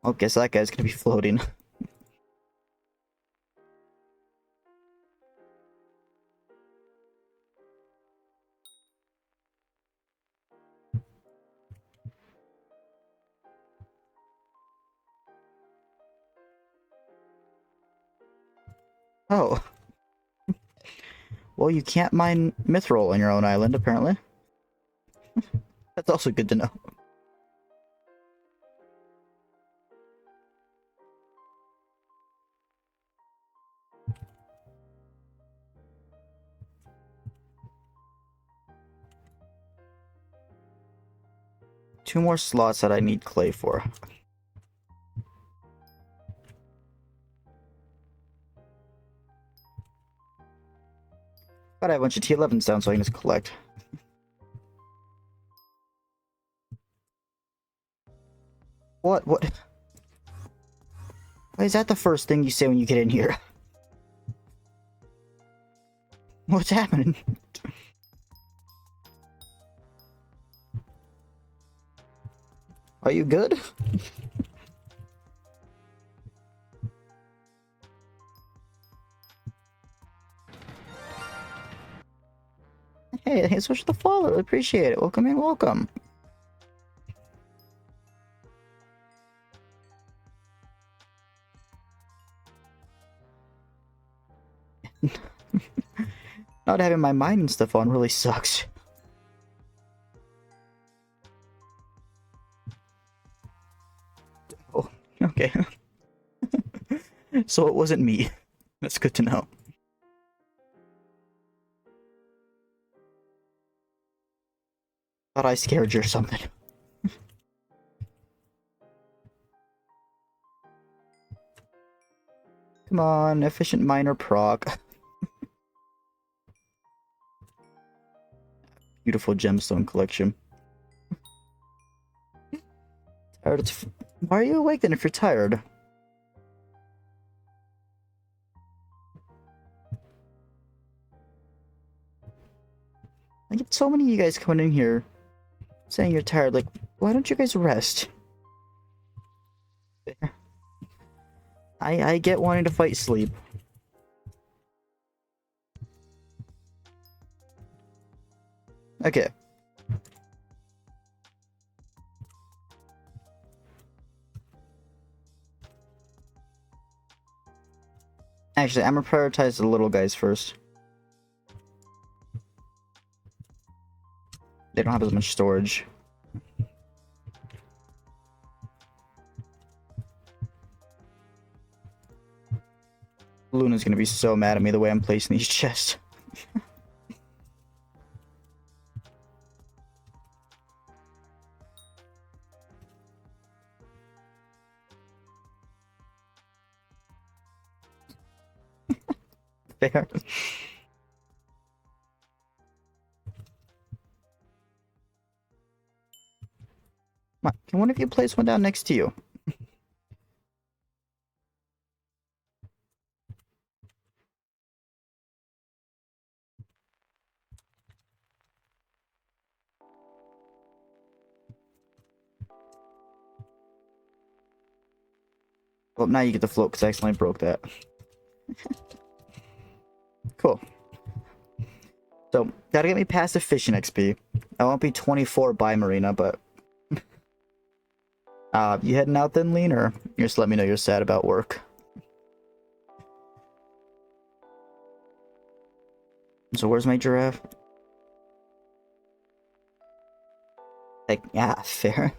A: I guess that guy's gonna be floating. Oh. Well, you can't mine mithril on your own island, apparently. That's also good to know. Two more slots that I need clay for. But I have a bunch of T11s down, so I can just collect. What? What? Why is that the first thing you say when you get in here? What's happening? Are you good? Hey, thanks so much for the follow. Appreciate it. Welcome in, welcome. Not having my mining stuff on really sucks. Oh, okay. So it wasn't me. That's good to know. Thought I scared you or something. Come on, efficient miner proc. Beautiful gemstone collection. Tired? Why are you awake then if you're tired? I get so many of you guys coming in here saying you're tired. Like, why don't you guys rest? I get wanting to fight sleep. Okay. Actually, I'm gonna prioritize the little guys first. They don't have as much storage. Luna's gonna be so mad at me the way I'm placing these chests. Fair. Come on, can one of you place one down next to you? Well, now you get the float because I accidentally broke that. Cool. So, gotta get me past the fishing XP. I won't be 24 by Marina, but... you heading out then, Lean, or you just let me know you're sad about work? So where's my giraffe? Like, yeah, fair.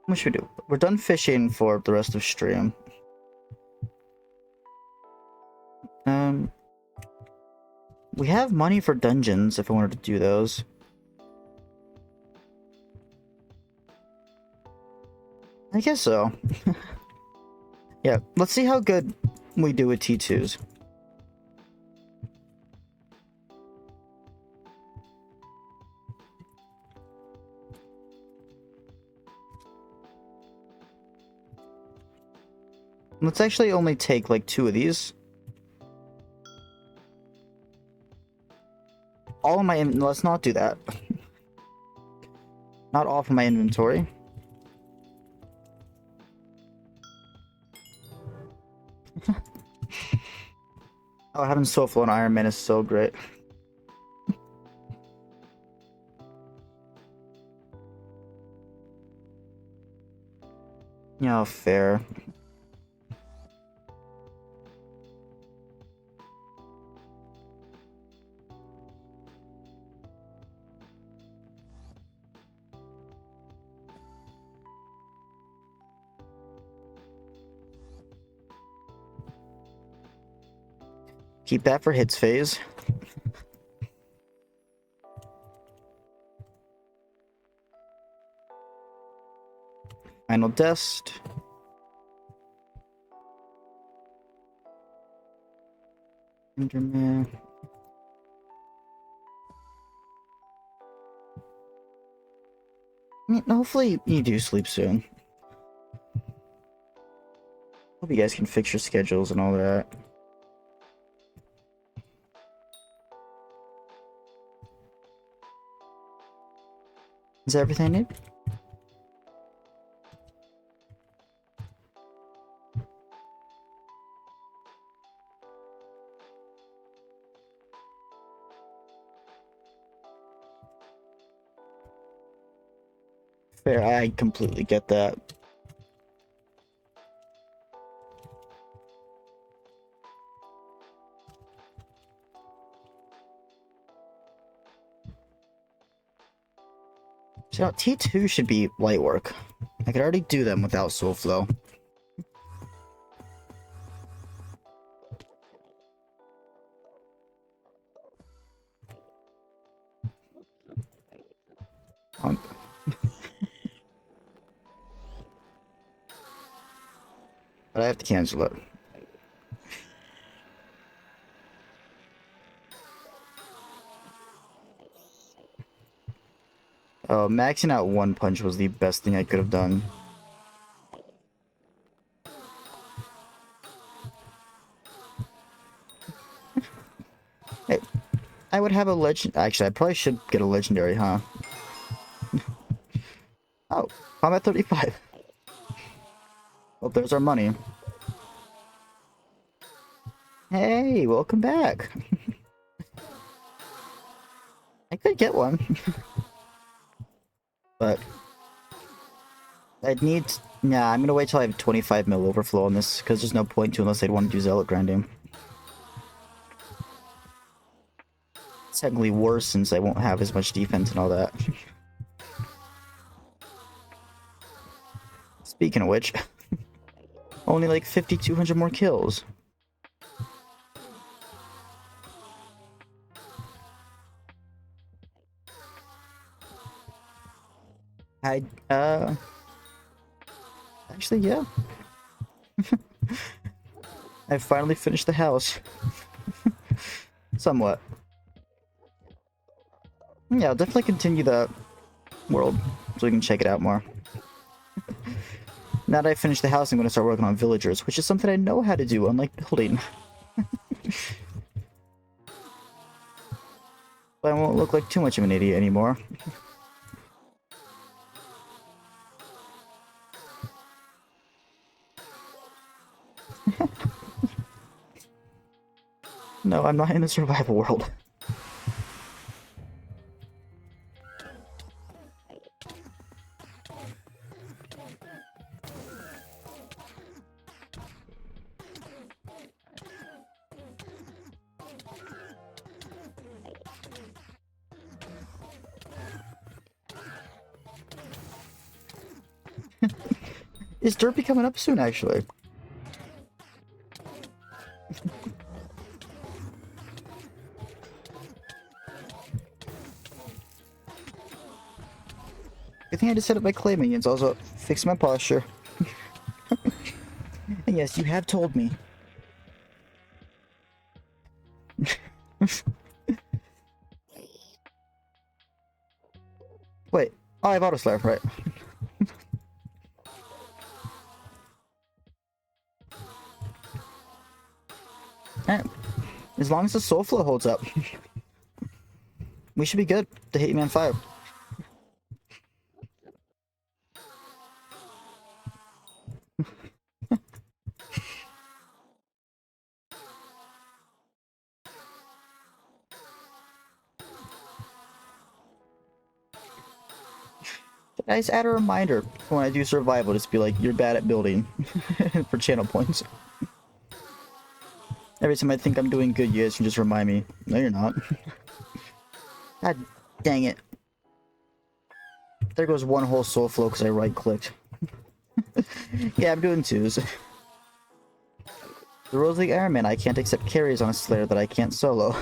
A: What should we do? We're done fishing for the rest of stream. We have money for dungeons if I wanted to do those. I guess so. Yeah, let's see how good we do with T2s. Let's actually only take like 2 of these. All of my let's not do that. Not all from my inventory. Oh, having Soulflow and Ironman is so great. Yeah, fair. Keep that for hits phase. Final dust. Enderman. I mean, hopefully you do sleep soon. Hope you guys can fix your schedules and all that. Is that everything I need? Fair, I completely get that. So T2 should be light work. I could already do them without soul flow. But I have to cancel it. Oh, maxing out one punch was the best thing I could have done. Hey, I would have a legend. Actually, I probably should get a legendary, huh? Oh, combat 35. Well, there's our money. Hey, welcome back. I could get one. But I'd need... Nah, I'm gonna wait till I have 25 mil overflow on this, because there's no point to unless I'd want to do zealot grinding. It's technically worse since I won't have as much defense and all that. Speaking of which, only like 5,200 more kills. Actually, yeah. I finally finished the house. Somewhat. Yeah, I'll definitely continue the world so we can check it out more. Now that I finished the house, I'm going to start working on villagers, which is something I know how to do, unlike building. But I won't look like too much of an idiot anymore. No, I'm not in the survival world. Is Derpy coming up soon, actually? I think I just set up my clay minions, also fix my posture. And yes, you have told me. Wait, oh, I have auto slap, right? Alright, as long as the soul flow holds up, we should be good to Hitman 5. Guys, add a reminder when I do survival, just be like, you're bad at building for channel points. Every time I think I'm doing good, you guys can just remind me. No, you're not. God dang it. There goes one whole soul flow because I right-clicked. Yeah, I'm doing twos. The rules like Ironman, I can't accept carries on a Slayer that I can't solo.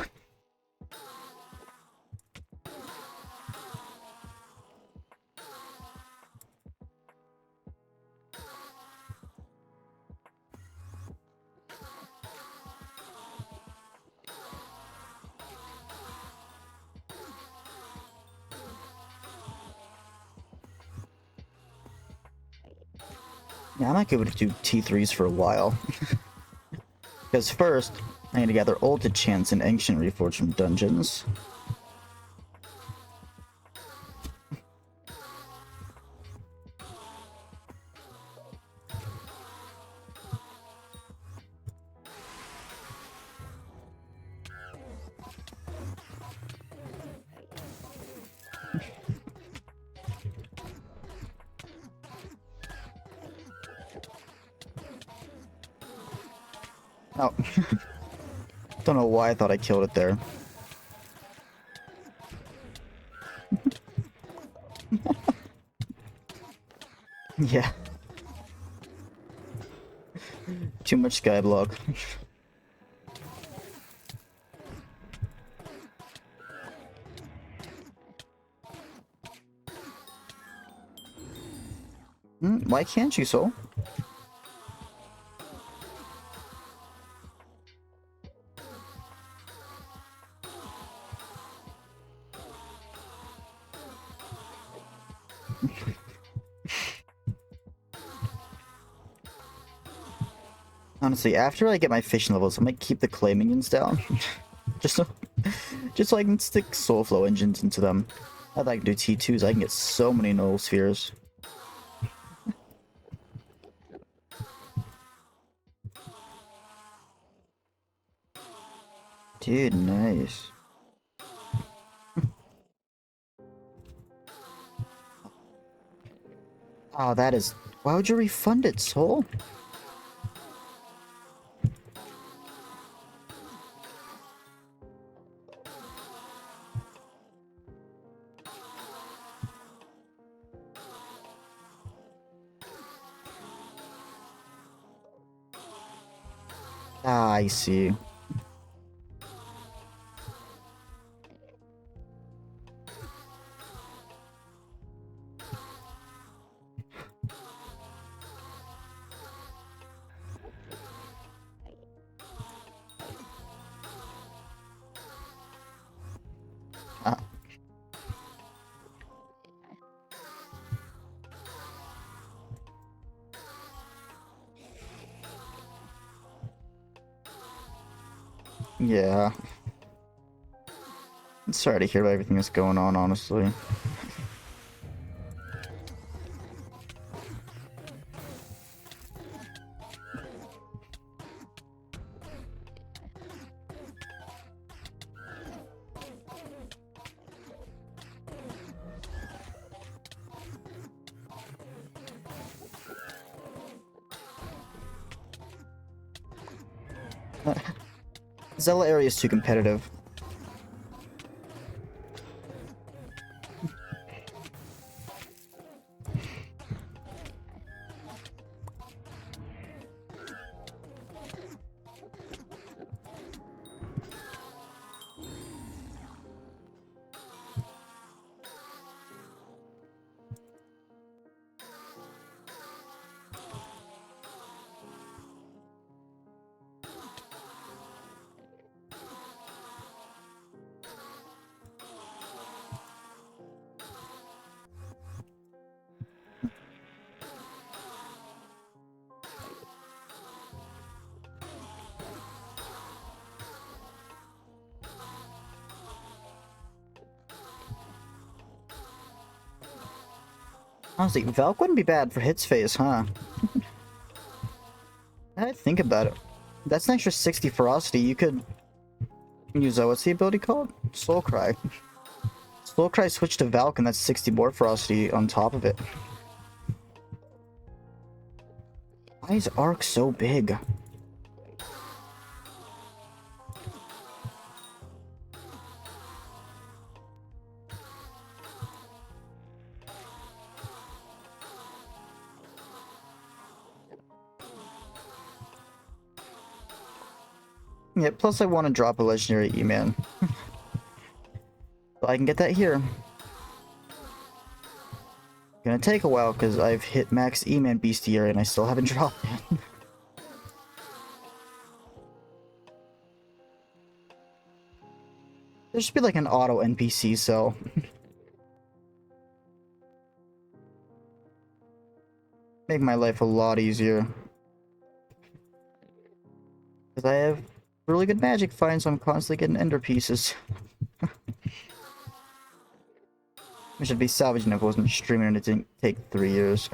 A: Yeah, I might be able to do T3s for a while. Because first, I need to gather ulted chants and ancient reforged from dungeons. Oh. Don't know why I thought I killed it there. Yeah. Too much Skyblock. Why can't you, Soul? Honestly, after I get my fishing levels, I might keep the clay minions down. just so I can stick soul flow engines into them. I'd like to do T2s, I can get so many null spheres. Dude, nice. Oh, that is... Why would you refund it, Soul? Ah, I see. Ah. Yeah. I'm sorry to hear about everything that's going on, honestly. Zella area is too competitive. Honestly, Valk wouldn't be bad for hits phase, huh? I think about it. That's an extra 60 ferocity. You could use, what's the ability called? Soul Cry. Soul Cry switch to Valk and that's 60 more ferocity on top of it. Why is Arc so big? Yeah, plus I want to drop a legendary E-Man. But I can get that here. Gonna take a while because I've hit max E-Man Bestiary and I still haven't dropped it. There should be like an auto NPC cell. Make my life a lot easier. Because I have really good magic finds, so I'm constantly getting ender pieces. Which would be salvaging if I wasn't streaming and it didn't take 3 years.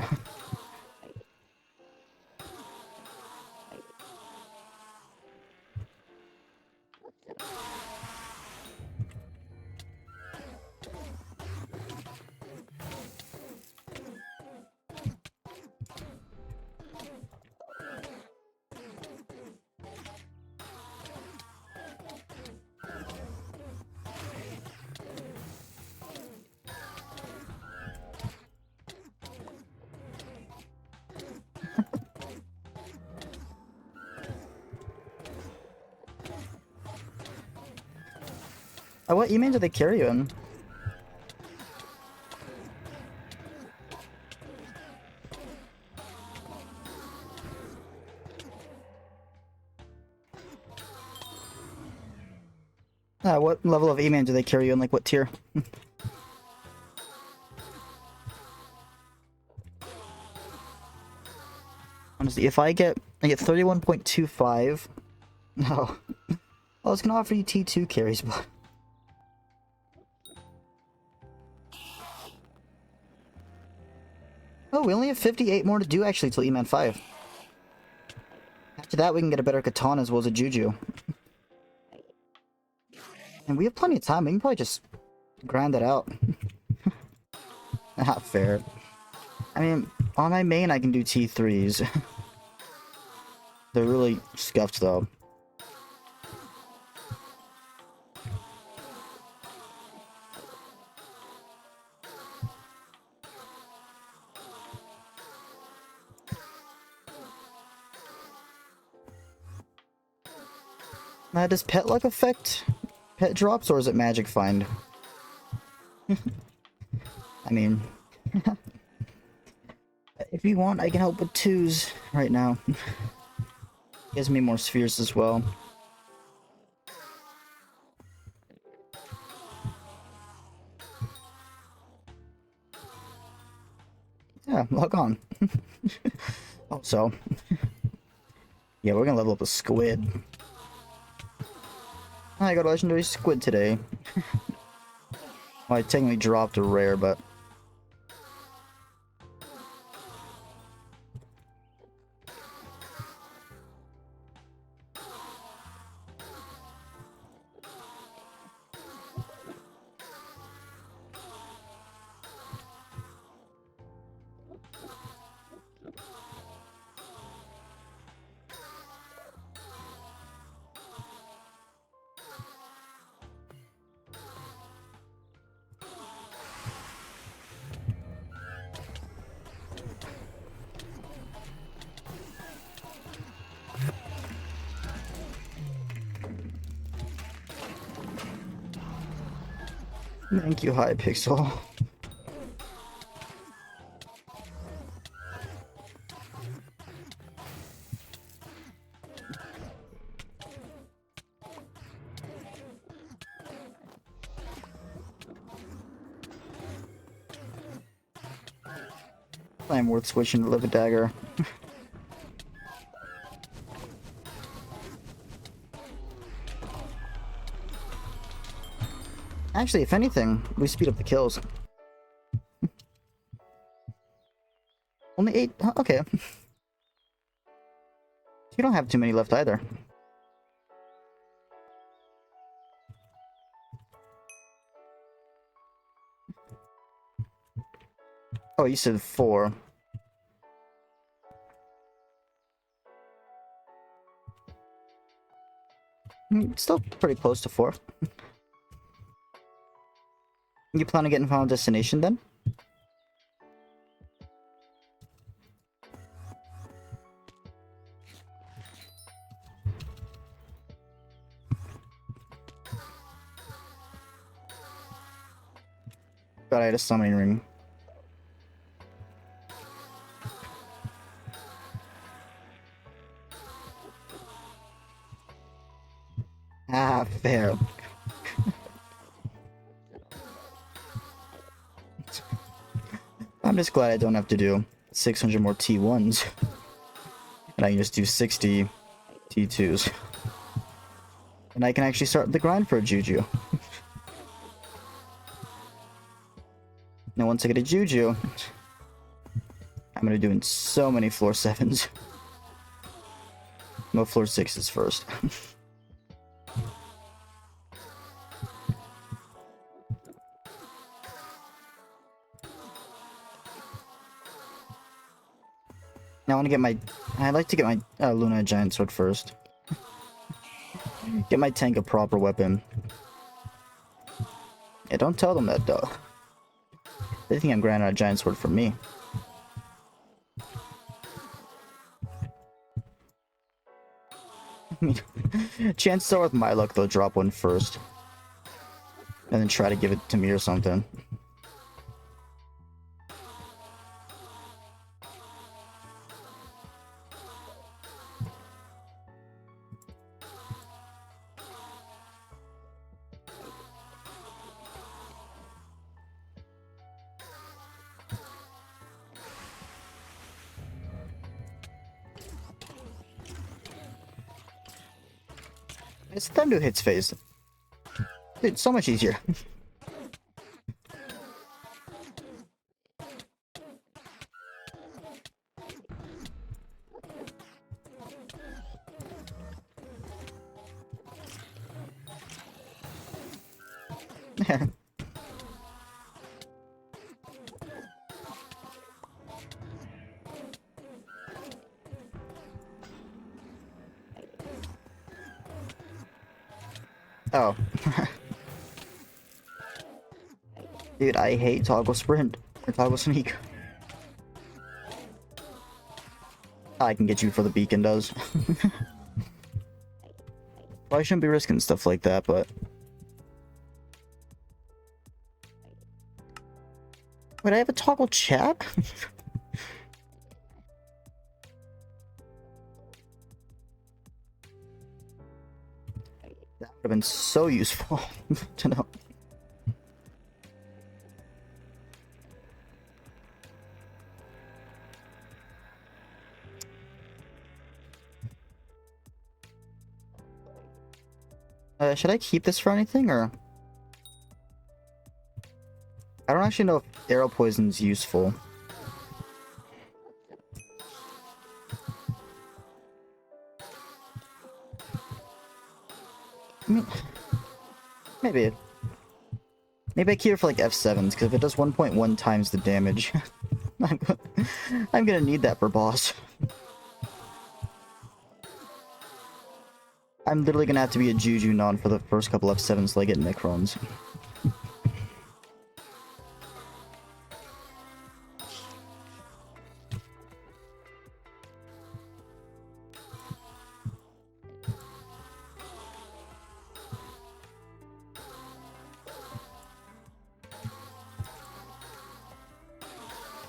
A: What E-Man do they carry you in? What level of E-Man do they carry you in? Like, what tier? Honestly, if I get 31.25... No. I was gonna offer you T2 carries, but... Oh, we only have 58 more to do, actually, till E-Man 5. After that, we can get a better katana as well as a Juju. And we have plenty of time. We can probably just grind that out. Not fair. I mean, on my main, I can do T3s. They're really scuffed, though. Does pet luck affect pet drops, or is it magic find? I mean... if you want, I can help with 2s right now. Gives me more spheres as well. Yeah, log on. Also... yeah, we're gonna level up a Squid. I got a legendary Squid today. Well, I technically dropped a rare, but... Thank you, Hypixel. I'm worth switching to Live a Dagger. Actually, if anything, we speed up the kills. Only 8? Huh, okay. You don't have too many left either. Oh, you said 4. Still pretty close to 4. You plan on getting Final Destination then? God, I had a summoning ring. Ah, fair. I'm just glad I don't have to do 600 more T1s. And I can just do 60 T2s. And I can actually start the grind for a Juju. Now once I get a Juju, I'm gonna be doing so many floor 7s. No, floor 6s first. Now I want to get my... I'd like to get my Luna Giant Sword first. Get my tank a proper weapon. Yeah, don't tell them that though. They think I'm grinding a Giant Sword for me. I mean, chances are with my luck they'll drop one first. And then try to give it to me or something. It's time to hits phase. Dude, so much easier. Oh. Dude, I hate toggle sprint or toggle sneak. I can get you for the beacon does. Probably shouldn't be risking stuff like that, but... Wait, I have a toggle chat? That would have been so useful to know. Should I keep this for anything, or? I don't actually know if arrow poison's useful. I mean, maybe. Maybe I keep it for like F7s, because if it does 1.1 times the damage, I'm gonna need that per boss. I'm literally gonna have to be a Juju non for the first couple F7s till I get Necrons.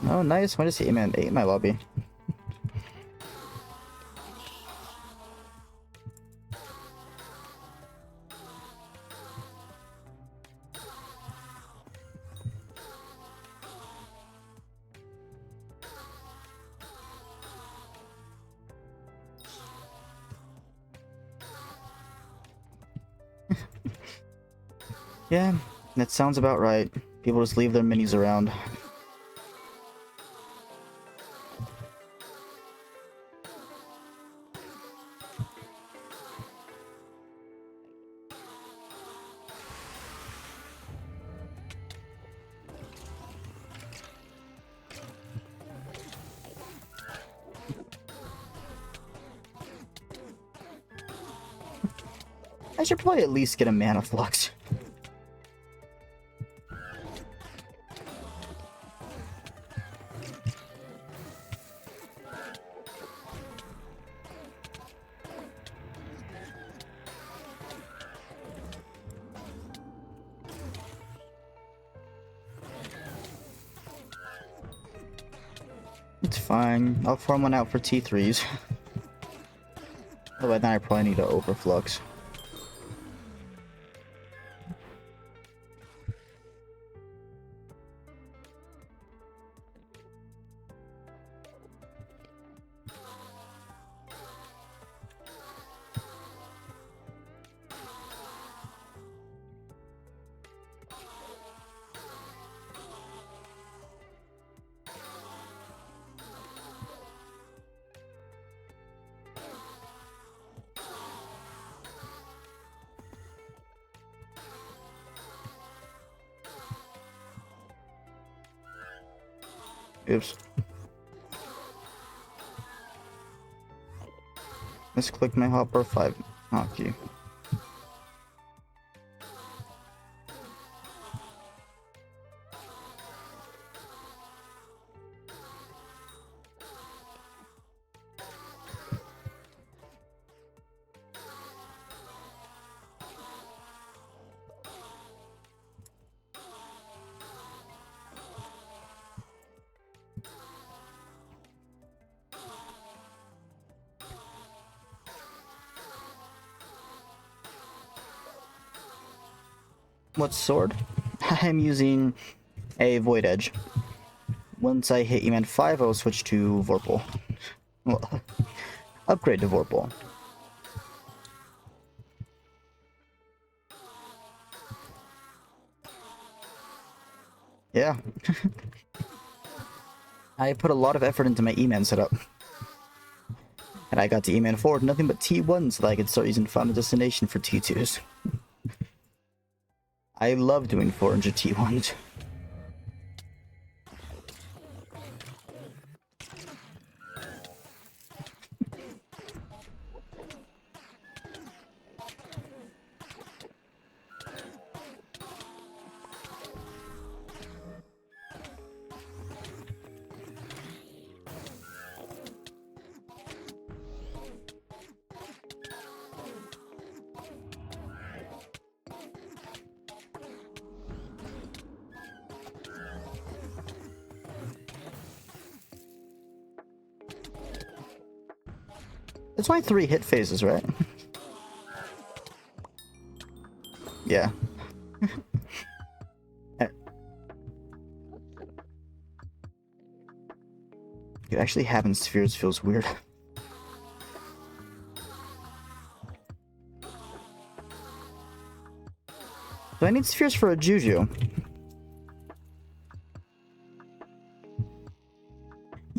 A: Oh, nice. When does he man 8 in my lobby? Yeah, that sounds about right. People just leave their minis around. I should probably at least get a mana flux. It's fine. I'll farm one out for T3s. Otherwise, then I probably need to overflux. Oops. Misclick my hopper 5 hockey. What sword? I'm using a Void Edge. Once I hit Eman 5, I will switch to Vorpal. Well, upgrade to Vorpal. Yeah. I put a lot of effort into my E-Man setup. And I got to E-Man 4 with nothing but T1 so that I could start using Final Destination for T2s. I love doing 400 T1s. It's only 3 hit phases, right? Yeah. It actually having spheres feels weird. Do I need spheres for a Juju?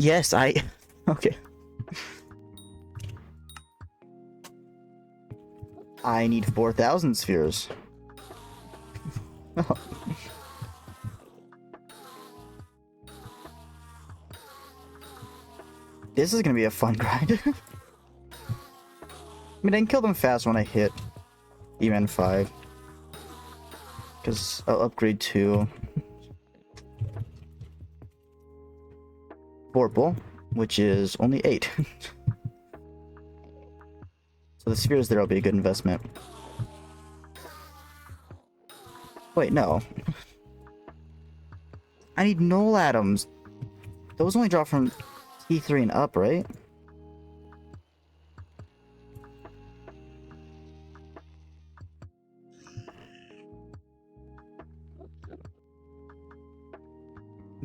A: Yes, I... Okay. I need 4,000 spheres. This is gonna be a fun grind. I mean, I can kill them fast when I hit Event 5. Because I'll upgrade to Vorpal, which is only 8. So the spheres there will be a good investment. Wait, no. I need null atoms. Those only drop from T3 and up, right?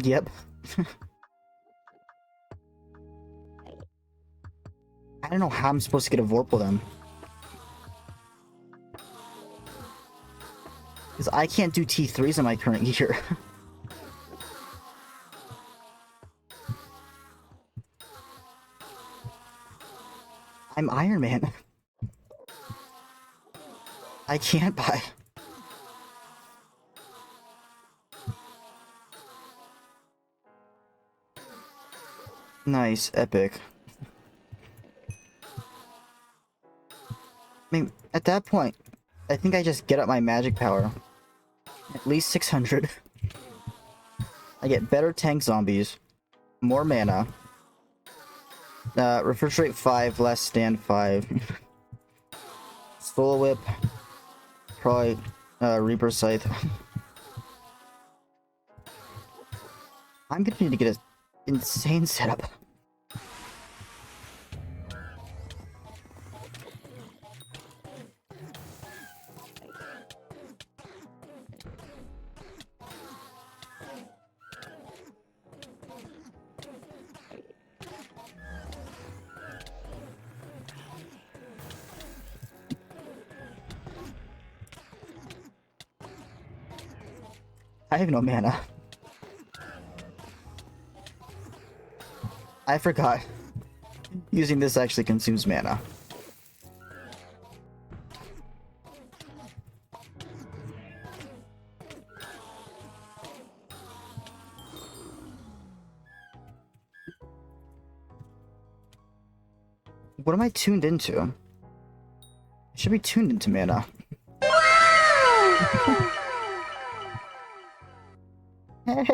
A: Yep. I don't know how I'm supposed to get a Vorpal then. Because I can't do T3s in my current gear. I'm Ironman. I can't buy. Nice, epic. I mean, at that point, I think I just get up my magic power. At least 600. I get better tank zombies, more mana, refrigerate 5, last stand 5, soul whip, probably Reaper Scythe. I'm gonna need to get an insane setup. I have no mana. I forgot. Using this actually consumes mana. What am I tuned into? I should be tuned into mana.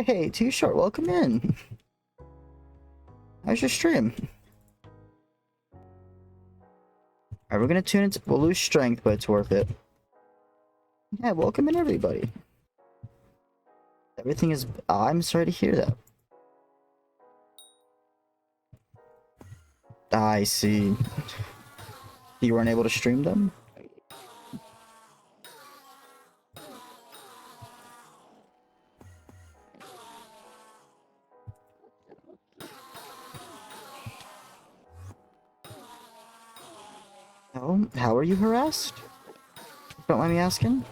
A: Hey, Too Short, welcome in. How's your stream? Alright, we're gonna tune into... We'll lose strength, but it's worth it. Yeah, welcome in, everybody. Everything is... Oh, I'm sorry to hear that. I see. You weren't able to stream them? Oh, how are you harassed? Don't mind me asking.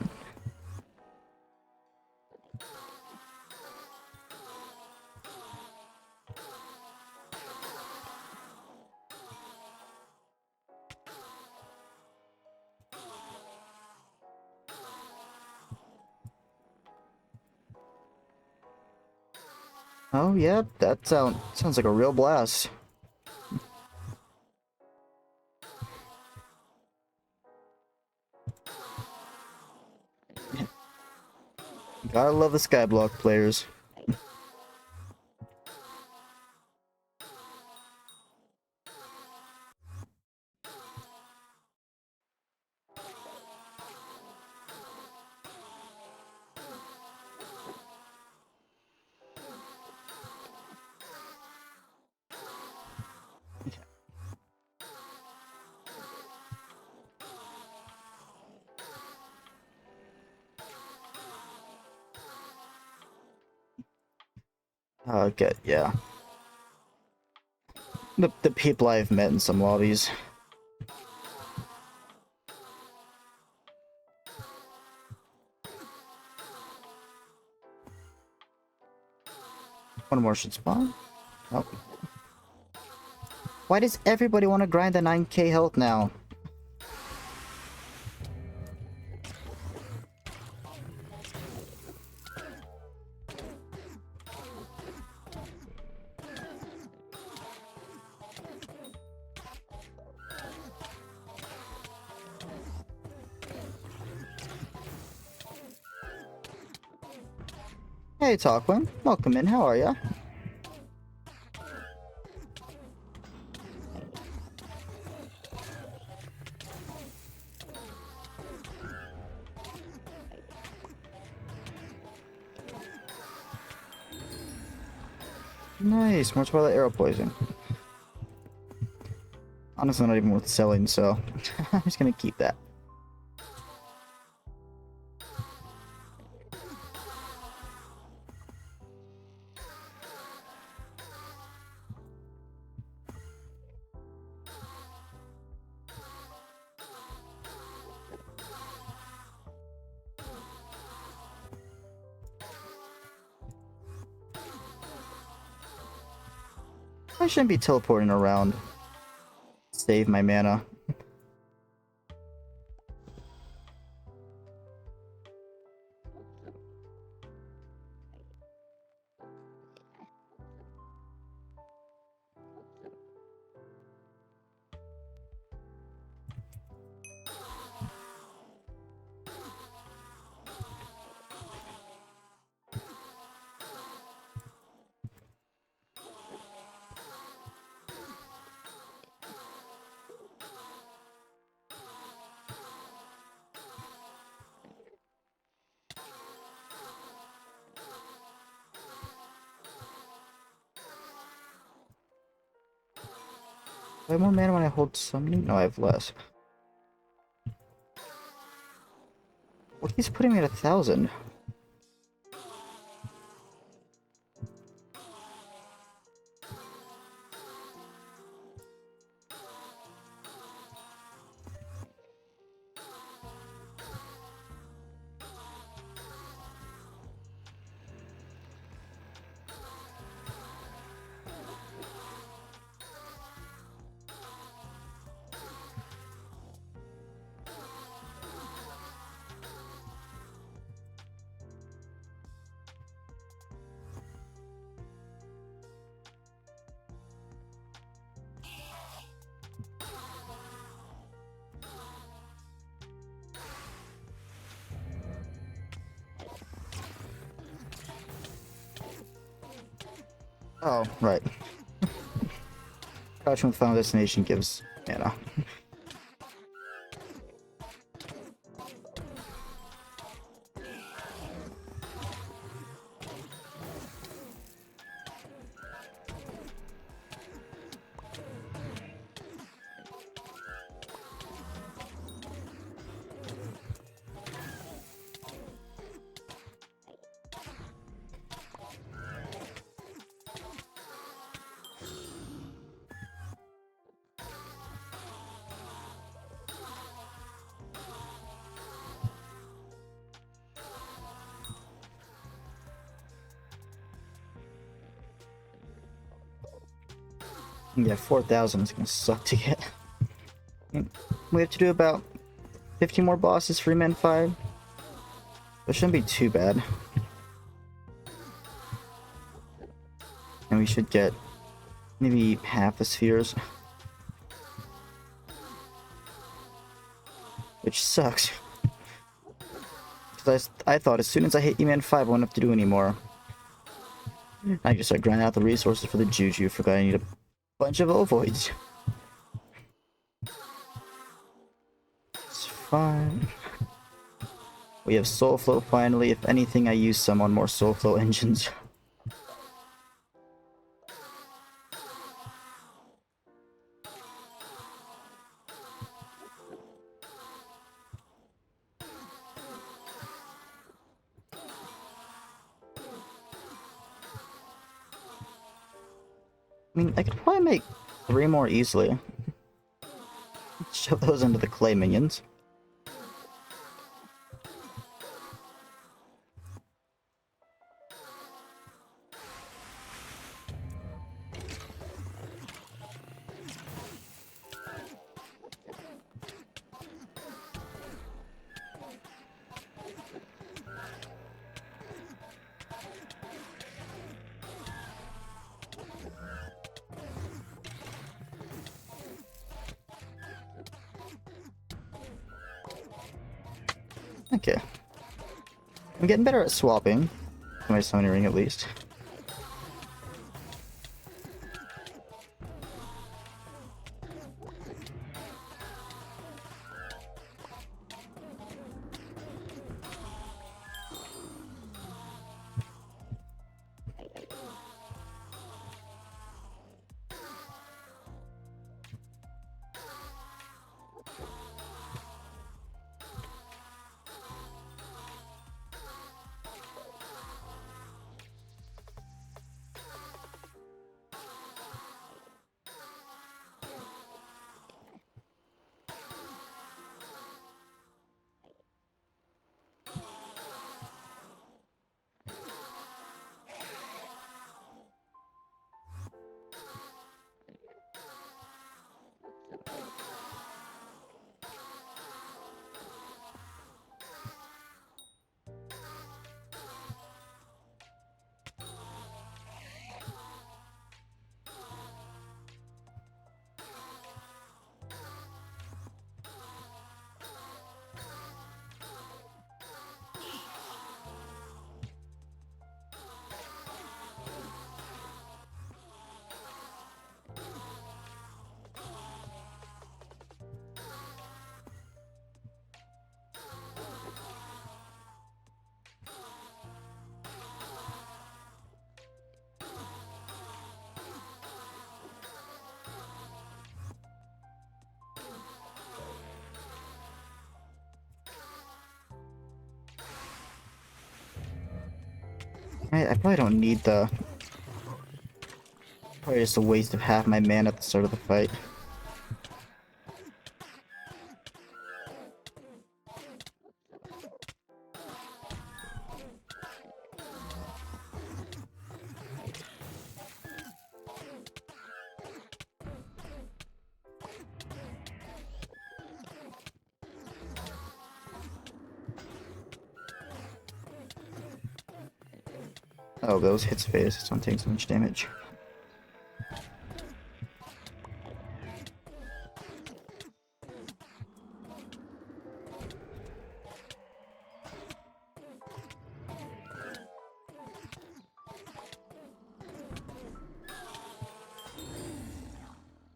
A: Oh, yeah, that sounds like a real blast. Gotta love the Skyblock players. Okay, yeah. The people I've met in some lobbies. One more should spawn. Oh. Why does everybody want to grind the 9k health now? Hey, Talkwin. Welcome in. How are ya? Nice. More Twilight Arrow Poison. Honestly, not even worth selling, so I'm just gonna keep that. I shouldn't be teleporting around. Save my mana. Do I have more mana when I hold summoning? No, I have less. Well, he's putting me at 1,000. Oh, right. Crouching with Final Destination gives mana. Yeah, 4,000 is gonna suck to get. We have to do about 15 more bosses for Man 5. That shouldn't be too bad. And we should get maybe half the spheres. Which sucks. Because I thought as soon as I hit E-Man 5, I wouldn't have to do anymore. I just start grinding out the resources for the Juju. Forgot I need a bunch of Ovoids. It's fine. We have Soul Flow finally. If anything, I use some on more Soul Flow engines. I mean, I could probably make 3 more easily. Shove those into the clay minions. Okay. I'm getting better at swapping. My summoning ring, at least. I probably don't need the... Probably just a waste of half my mana at the start of the fight. Oh, those hits phase, so I'm taking so much damage.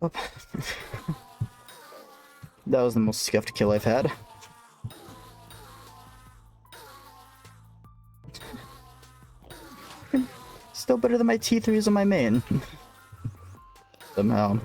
A: Oh. That was the most scuffed kill I've had. Still better than my T3s on my main. Somehow.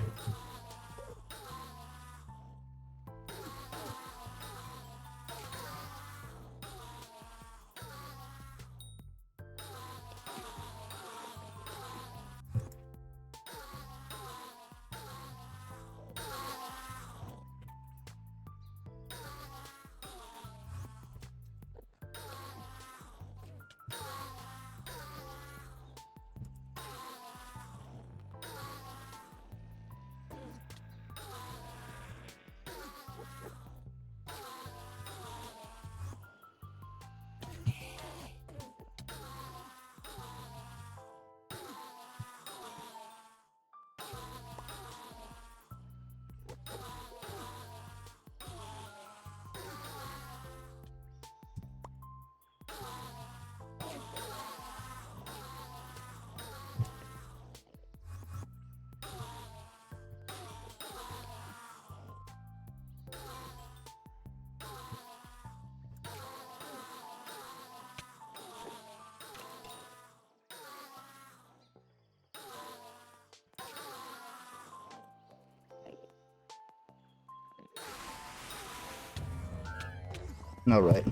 A: Alright.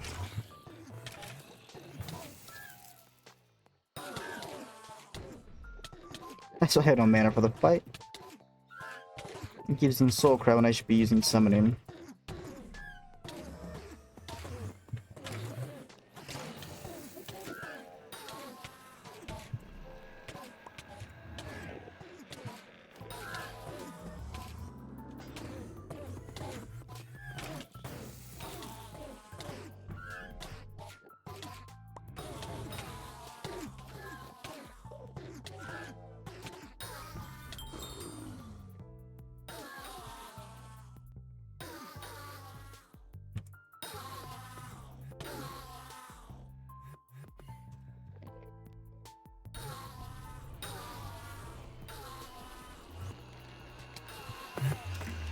A: I still had no mana for the fight. I'm using Soul Crab when I should be using Summoning.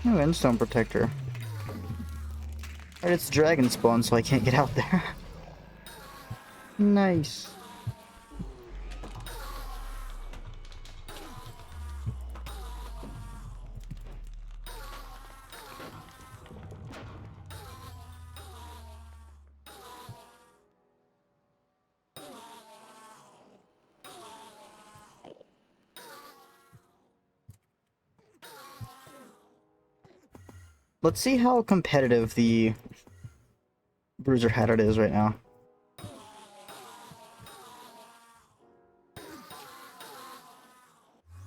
A: Oh, Endstone Protector. Right, it's dragon spawn, so I can't get out there. Nice. Let's see how competitive the Bruiser Hatter is right now.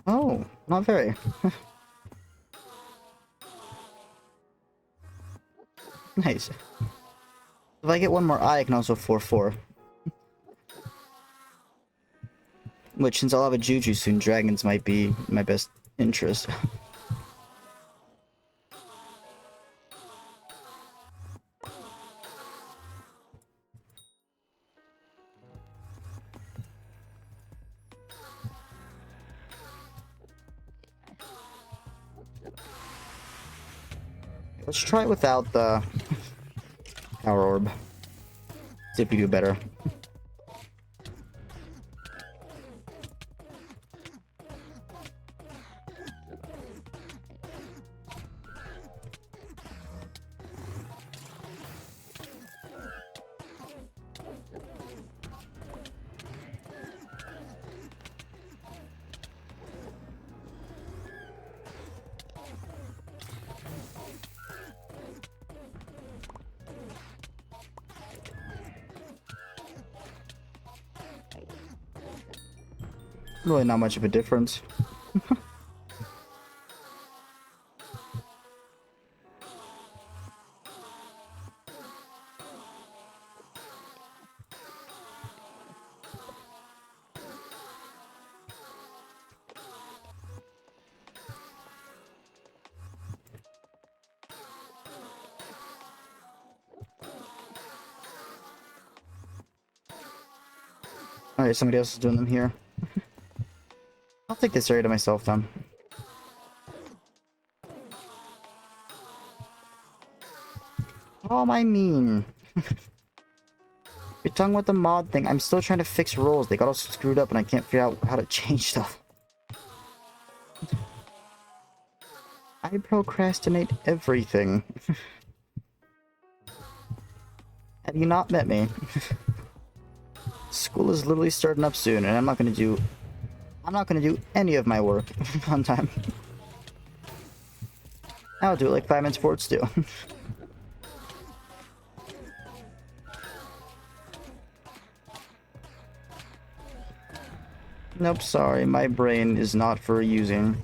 A: Oh, not very. Nice. If I get one more eye, I can also 4-4. Which, since I'll have a Juju soon, dragons might be my best interest. Let's try it without the Power Orb. See if we do better. Really not much of a difference. Alright, somebody else is doing them here. I'll take this area to myself then. Oh, am I mean? You're talking about the mod thing. I'm still trying to fix rolls. They got all screwed up and I can't figure out how to change stuff. I procrastinate everything. Have you not met me? School is literally starting up soon and I'm not gonna do any of my work on time. I'll do it like Fireman Sports do. Nope, sorry, my brain is not for using.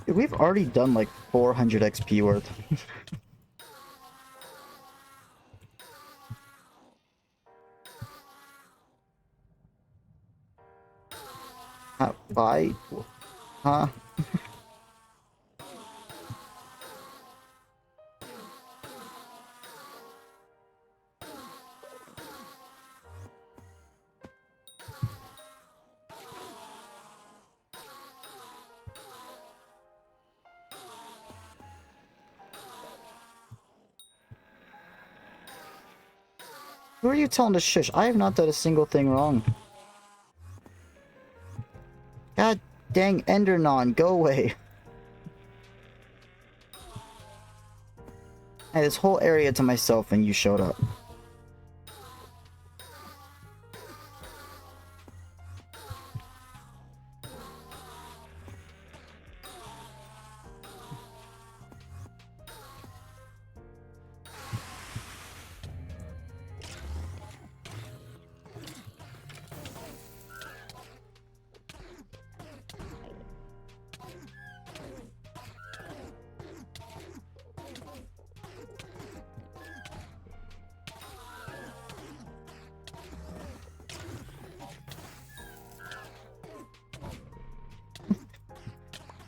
A: We've already done like 400 XP worth. Bye? Huh? Who are you telling to shush? I have not done a single thing wrong. God dang Endernon, go away. I had this whole area to myself and you showed up.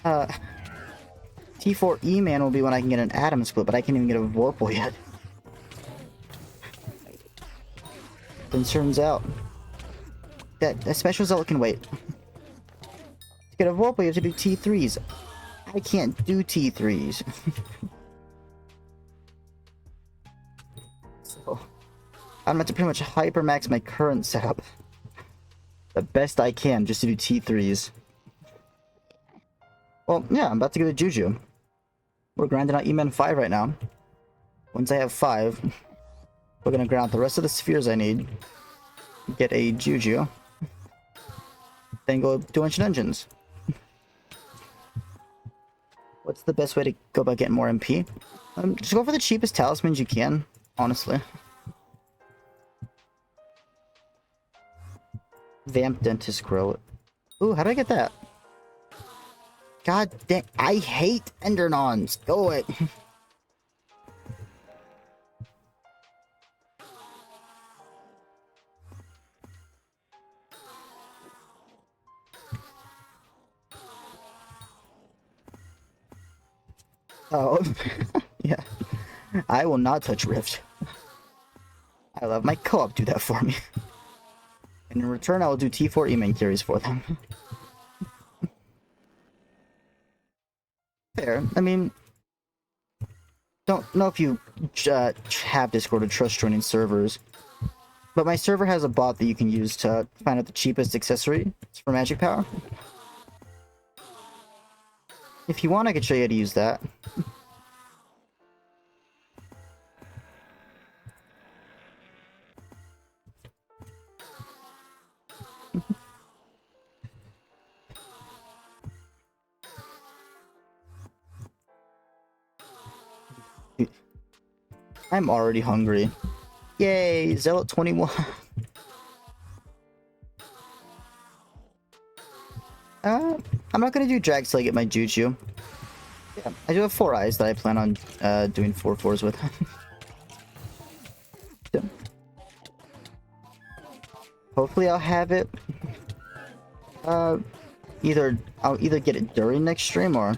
A: T4 E-Man will be when I can get an Atom Split, but I can't even get a Vorpal yet. Then turns out that special Zealot can wait. To get a Vorpal, you have to do T3s. I can't do T3s. So, I'm gonna have to pretty much hypermax my current setup the best I can just to do T3s. Well, yeah, I'm about to get a Juju. We're grinding out E-Man 5 right now. Once I have 5, we're gonna grind out the rest of the spheres I need. Get a Juju. Then go do ancient engines. What's the best way to go about getting more MP? Just go for the cheapest talismans you can, honestly. Vamp Dentist Grill. Ooh, how did I get that? God damn, I hate Endernons. Go away. Oh, yeah. I will not touch Rift. I love my co-op do that for me. And in return, I will do T4 E-Man carries for them. Fair. I mean, don't know if you have Discord or trust joining servers, but my server has a bot that you can use to find out the cheapest accessory for magic power. If you want, I could show you how to use that. I'm already hungry. Yay, Zealot 21. I'm not gonna do Drags till I get my Juju. Yeah, I do have 4 eyes that I plan on doing 4/4s with. Yeah. Hopefully I'll have it. I'll either get it during next stream or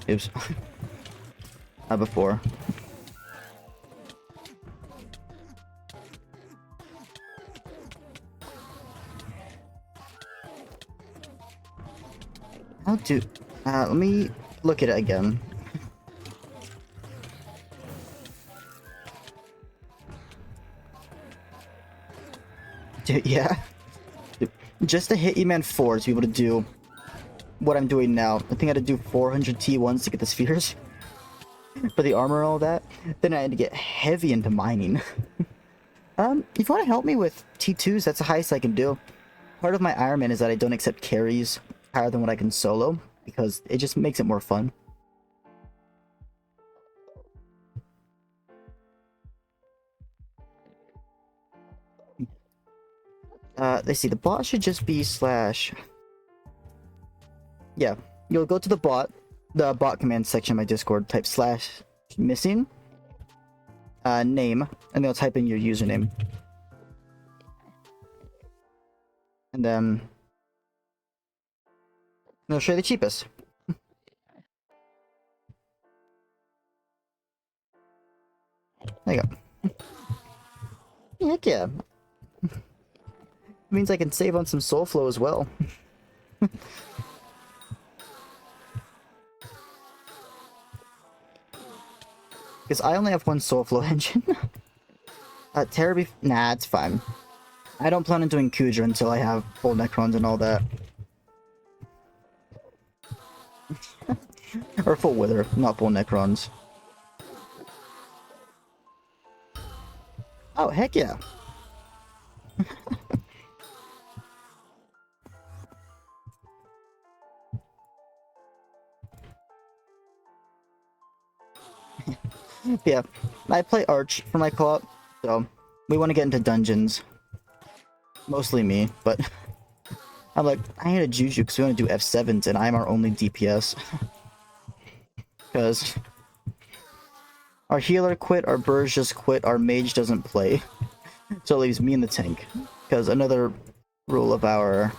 A: oops. Before. How do let me look at it again. Dude, yeah. Dude, just to hit E-Man 4 to be able to do what I'm doing now. I think I had to do 400 T1s to get the spheres. For the armor and all that. Then I had to get heavy into mining. If you want to help me with T2s, that's the highest I can do. Part of my Ironman is that I don't accept carries higher than what I can solo, because it just makes it more fun. Let's see, the bot should just be slash... Yeah, you'll go to the bot command section of my Discord, type slash missing name, and they'll type in your username. And then they'll show you the cheapest. There you go. Heck yeah. Means I can save on some soul flow as well. Because I only have one soul flow engine. Terror nah, it's fine. I don't plan on doing Kuja until I have full Necrons and all that. Or full Wither, not full Necrons. Oh, heck yeah. Yeah, I play Arch for my co-op, so we want to get into dungeons. Mostly me, but I'm like, I need a Juju because we want to do F7s and I'm our only DPS. Because our healer quit, our Burge just quit, our mage doesn't play. So it leaves me in the tank. Because another rule of our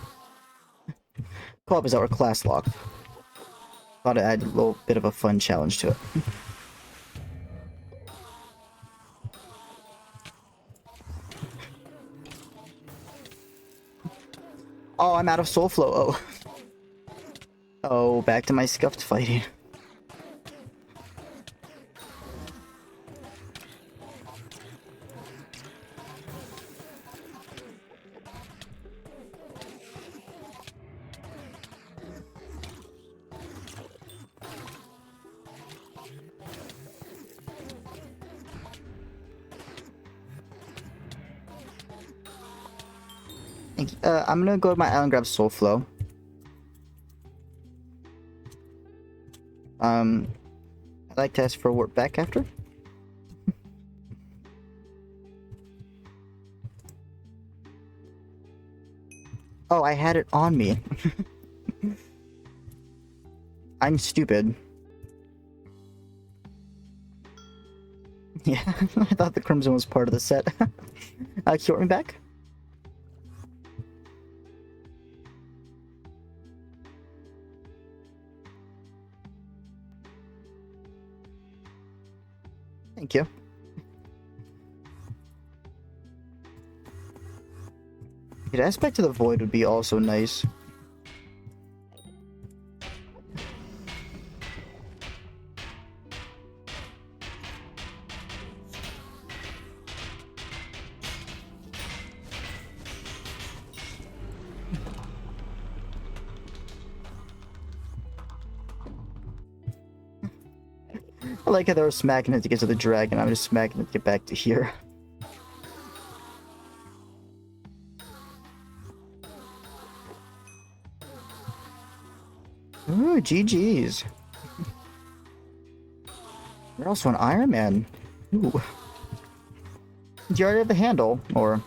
A: Co-op is our class lock. Thought I'd add a little bit of a fun challenge to it. Oh, I'm out of soul flow. Oh. Oh, back to my scuffed fighting. I'm gonna go to my island, grab soul flow. I'd like to ask for a warp back after. Oh, I had it on me. I'm stupid. Yeah, I thought the Crimson was part of the set. Cure me back? Thank you. Dude, Aspect to the Void would be also nice. I like how they were smacking it to get to the dragon. I'm just smacking it to get back to here. Ooh, GG's. You're also an Ironman. Ooh. Did you already have the handle, or?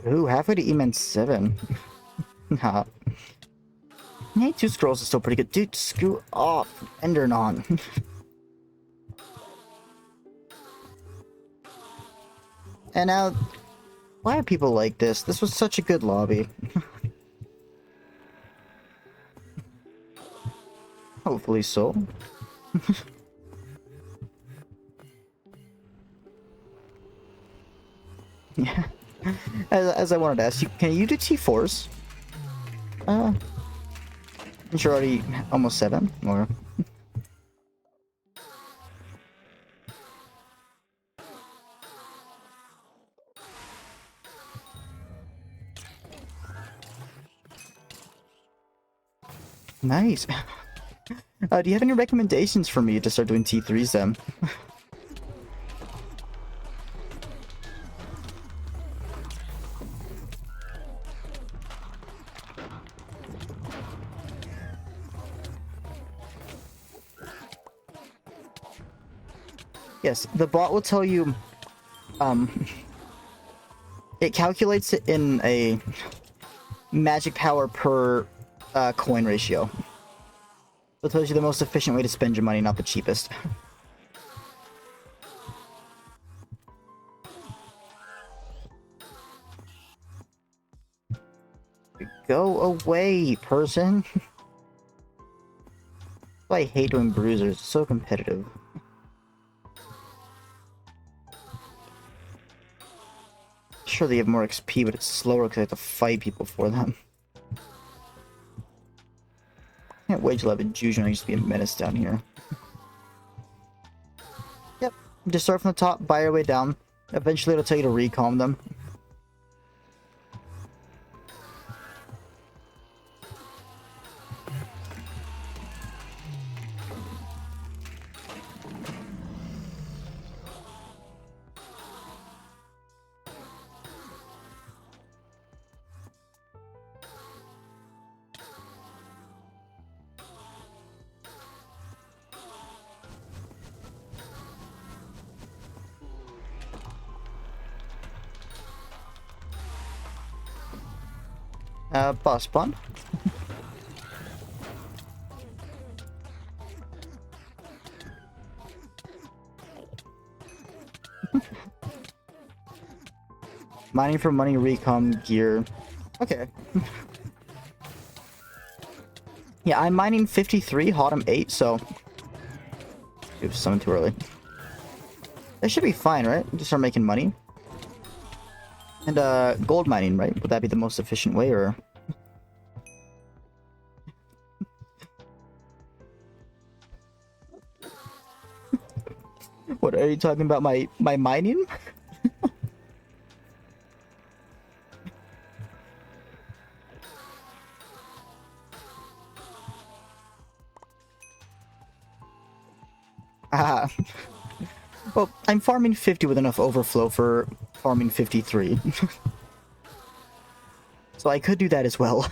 A: Ooh, halfway to E-Man 7. Nah. Hey, 2 scrolls is still pretty good. Dude, screw off. Endernon. And now, why are people like this? This was such a good lobby. Hopefully so. Yeah. As I wanted to ask you, can you do T4s? You're already almost 7, or? Nice. Do you have any recommendations for me to start doing T3s then? Yes, the bot will tell you, it calculates it in a magic power per coin ratio. It tells you the most efficient way to spend your money, not the cheapest. Go away, person. I hate doing bruisers, it's so competitive. Sure, they have more XP, but it's slower because I have to fight people for them. Can't wait till I have a Jujun. I used to be a menace down here. Yep, just start from the top, buy your way down. Eventually it'll tell you to recalm them. Boss spawn. Mining for money, recom, gear. Okay. Yeah, I'm mining 53, Hotum 8, so... Oops, something too early. That should be fine, right? Just start making money. And, gold mining, right? Would that be the most efficient way, or...? What, are you talking about my mining? Ah. Well, I'm farming 50 with enough overflow for farming 53. So I could do that as well.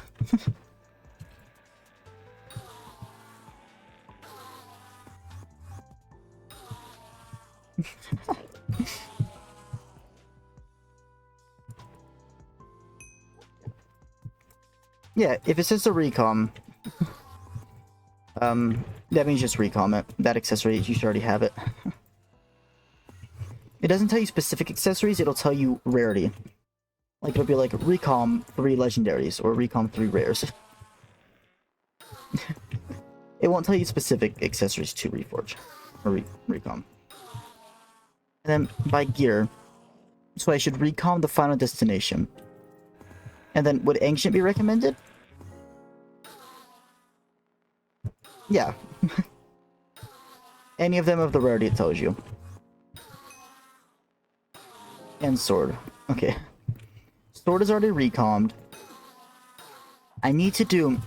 A: Yeah, if it says to recom, that means just recom it. That accessory, you should already have it. It doesn't tell you specific accessories, it'll tell you rarity. Like, it'll be like, recom 3 legendaries, or recom 3 rares. It won't tell you specific accessories to reforge, or recom. And then, by gear, so I should recom the final destination. And then, would Ancient be recommended? Yeah. Any of them of the rarity it tells you. And sword. Okay. Sword is already recommed. I need to do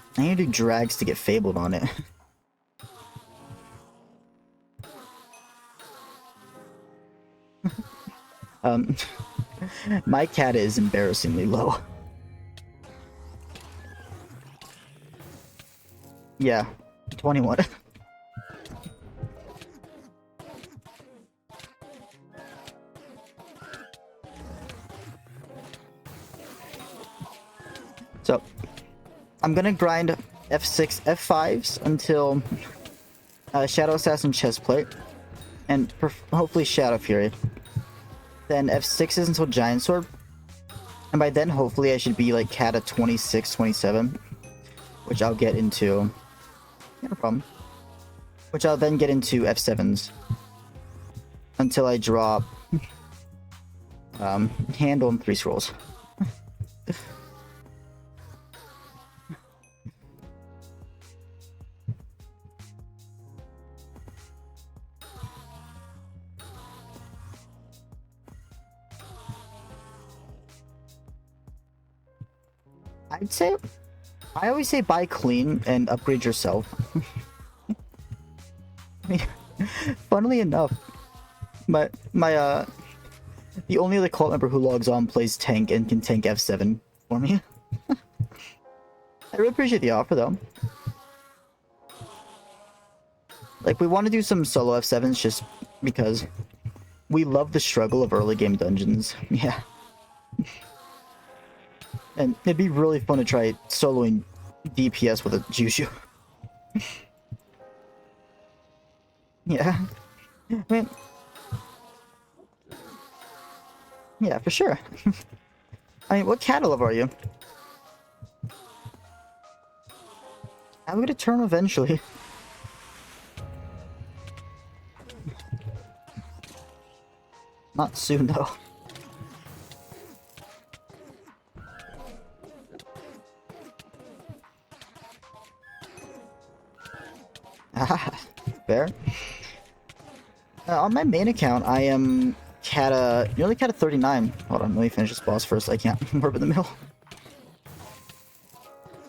A: drags to get fabled on it. My cat is embarrassingly low. Yeah, 21. So, I'm gonna grind F6, F5s until Shadow Assassin Chestplate, and hopefully Shadow Fury. Then F6s until Giant Sword, and by then hopefully I should be like Kata 26, 27, which I'll get into. Yeah, no problem. Which I'll then get into F7s until I drop Handle and 3 Scrolls. I always say buy clean and upgrade yourself. I mean, funnily enough, the only other cult member who logs on plays tank and can tank F7 for me. I really appreciate the offer though. Like, we want to do some solo F7s just because we love the struggle of early game dungeons. Yeah. And it'd be really fun to try soloing DPS with a Jushu. Yeah. I mean... Yeah, for sure. I mean, what cattle are you? I'm gonna turn eventually. Not soon, though. Ah, fair. On my main account, I am nearly Kata 39. Hold on, let me finish this boss first. I can't warp in the middle.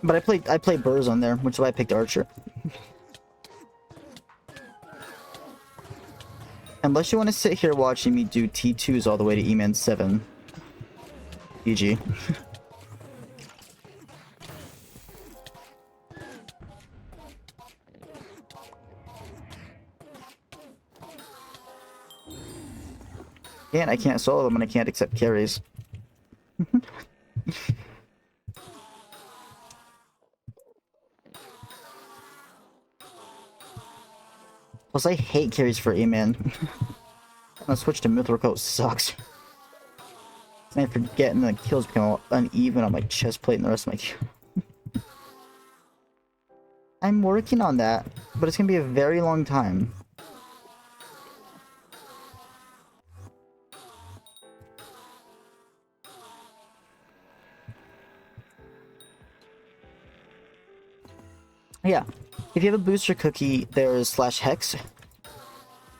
A: But I play Burrs on there, which is why I picked Archer. Unless you want to sit here watching me do T2s all the way to E-Man 7. GG. And I can't solo them and I can't accept carries. Plus, I hate carries for E-Man. I'm gonna switch to Mithril Coat sucks. And I forget and the kills become all uneven on my chest plate and the rest of my I'm working on that, but it's gonna be a very long time. Yeah, if you have a booster cookie, there's /hex.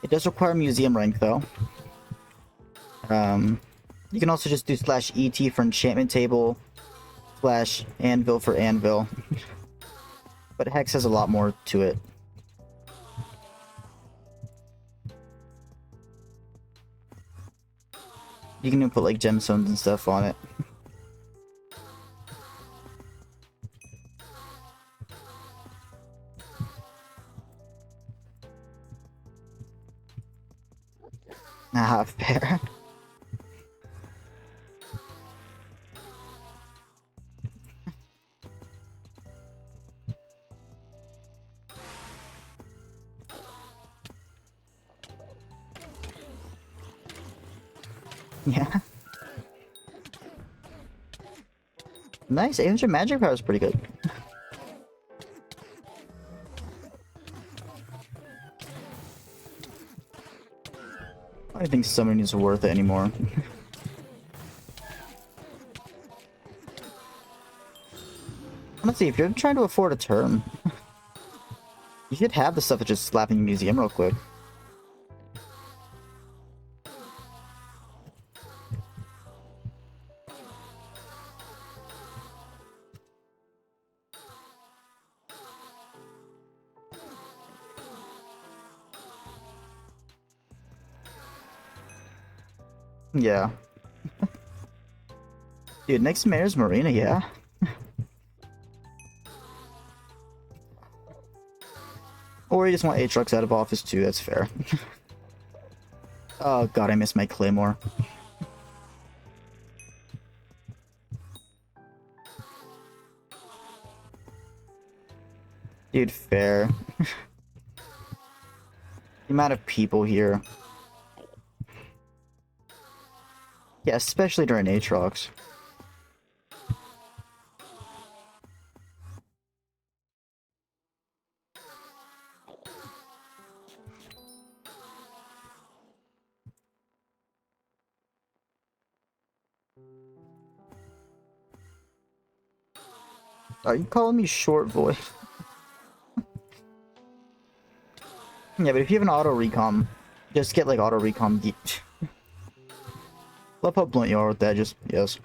A: It does require museum rank though. You can also just do /et for enchantment table, /anvil for anvil. But hex has a lot more to it. You can even put like gemstones and stuff on it. Ah, fair. Yeah. Nice, 800 magic power is pretty good. I don't think summoning is worth it anymore. Honestly, if you're trying to afford a term, you should have the stuff that's just slapping your museum real quick. Yeah. Dude, next Mayor's Marina, yeah. Or you just want Aatrox out of office too, that's fair. Oh god, I missed my Claymore. Dude, fair. The amount of people here. Yeah, especially during Aatrox. Are you calling me short voice? Yeah, but if you have an auto recom, just get like auto recom. Love how blunt you are with that, just yes.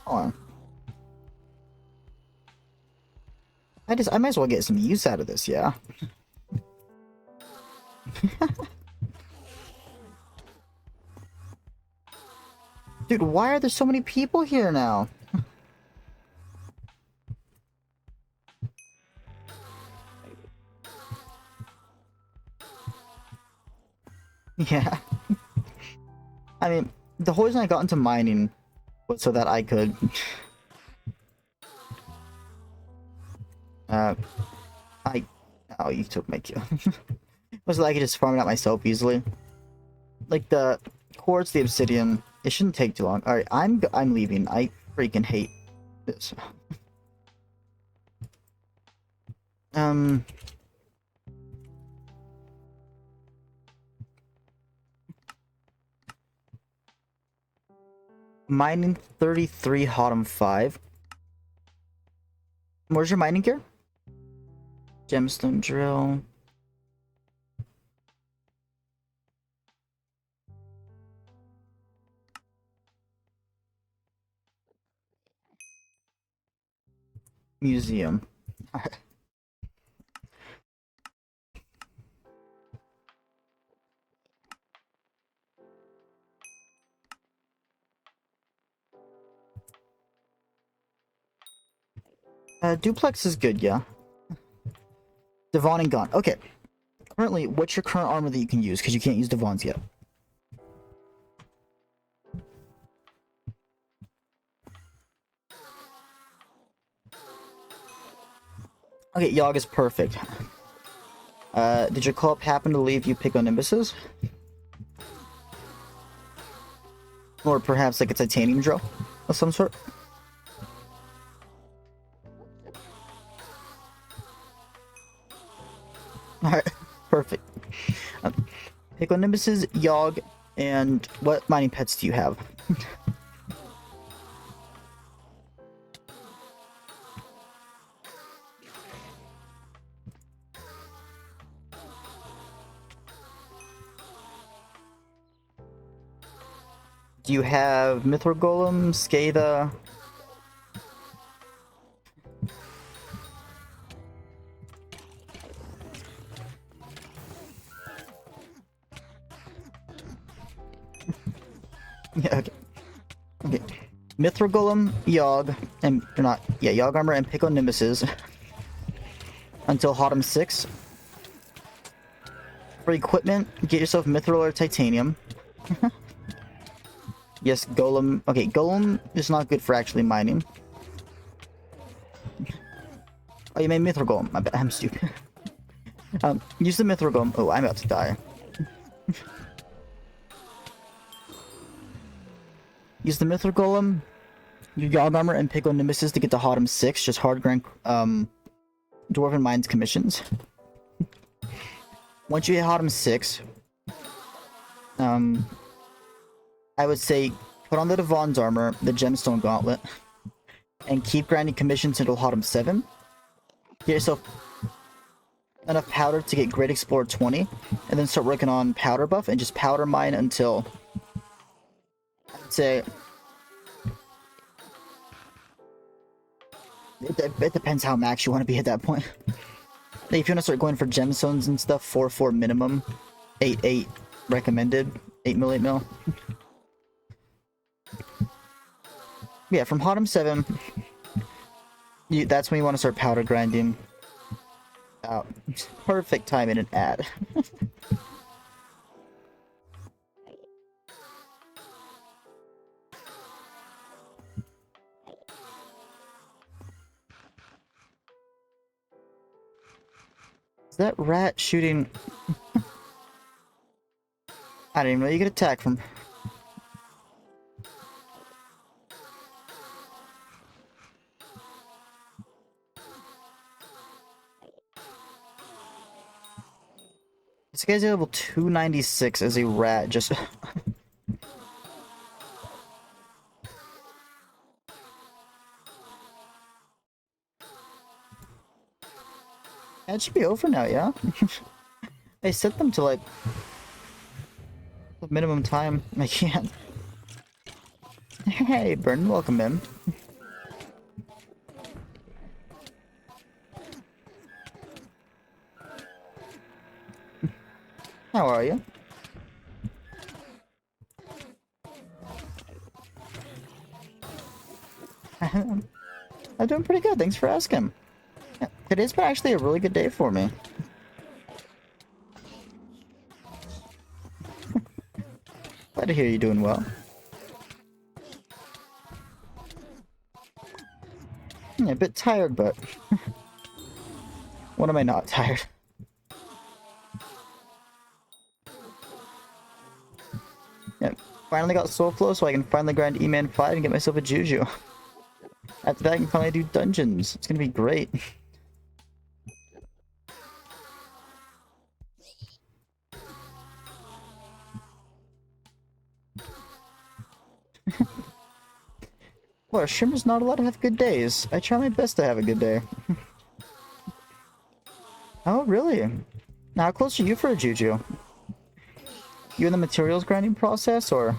A: Hold on. I might as well get some use out of this, yeah. Dude, why are there so many people here now? Yeah. I mean, the whole reason I got into mining was so that I could... Oh, you took my kill. Was so that I could just farm it out myself easily. Like, the quartz, the obsidian, it shouldn't take too long. Alright, I'm leaving. I freaking hate this. Mining 33, Hotum 5. Where's your mining gear? Gemstone drill. museum. Duplex is good, yeah. Devon and Gun. Okay. Currently, what's your current armor that you can use? Because you can't use Devon's yet. Okay, Yogg is perfect. Did your co-op happen to leave you pick on Nimbuses? Or perhaps like a titanium drill of some sort? Alright, perfect. Pick on Nimbuses, Yogg, and what mining pets do you have? Do you have Mithril Golem, Skada? Yeah, okay. Okay. Mithril Golem, Yogg, and or not, yeah, Yogg armor and pick on Nimbuses until Autumn 6. For equipment, get yourself Mithril or Titanium. Yes, Golem. Okay, Golem is not good for actually mining. Oh, you made Mithril Golem. My bad, I'm stupid. Use the Mithril Golem. Oh, I'm about to die. Use the Mithril Golem, your Yogg armor, and pick on Nemesis to get to Autumn 6. Just hard grind Dwarven Mines commissions. Once you hit Autumn 6, I would say put on the Devon's armor, the Gemstone Gauntlet, and keep grinding commissions until Autumn 7. Get yourself enough powder to get Great Explorer 20, and then start working on powder buff and just powder mine until, I'd say, it depends how max you want to be at that point. If you want to start going for gemstones and stuff, 4 minimum, 8 recommended, 8 mil. Yeah, from Autumn 7, that's when you want to start powder grinding. Perfect time in an ad. Is that rat shooting? I didn't even know you could attack from. This guy's level 296 as a rat, just... That should be over now, yeah? I set them to, like... the minimum time. I can't. Hey, Burn, welcome in. How are you? I'm doing pretty good, thanks for asking. Yeah, today's been actually a really good day for me. Glad to hear you're doing well. Yeah, a bit tired, but... when am I not tired? Yeah, finally got Soul Flow, so I can finally grind E-Man 5 and get myself a Juju. After that, I can finally do dungeons. It's gonna be great. Well, a streamer's not allowed to have good days. I try my best to have a good day. Oh, really? Now, how close are you for a Juju? You in the materials grinding process, or...?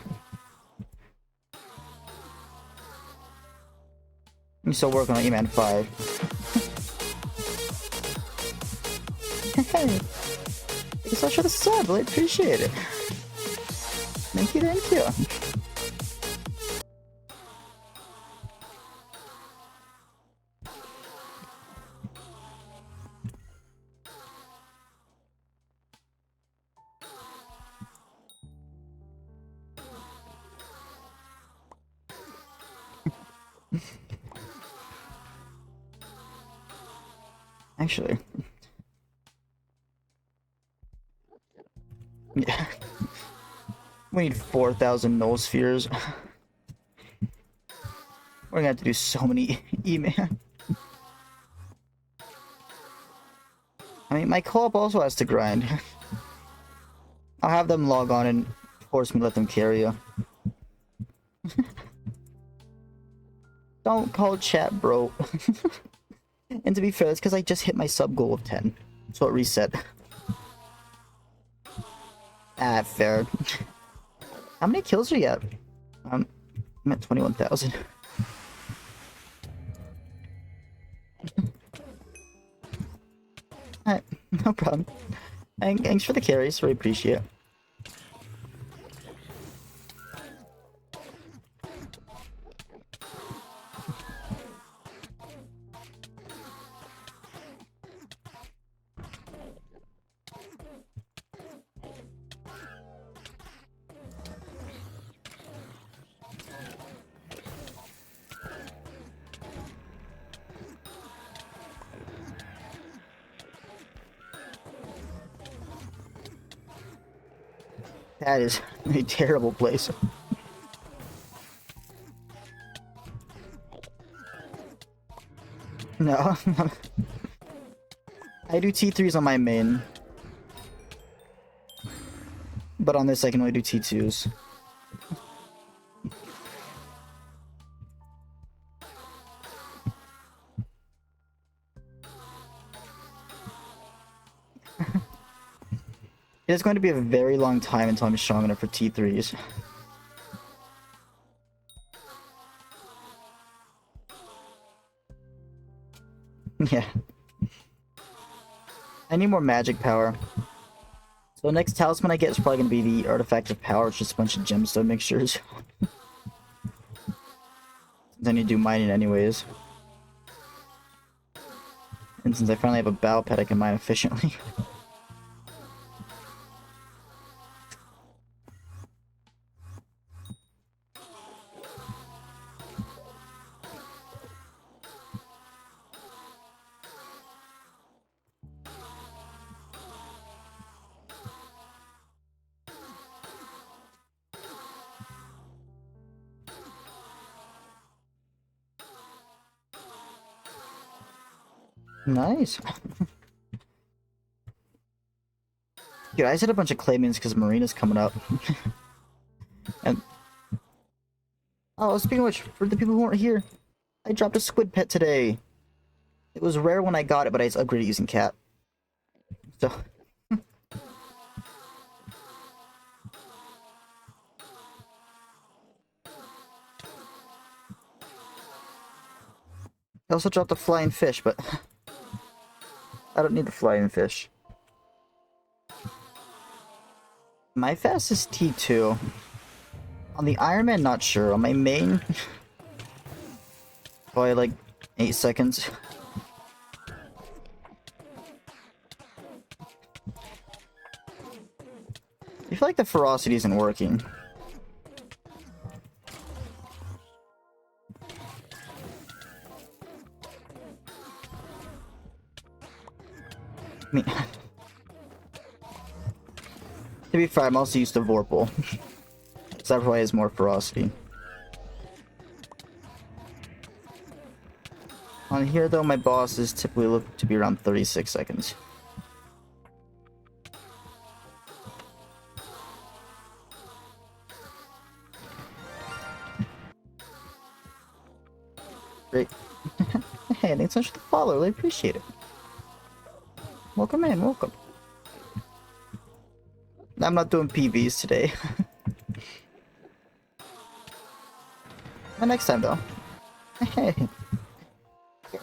A: I'm still working on E-Man 5. Hey, I guess I should have subbed. I appreciate it. Thank you, thank you. Actually, yeah. We need 4,000 null spheres. We're gonna have to do so many E-Man. I mean, my co-op also has to grind. I'll have them log on and force me to let them carry you. Don't call chat, bro. And to be fair, it's because I just hit my sub goal of 10. So it reset. Ah, fair. How many kills are you at? I'm at 21,000. Alright, no problem. Thanks for the carries, really appreciate it. That is a terrible place. No. I do T3s on my main. But on this I can only do T2s. It's going to be a very long time until I'm strong enough for T3s. Yeah. I need more magic power. So the next talisman I get is probably going to be the Artifact of Power. It's just a bunch of gemstone mixtures. Since I need to do mining anyways. And since I finally have a battle pet I can mine efficiently. Nice. Dude, I said a bunch of claymans because Marina's coming up. And oh, speaking of which, for the people who weren't here, I dropped a squid pet today. It was rare when I got it, but I just upgraded using cat. So I also dropped a flying fish, but I don't need the flying fish. My fastest T2. On the Ironman, not sure. On my main, probably like 8 seconds. I feel like the ferocity isn't working. I mean, to be fair, I'm also used to Vorpal. So that probably has more ferocity. On here, though, my bosses typically look to be around 36 seconds. Great. Hey, thanks so much for the follow. Really appreciate it. Welcome in, welcome. I'm not doing PVs today. But next time, though. Hey.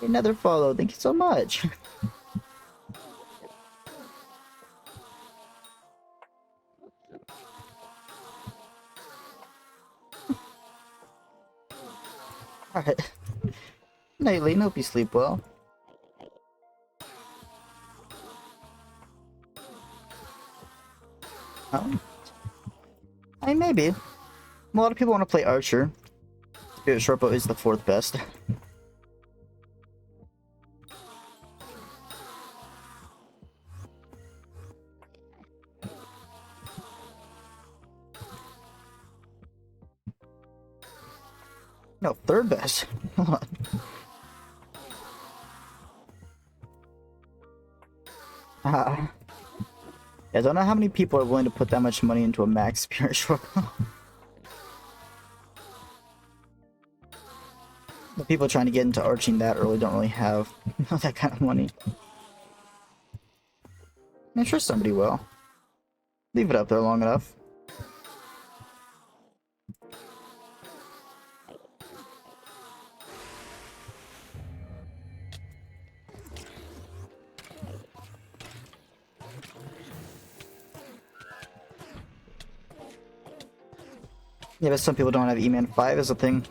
A: Another follow. Thank you so much. Alright. Nightly, hope you sleep well. Oh. I mean, maybe. A lot of people want to play Archer. Spirit Shortbow is the 4th best. No, 3rd best. Hold on. I don't know how many people are willing to put that much money into a max Spirit Shortbow. The people trying to get into arching that early don't really have that kind of money. I'm sure somebody will. Leave it up there long enough. Yeah, but some people don't have E-Man 5 as a thing.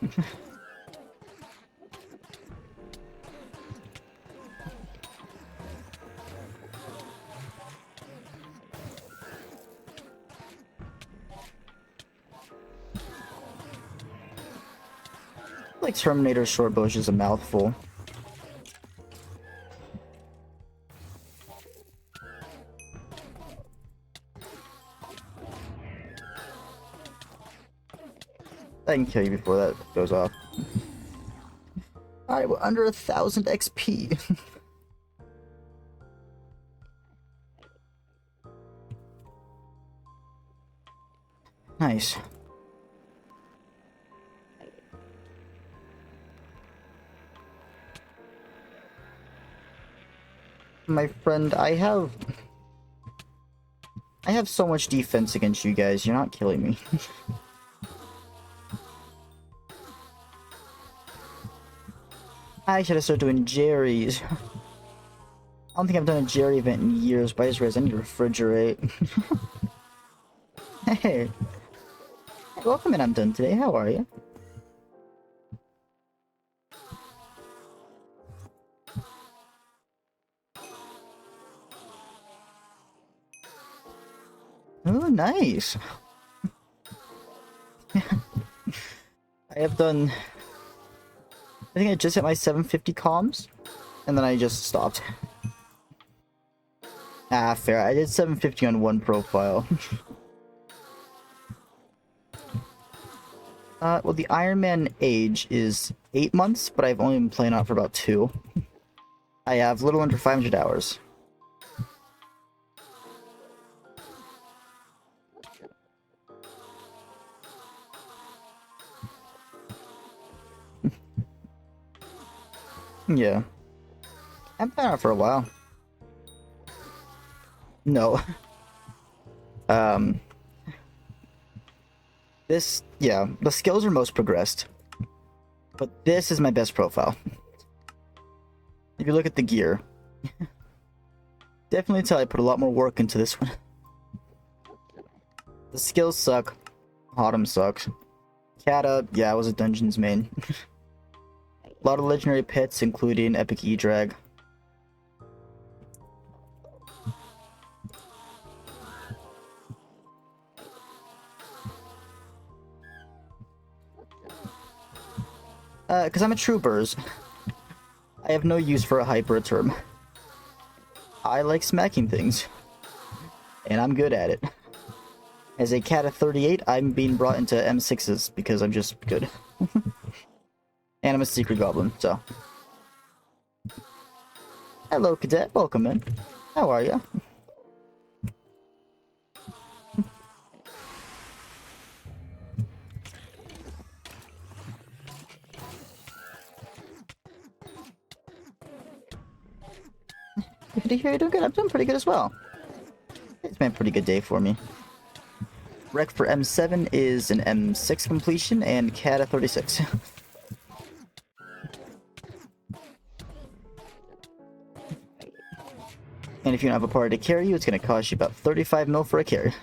A: Like Terminator Shortbow is just a mouthful. I can kill you before that goes off. Alright, we're under 1,000 XP. Nice. My friend, I have so much defense against you guys, you're not killing me. I should have started doing Jerry's. I don't think I've done a Jerry event in years, but I just realized I need to refrigerate. Hey. Welcome in, I'm done today. How are you? Oh, nice. I have done... I think I just hit my 750 comms, and then I just stopped. Ah, fair. I did 750 on one profile. Well, the Ironman age is 8 months, but I've only been playing out for about 2. I have a little under 500 hours. Yeah. I've been out for a while. No. Yeah, the skills are most progressed. But this is my best profile. If you look at the gear. Definitely tell I put a lot more work into this one. The skills suck. Autumn sucks. Kata, yeah, I was a dungeons main. A lot of legendary pets, including Epic E-Drag. Because I'm a troopers. I have no use for a hyper term. I like smacking things. And I'm good at it. As a cat of 38, I'm being brought into M6s because I'm just good. And I'm a secret goblin, so. Hello, cadet. Welcome in. How are ya? Good to hear you're doing good. I'm doing pretty good as well. It's been a pretty good day for me. Rec for M7 is an M6 completion and cat of 36. And if you don't have a party to carry you, it's gonna cost you about 35 mil for a carry.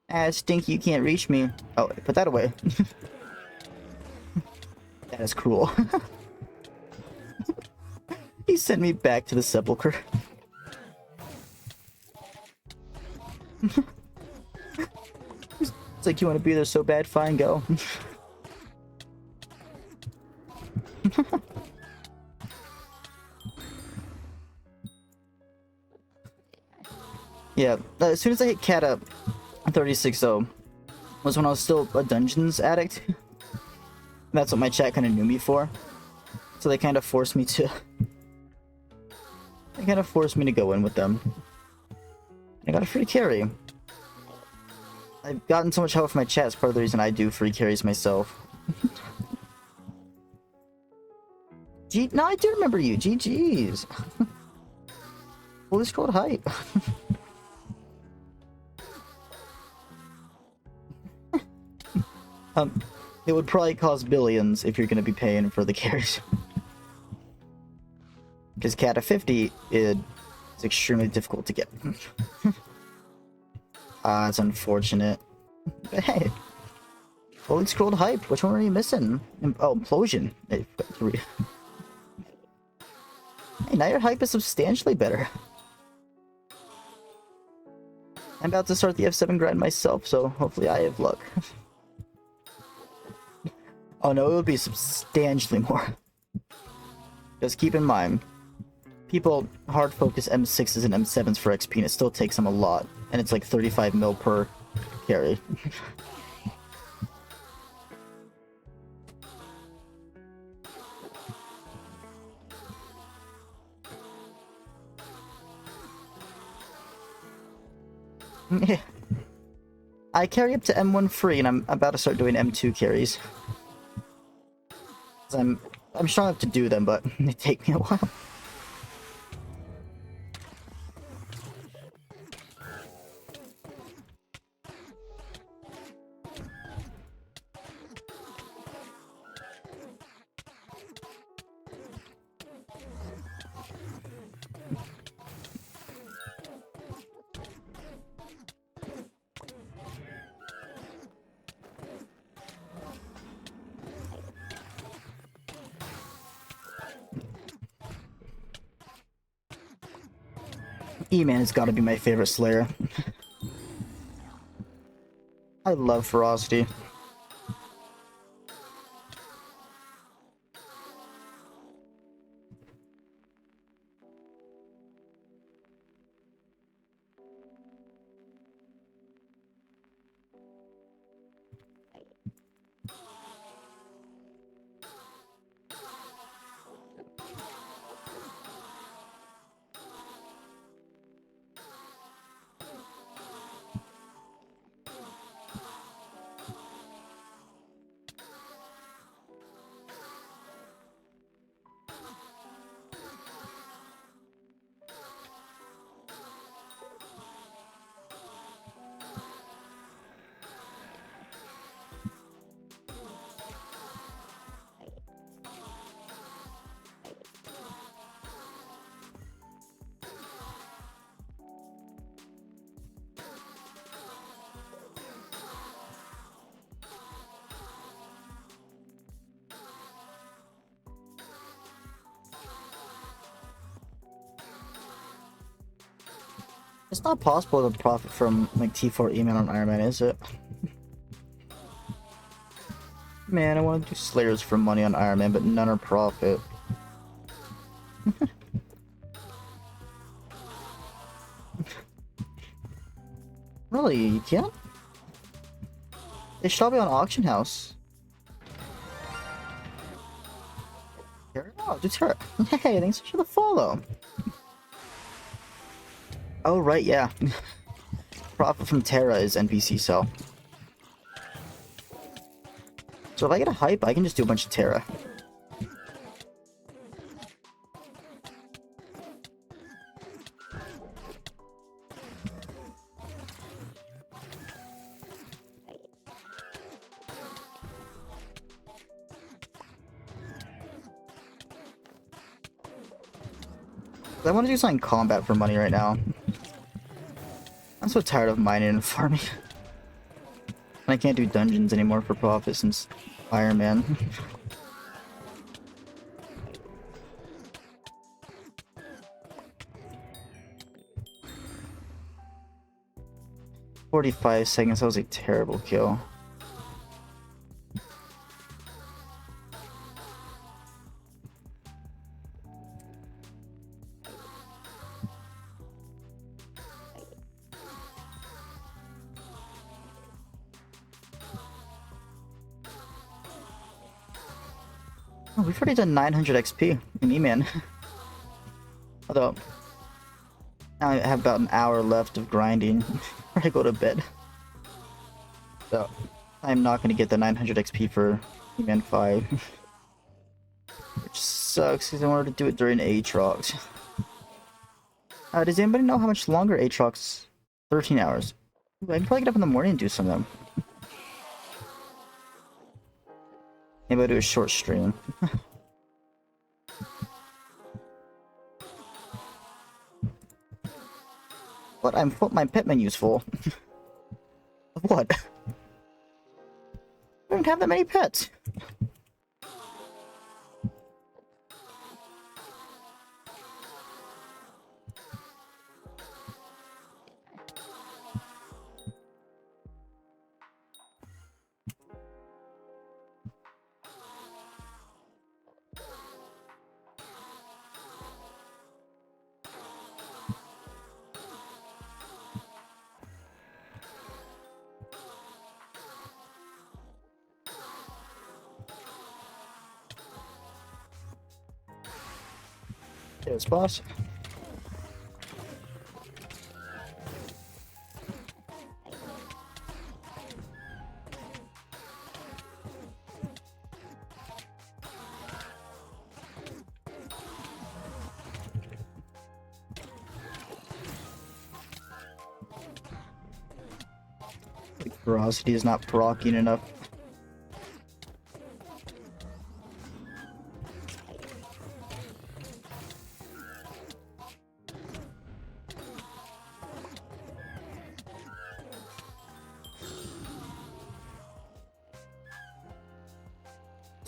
A: Ah, Stinky, you can't reach me. Oh, put that away. That is cruel. He sent me back to the sepulcher. It's like, you want to be there so bad? Fine, go. Yeah, as soon as I hit Kata 36-0 was when I was still a Dungeons addict. That's what my chat kind of knew me for. So they kind of forced me to... They kind of forced me to go in with them. I got a free carry. I've gotten so much help from my chat. It's part of the reason I do free carries myself. No, I do remember you. GG's. Fully scrolled hype. It would probably cost billions if you're going to be paying for the carries. Because Kata 50 is extremely difficult to get. It's unfortunate. But hey, fully scrolled hype. Which one were you missing? Oh, Implosion. Hey, now your hype is substantially better. I'm about to start the F7 grind myself, so hopefully I have luck. Oh no, it would be substantially more. Just keep in mind, people hard focus M6s and M7s for XP, and it still takes them a lot. And it's like 35 mil per carry. Yeah. I carry up to M1 free, and I'm about to start doing M2 carries. I'm strong enough to do them, but they take me a while. E-Man has got to be my favorite Slayer. I love Ferocity. It's not possible to profit from like T4 E-Man on Ironman, is it? Man, I want to do Slayers for money on Ironman, but none are profit. Really, you can't? They shall be on Auction House. Oh, do Terra. Hey, thanks for the follow. Oh, right, yeah. Profit from Terra is NPC sell. So if I get a hype, I can just do a bunch of Terra. I want to do something combat for money right now. I'm so tired of mining and farming. I can't do dungeons anymore for profit since Ironman. 45 seconds, that was a terrible kill. Oh, we've already done 900 XP in E-Man. Although, now I have about an hour left of grinding before I go to bed. So, I'm not going to get the 900 XP for E-Man 5. Which sucks, because I wanted to do it during Aatrox. Does anybody know how much longer Aatrox? 13 hours. Ooh, I can probably get up in the morning and do some of them. Maybe I'll do a short stream. But I'm full, my pet menu's full. Of what? I don't have that many pets. 'Cheers, boss. Ferocity is not proccing enough.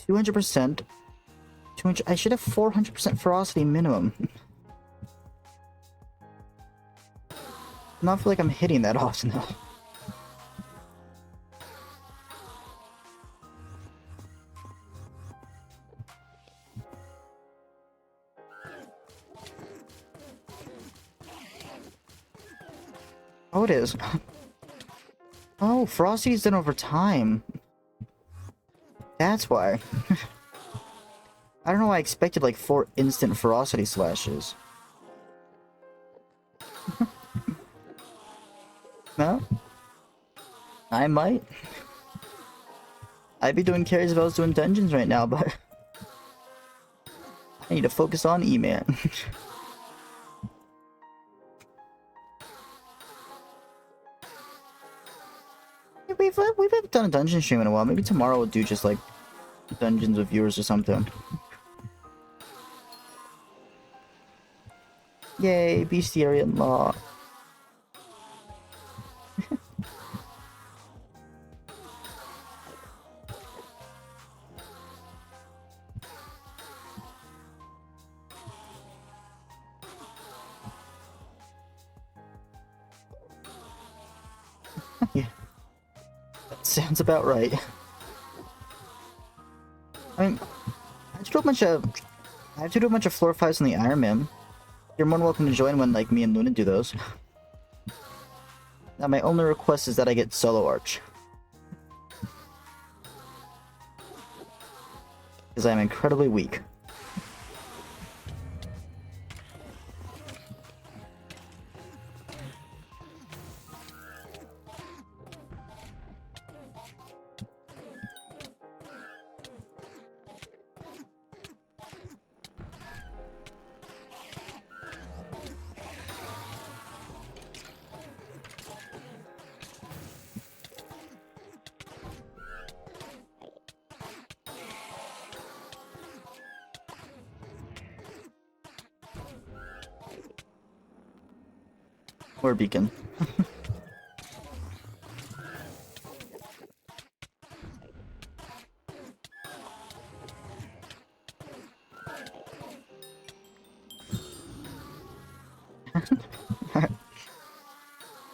A: %200. 200. I should have 400% ferocity minimum. I don't feel like I'm hitting that often though. Oh, it is. Oh, Frosty's done over time. That's why. I don't know why I expected like 4 instant ferocity slashes. No? I might. I'd be doing carries if I was doing dungeons right now, but I need to focus on E-Man. We've done a dungeon stream in a while. Maybe tomorrow we'll do just like dungeons with viewers or something. Yay, bestiary unlocked. Yeah. That sounds about right. I mean, I have to do a bunch of floor fights on the Ironman. You're more than welcome to join when like me and Luna do those. Now my only request is that I get solo arch. Because I'm incredibly weak. Or beacon.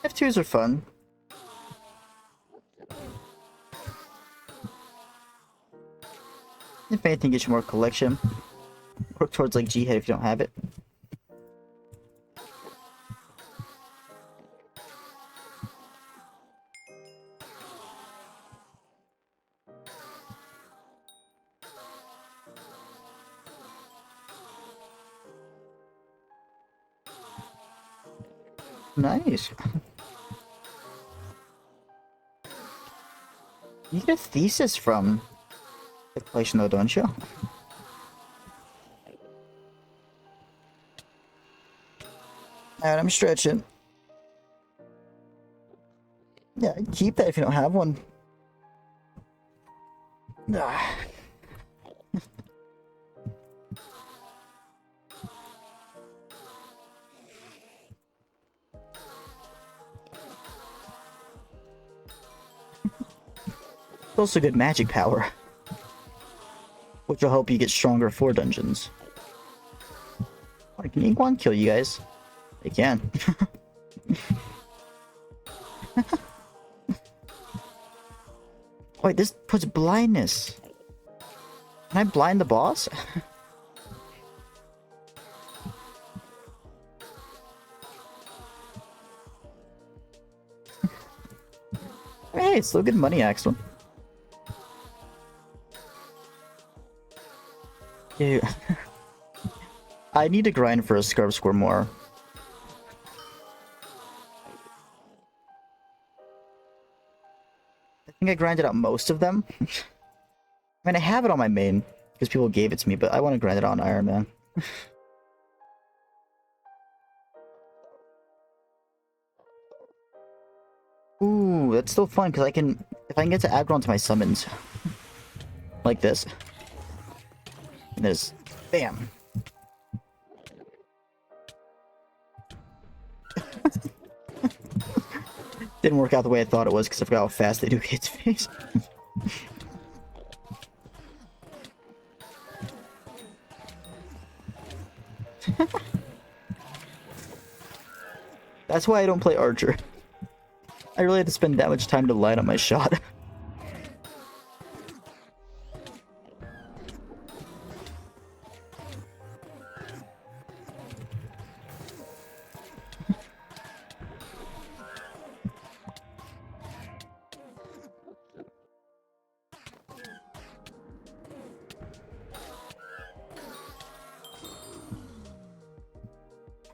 A: F2s are fun. If anything, get you more collection. Work towards like G-head if you don't have it. Nice. You get a thesis from the collection though, don't you? Alright, I'm stretching. Yeah, keep that if you don't have one. Ah. It's also good magic power, which will help you get stronger for dungeons. Can Iguan kill you guys? They can. Wait, this puts blindness. Can I blind the boss? Hey, it's still good money, Axel. Dude. I need to grind for a Scarf Score more. I think I grinded out most of them. I mean, I have it on my main, because people gave it to me, but I want to grind it on Ironman. Ooh, that's still fun, because if I can get to aggro onto my summons, like this, and there's, bam. Didn't work out the way I thought it was, because I forgot how fast they do hit space. That's why I don't play Archer. I really had to spend that much time to line up my shot.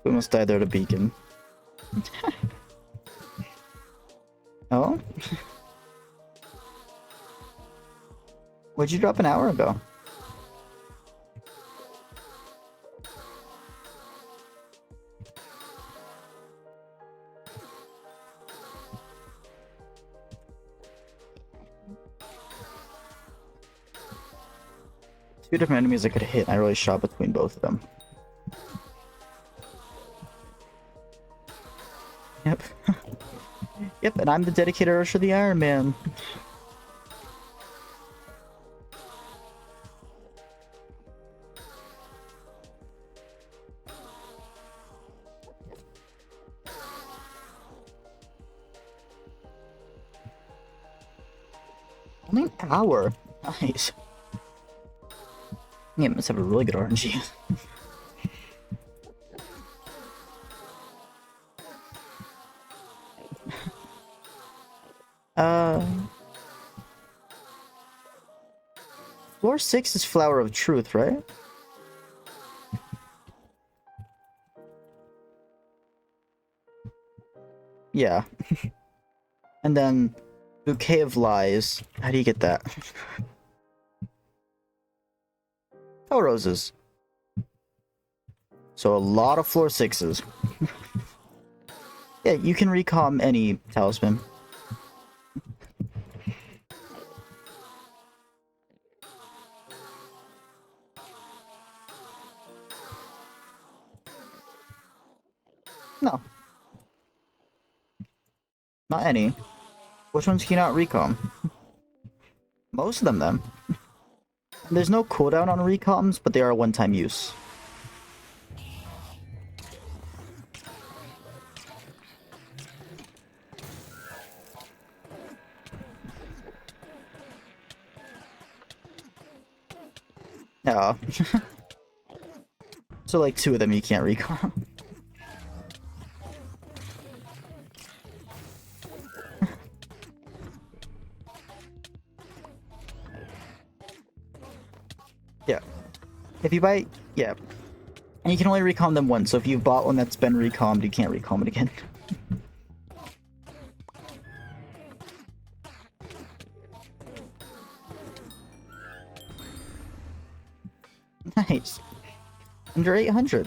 A: We almost died there to beacon. Oh? What'd you drop an hour ago? Two different enemies I could hit, and I really shot between both of them. Yep. Yep, and I'm the dedicated Archer of the Ironman. Only an hour. Nice. Yeah, must have a really good RNG. Floor 6 is Flower of Truth, right? Yeah. And then Bouquet of Lies. How do you get that? Oh, roses. So a lot of floor 6s. Yeah, you can recom any talisman. No. Not any. Which ones can you not recom? Most of them, then. There's no cooldown on recoms, but they are one-time use. Yeah. So like 2 of them you can't recom. Yeah. If you buy... Yeah. And you can only recom them once, so if you've bought one that's been recommed, you can't recom it again. Nice. Under 800.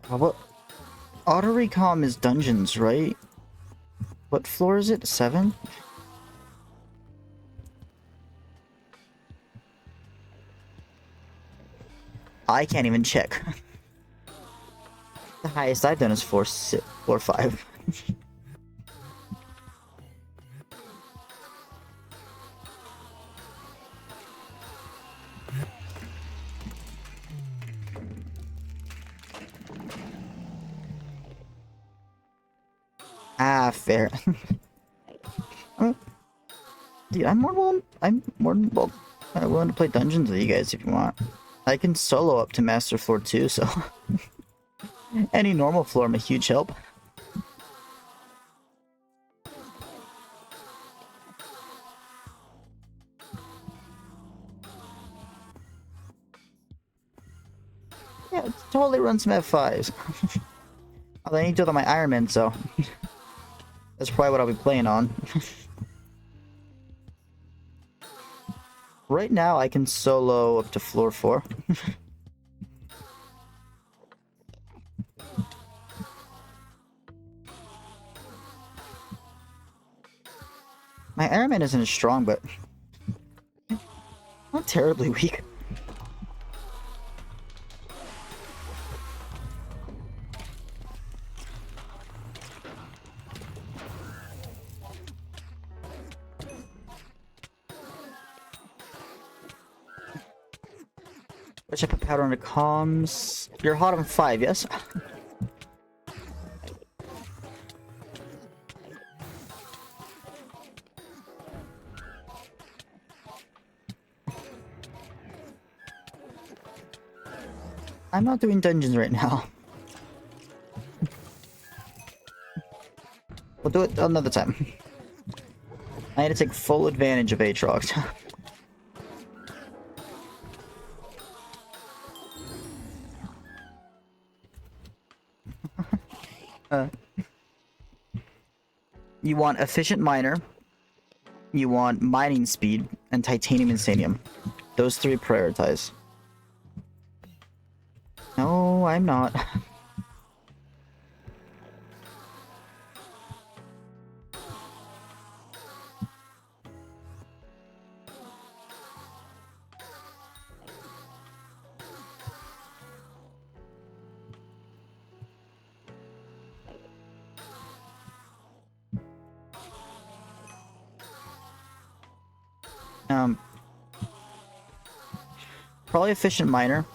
A: What? Auto recom is dungeons, right? What floor is it? 7? I can't even check. The highest I've done is floor 5. Ah, fair. Dude, I'm more willing to play dungeons with you guys if you want. I can solo up to master floor 2, so any normal floor I'm a huge help. Yeah, totally run some F5s. Although I need to do it on my Ironman, so that's probably what I'll be playing on. Right now, I can solo up to floor 4. My Ironman isn't as strong, but not terribly weak. Which I put powder on the comms. You're hot on 5, yes? I'm not doing dungeons right now. We'll do it another time. I need to take full advantage of Aatrox. You want efficient miner, you want mining speed, and titanium insanium. Those 3 prioritize. No, I'm not. Probably efficient miner.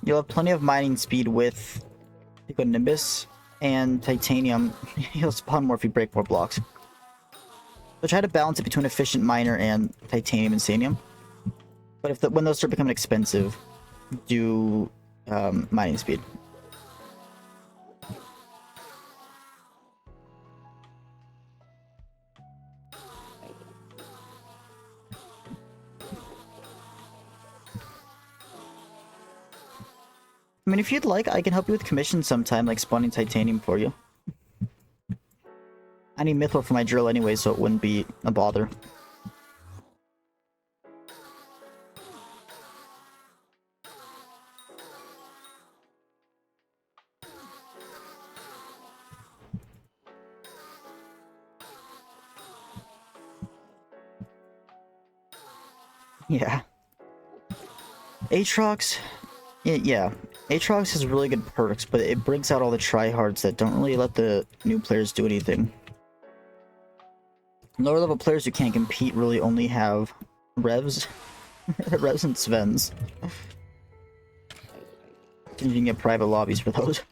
A: You'll have plenty of mining speed with Nimbus and titanium. You'll spawn more if you break more blocks. So try to balance it between efficient miner and titanium insanium. But when those start becoming expensive, do mining speed. I mean, if you'd like, I can help you with commissions sometime, like spawning titanium for you. I need mithril for my drill anyway, so it wouldn't be a bother. Yeah. Aatrox, yeah. Aatrox has really good perks, but it brings out all the tryhards that don't really let the new players do anything. Lower level players who can't compete really only have Revs, Revs and Svens. And you can get private lobbies for those.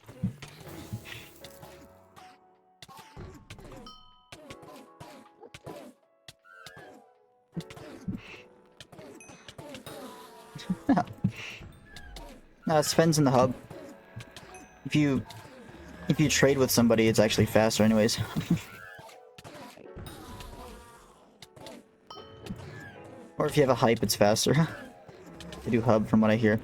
A: Sven's in the hub. If you trade with somebody, it's actually faster anyways. Or if you have a hype, it's faster. They do hub from what I hear.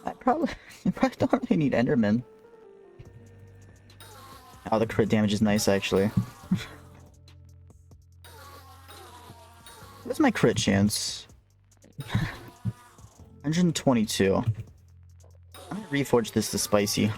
A: I probably don't really need Enderman. Oh, the crit damage is nice, actually. What's my crit chance? 122. I'm gonna reforge this to spicy.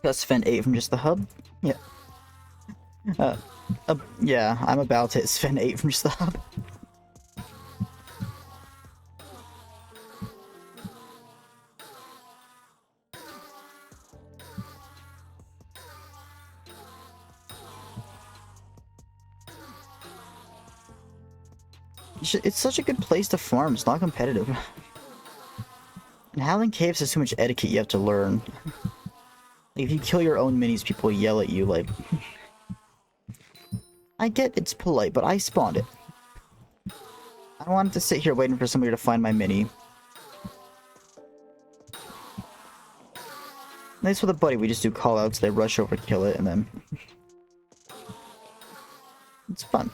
A: Got Sven 8 from just the hub? Yeah. Yeah, I'm about to hit Sven 8 from just the hub. It's such a good place to farm, it's not competitive. And Howling Caves has too much etiquette you have to learn. Like, if you kill your own minis, people yell at you, like... I get it's polite, but I spawned it. I don't want to sit here waiting for somebody to find my mini. Nice with a buddy, we just do callouts, they rush over, kill it, and then... It's fun.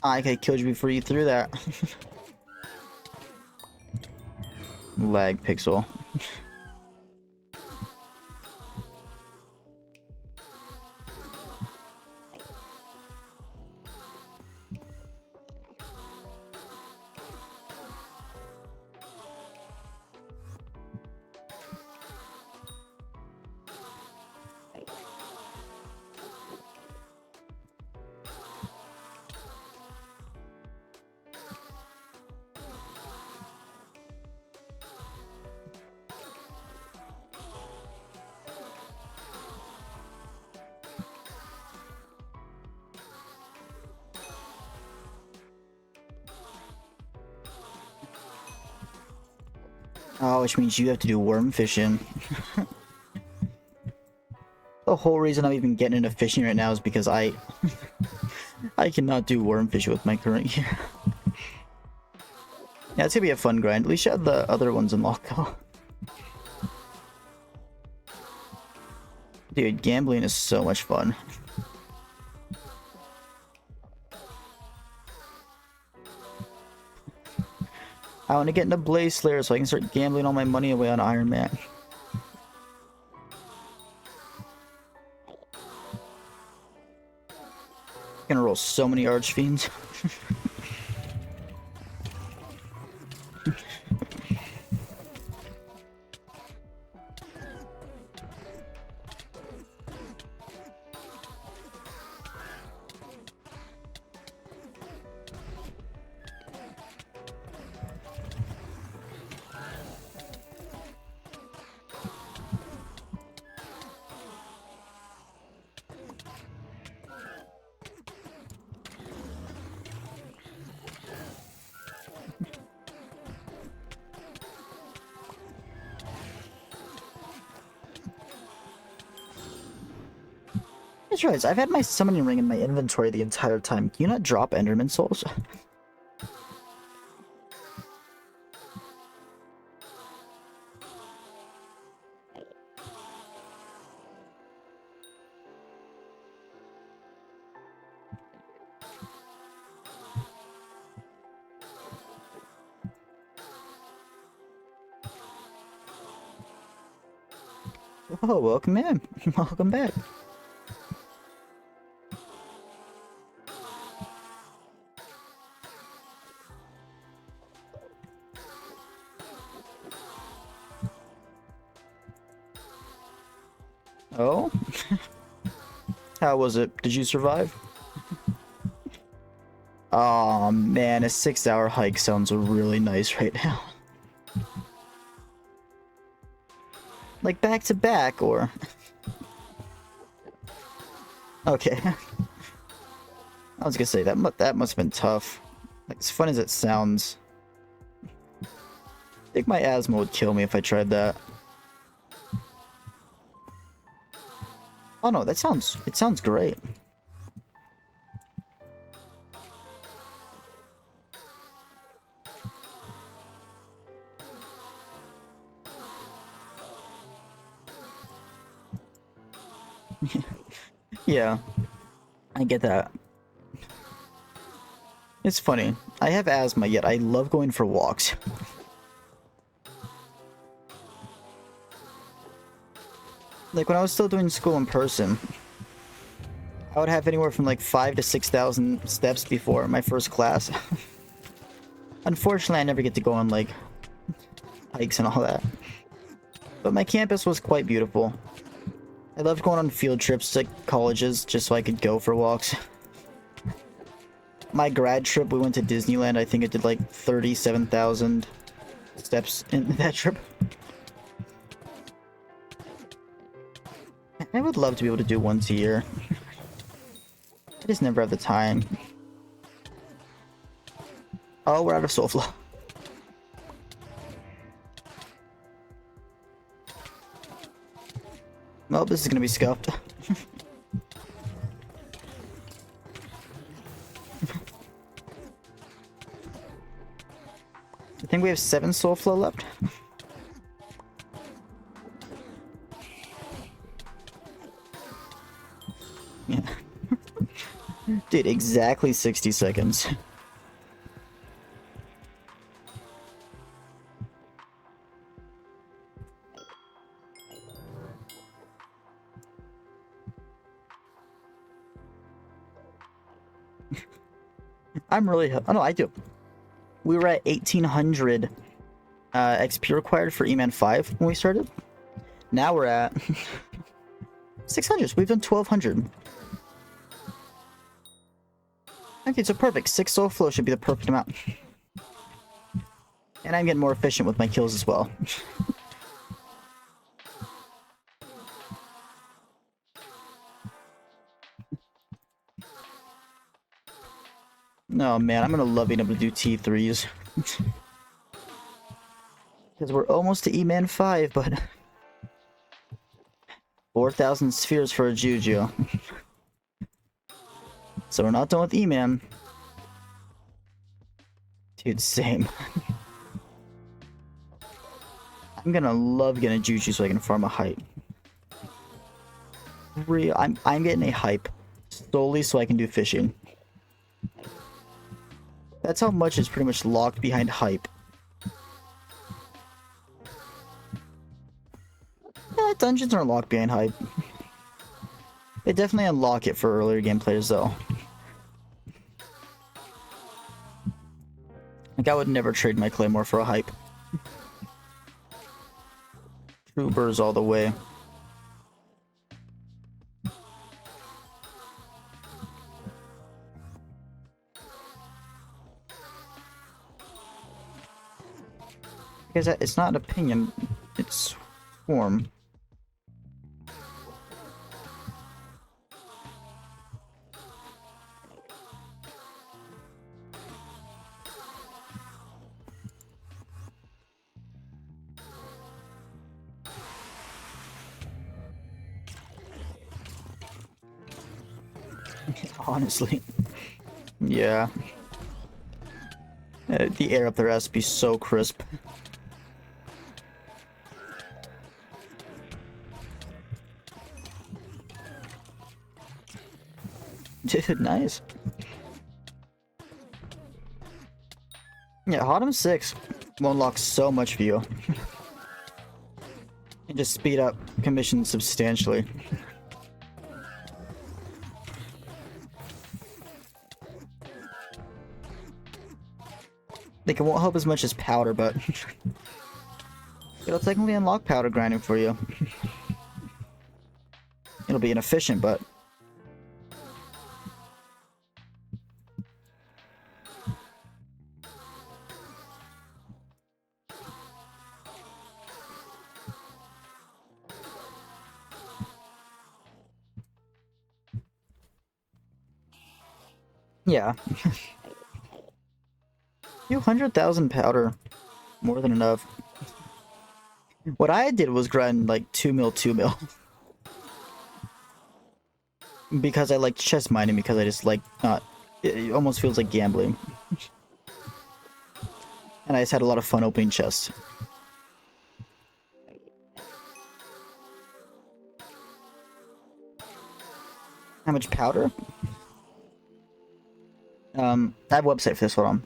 A: I could have killed you before you threw that. Lag pixel. Oh, which means you have to do worm fishing. The whole reason I'm even getting into fishing right now is because I cannot do worm fishing with my current gear. Yeah, it's gonna be a fun grind. At least you have the other ones unlocked though. Dude, gambling is so much fun. I want to get into Blaze Slayer so I can start gambling all my money away on Ironman. Gonna roll so many Archfiends. That's right. I've had my summoning ring in my inventory the entire time. Can you not drop Enderman souls? Oh, welcome in. Welcome back. Oh? How was it? Did you survive? Oh man, a 6-hour hike sounds really nice right now. Like back to back, or... Okay. I was gonna say, that must have been tough. Like, as fun as it sounds. I think my asthma would kill me if I tried that. Oh no, it sounds great. Yeah, I get that. It's funny. I have asthma, yet I love going for walks. Like, when I was still doing school in person, I would have anywhere from like 5,000 to 6,000 steps before my first class. Unfortunately, I never get to go on, like, hikes and all that. But my campus was quite beautiful. I loved going on field trips to colleges just so I could go for walks. My grad trip, we went to Disneyland. I think it did like 37,000 steps in that trip. I would love to be able to do once a year. I just never have the time. Oh, we're out of soul flow. Well, this is gonna be scuffed. I think we have 7 soul flow left. Yeah. Dude, exactly 60 seconds. I'm really... Oh no, I do. We were at 1800 XP required for E-Man 5 when we started. Now we're at 600. So we've done 1200. Okay, so perfect. 6 soul flow should be the perfect amount. And I'm getting more efficient with my kills as well. No, man, I'm gonna love being able to do T3s. Because we're almost to E-Man 5, but... 4,000 spheres for a Juju. So we're not done with E-Man. Dude, same. I'm gonna love getting a Juju so I can farm a hype. I'm getting a hype solely so I can do fishing. That's how much is pretty much locked behind hype. Dungeons aren't locked behind hype. They definitely unlock it for earlier game players though. Like, I would never trade my Claymore for a hype. Troopers all the way. Because it's not an opinion, it's form. Honestly. Yeah. The air up there has to be so crisp. Dude, nice. Yeah, Autumn 6 will unlock so much for you. And just speed up commissions substantially. Like, it won't help as much as powder, but it'll technically unlock powder grinding for you. It'll be inefficient, but yeah. 200,000 powder. More than enough. What I did was grind like 2 mil, 2 mil. Because I like chest mining, because I just like not. It almost feels like gambling. And I just had a lot of fun opening chests. How much powder? I have a website for this, hold on.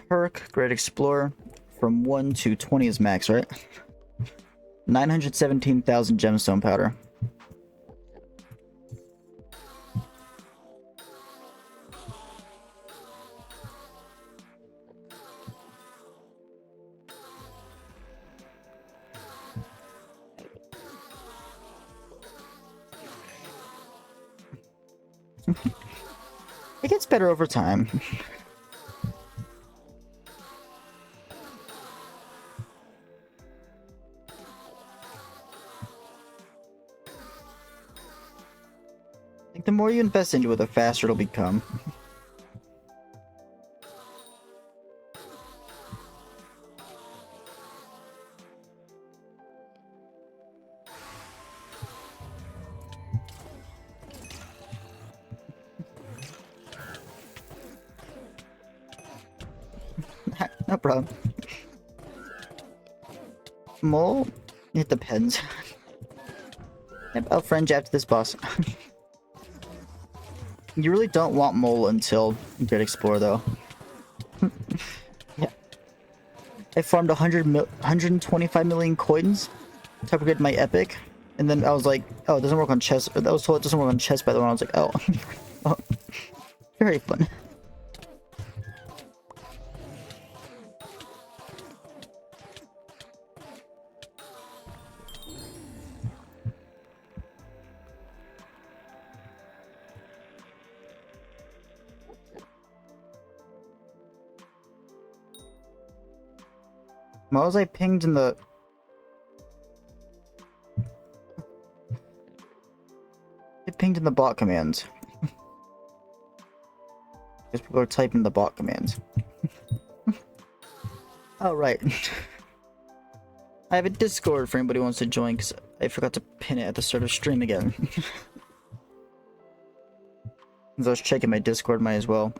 A: Perk, Great Explorer, from 1 to 20 is max, right? 917,000 gemstone powder. It gets better over time. Like, the more you invest into it, the faster it'll become. No problem. Mole? It depends. Yep, I'll friend you after this boss. You really don't want Mole until Great Explorer, though. Yeah. I farmed 125 million coins to upgrade my epic, and then I was like, oh, it doesn't work on chess. I was told it doesn't work on chess by the way. I was like, oh. Oh. Very fun. What was I pinged in the... It pinged in the bot commands. Because people are typing the bot commands. Oh, right. I have a Discord for anybody who wants to join, because I forgot to pin it at the start of stream again. As I was checking my Discord, might as well.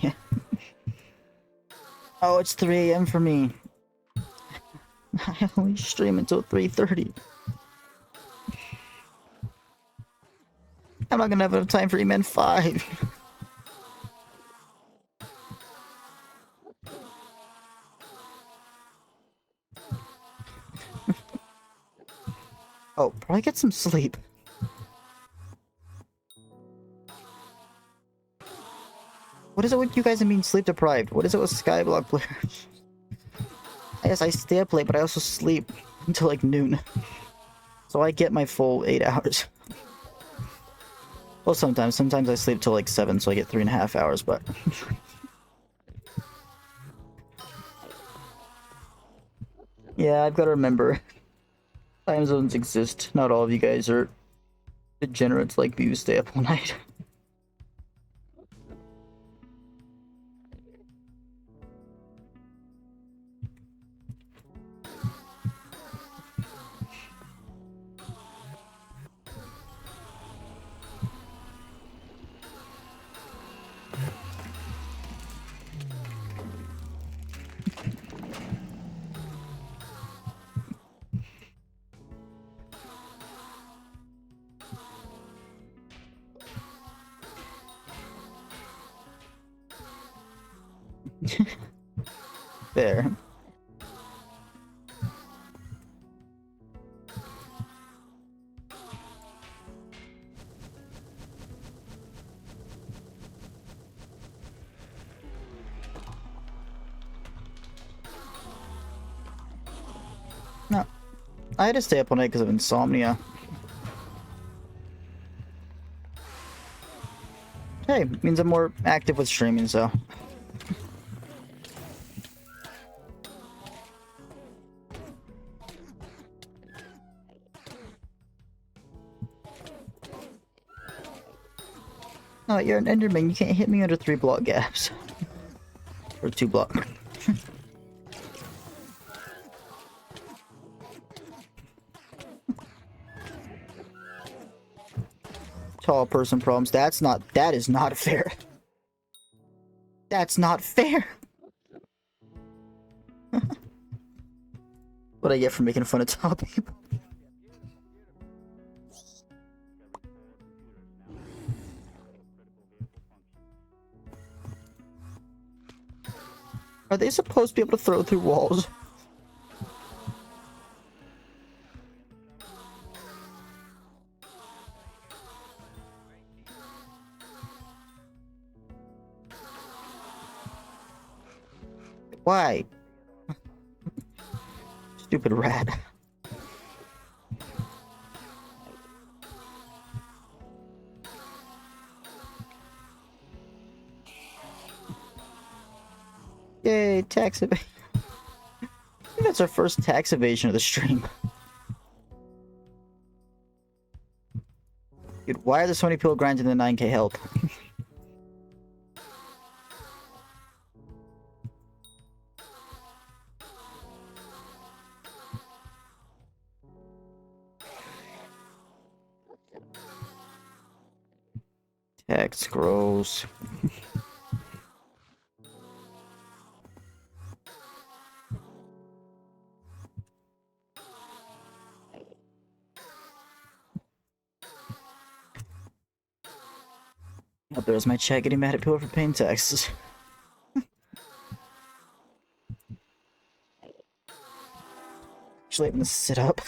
A: Yeah. Oh, it's 3 AM for me. I only stream until 3:30. I'm not gonna have enough time for Eman 5. Oh, probably get some sleep. What is it with you guys and being sleep deprived? What is it with Skyblock players? I guess I stay up late, but I also sleep until like noon. So I get my full 8 hours. Well, sometimes I sleep till like 7, so I get 3.5 hours, but... Yeah, I've got to remember. Time zones exist. Not all of you guys are degenerates like me who stay up all night. There. No. I had to stay up all night because of insomnia. Hey, means I'm more active with streaming, so... No, you're an Enderman. You can't hit me under 3 block gaps. Or 2 block. Tall person problems. That is not fair. That's not fair. What I get for making fun of tall people. Are they supposed to be able to throw through walls? Why? Stupid rat. Yay, tax evasion. I think that's our first tax evasion of the stream. Dude, why are there so many people grinding the 9k help? Tax gross. Oh, there's my chat getting mad at people for paying taxes. Actually, I'm gonna sit up.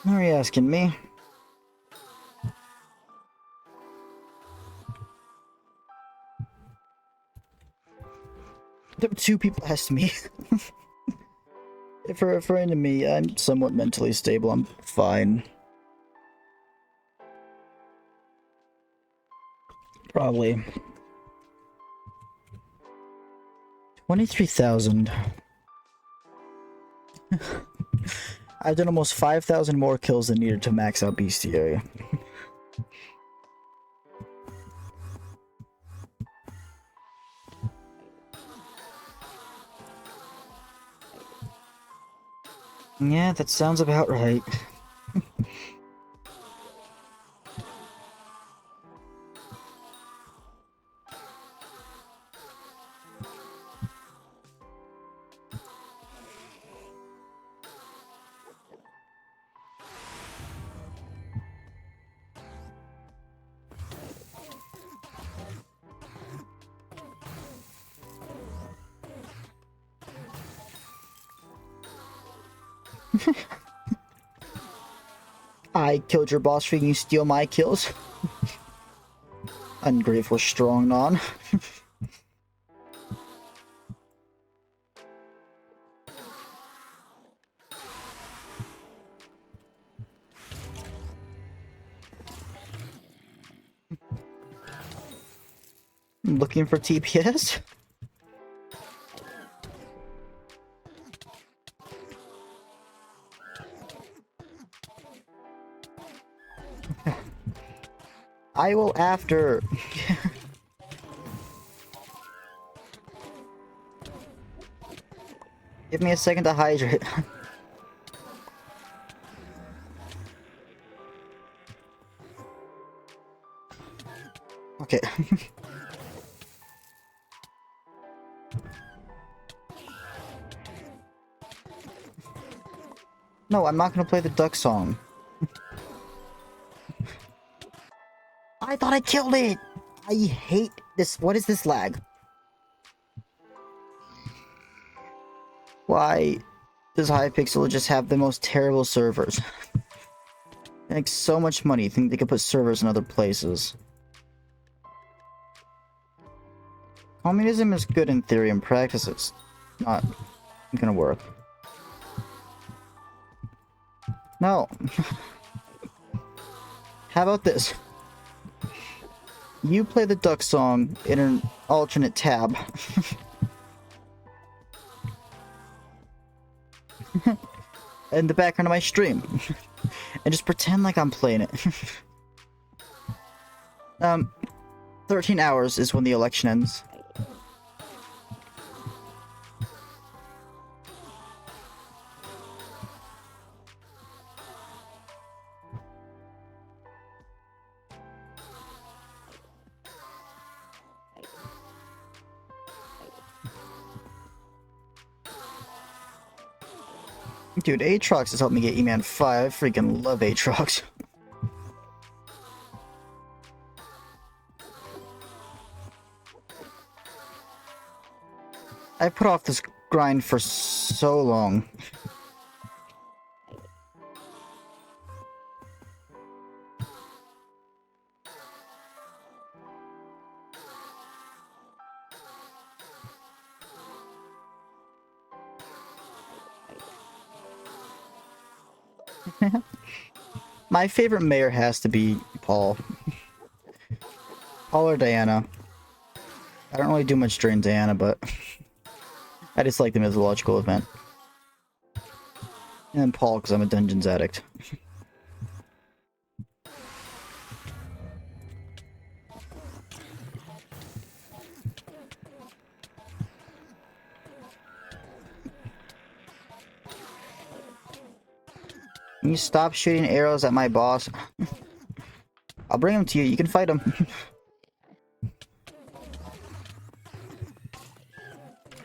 A: Are you asking me? There were 2 people asked me. For a friend of me, I'm somewhat mentally stable. I'm fine. Probably. 23,000. I've done almost 5,000 more kills than needed to max out bestiary. Yeah, that sounds about right. I killed your boss for you steal my kills. Ungrateful strong non. Looking for TPS? I will after. Give me a second to hydrate. Okay. No, I'm not gonna play the duck song. I thought I killed it! I hate this. What is this lag? Why does Hypixel just have the most terrible servers? They make so much money, you think they could put servers in other places. Communism is good in theory, in practice it's not gonna work. No. How about this? You play the duck song in an alternate tab. In the background of my stream. And just pretend like I'm playing it. 13 hours is when the election ends. Dude, Aatrox has helped me get E-Man 5. I freaking love Aatrox. I put off this grind for so long. My favorite mayor has to be Paul. Paul or Diana. I don't really do much during Diana, but I just like the mythological event. And then Paul, because I'm a Dungeons addict. Can you stop shooting arrows at my boss? I'll bring him to you. You can fight him.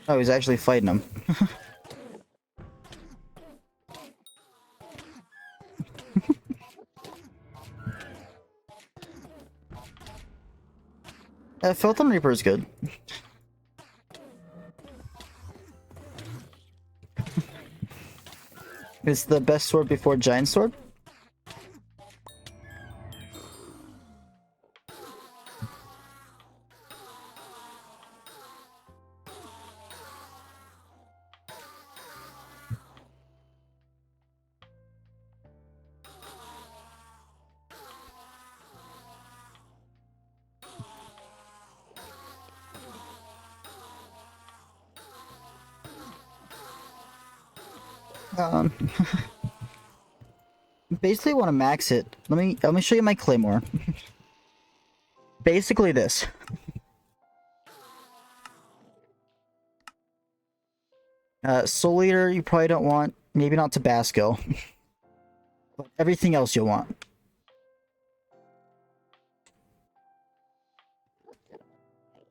A: Oh, he's actually fighting him. Philtham Reaper is good. It's the best sword before Giant Sword. Basically want to max it. Let me show you my claymore. Basically this. Soul Eater you probably don't want. Maybe not Tabasco. But everything else you'll want.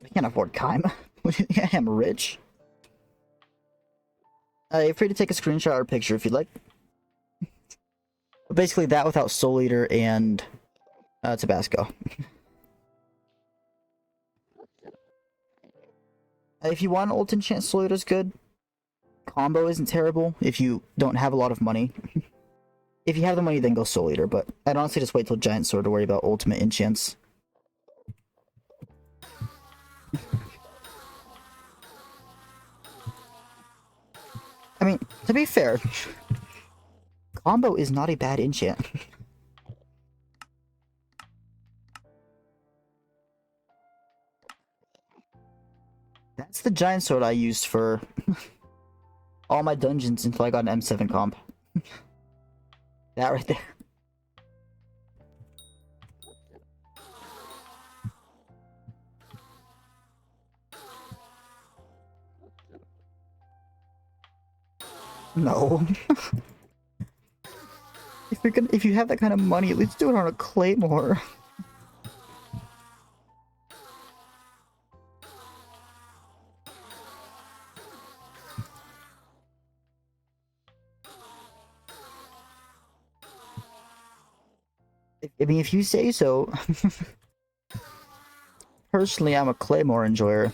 A: I can't afford Kaima. I'm rich. You're free to take a screenshot or picture if you'd like. But basically that without Soul Eater and Tabasco. If you want ult enchant, Soul Eater's good. combo isn't terrible if you don't have a lot of money. If you have the money, then go Soul Eater, but I'd honestly just wait till Giant Sword to worry about ultimate enchants. I mean, to be fair, combo is not a bad enchant. That's the Giant Sword I used for all my dungeons until I got an M7 comp. That right there. No. If you have that kind of money, at least do it on a Claymore. I mean, if you say so. Personally, I'm a Claymore enjoyer.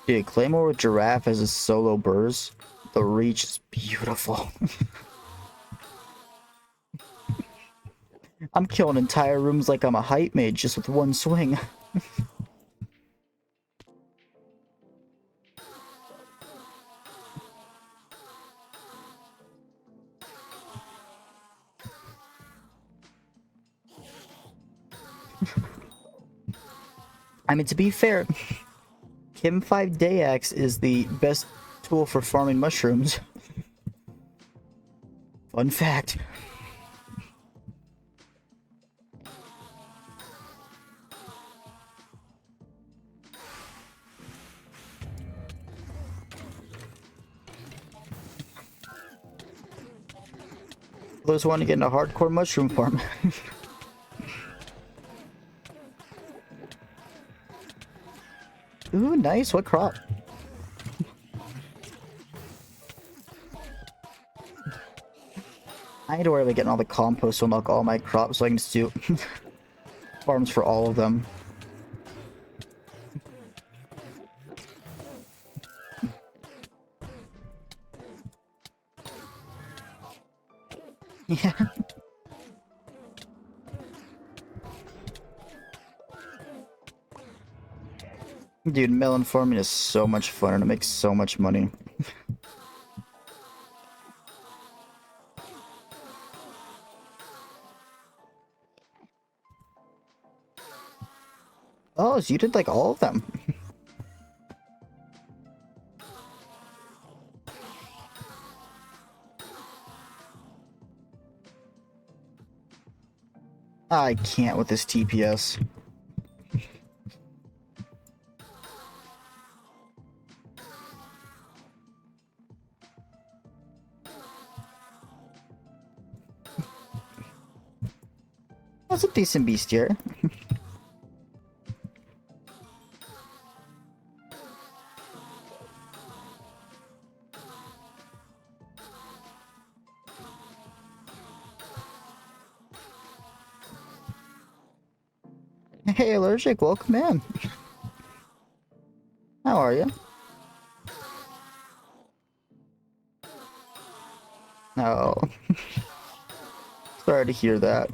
A: Dude, Claymore with Giraffe as a solo burst. The reach is beautiful. I'm killing entire rooms like I'm a hype mage just with one swing. I mean, to be fair, Kim 5 Dayax is the best tool for farming mushrooms. Fun fact. Those want to get into hardcore mushroom farm. Ooh, nice. What crop? I need to worry about getting all the compost to unlock all my crops so I can just do farms for all of them. Yeah. Dude, melon farming is so much fun and it makes so much money. Oh, so you did like all of them. I can't with this TPS. That's a decent bestiary. Hey, Allergic, welcome in. How are you? Oh. Sorry to hear that.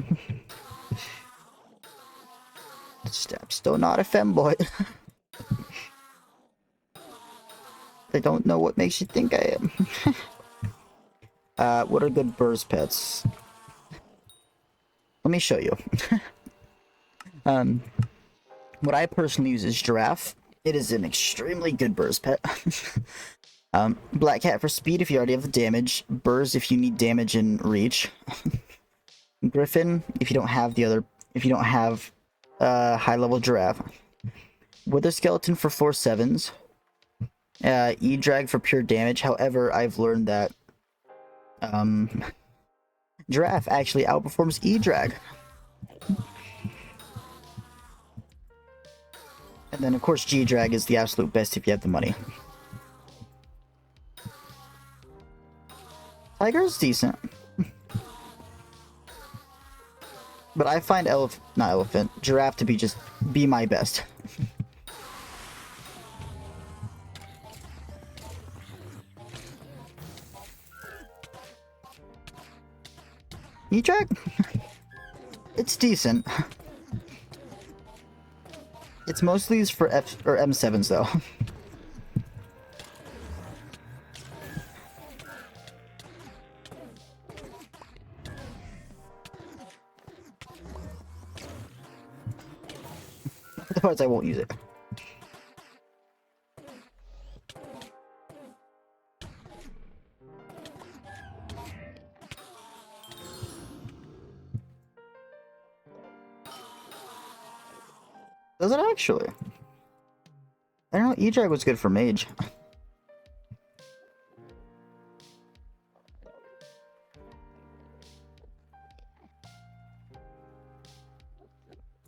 A: I'm still not a femboy. I don't know what makes you think I am. What are good burst pets? Let me show you. What I personally use is Giraffe. It is an extremely good burst pet. Black Cat for speed if you already have the damage. Burrs if you need damage and reach. Griffin if you don't have the other, if you don't have high level Giraffe. Wither Skeleton for 4/7s. E-Drag for pure damage. However, I've learned that Giraffe actually outperforms E-Drag. And then, of course, G-Drag is the absolute best if you have the money. Tiger's decent. But I find Giraffe to be my best. E-Track? It's decent. It's mostly used for F or M7s though. Otherwise I won't use it. Does it actually? I don't know, E-Drag was good for Mage.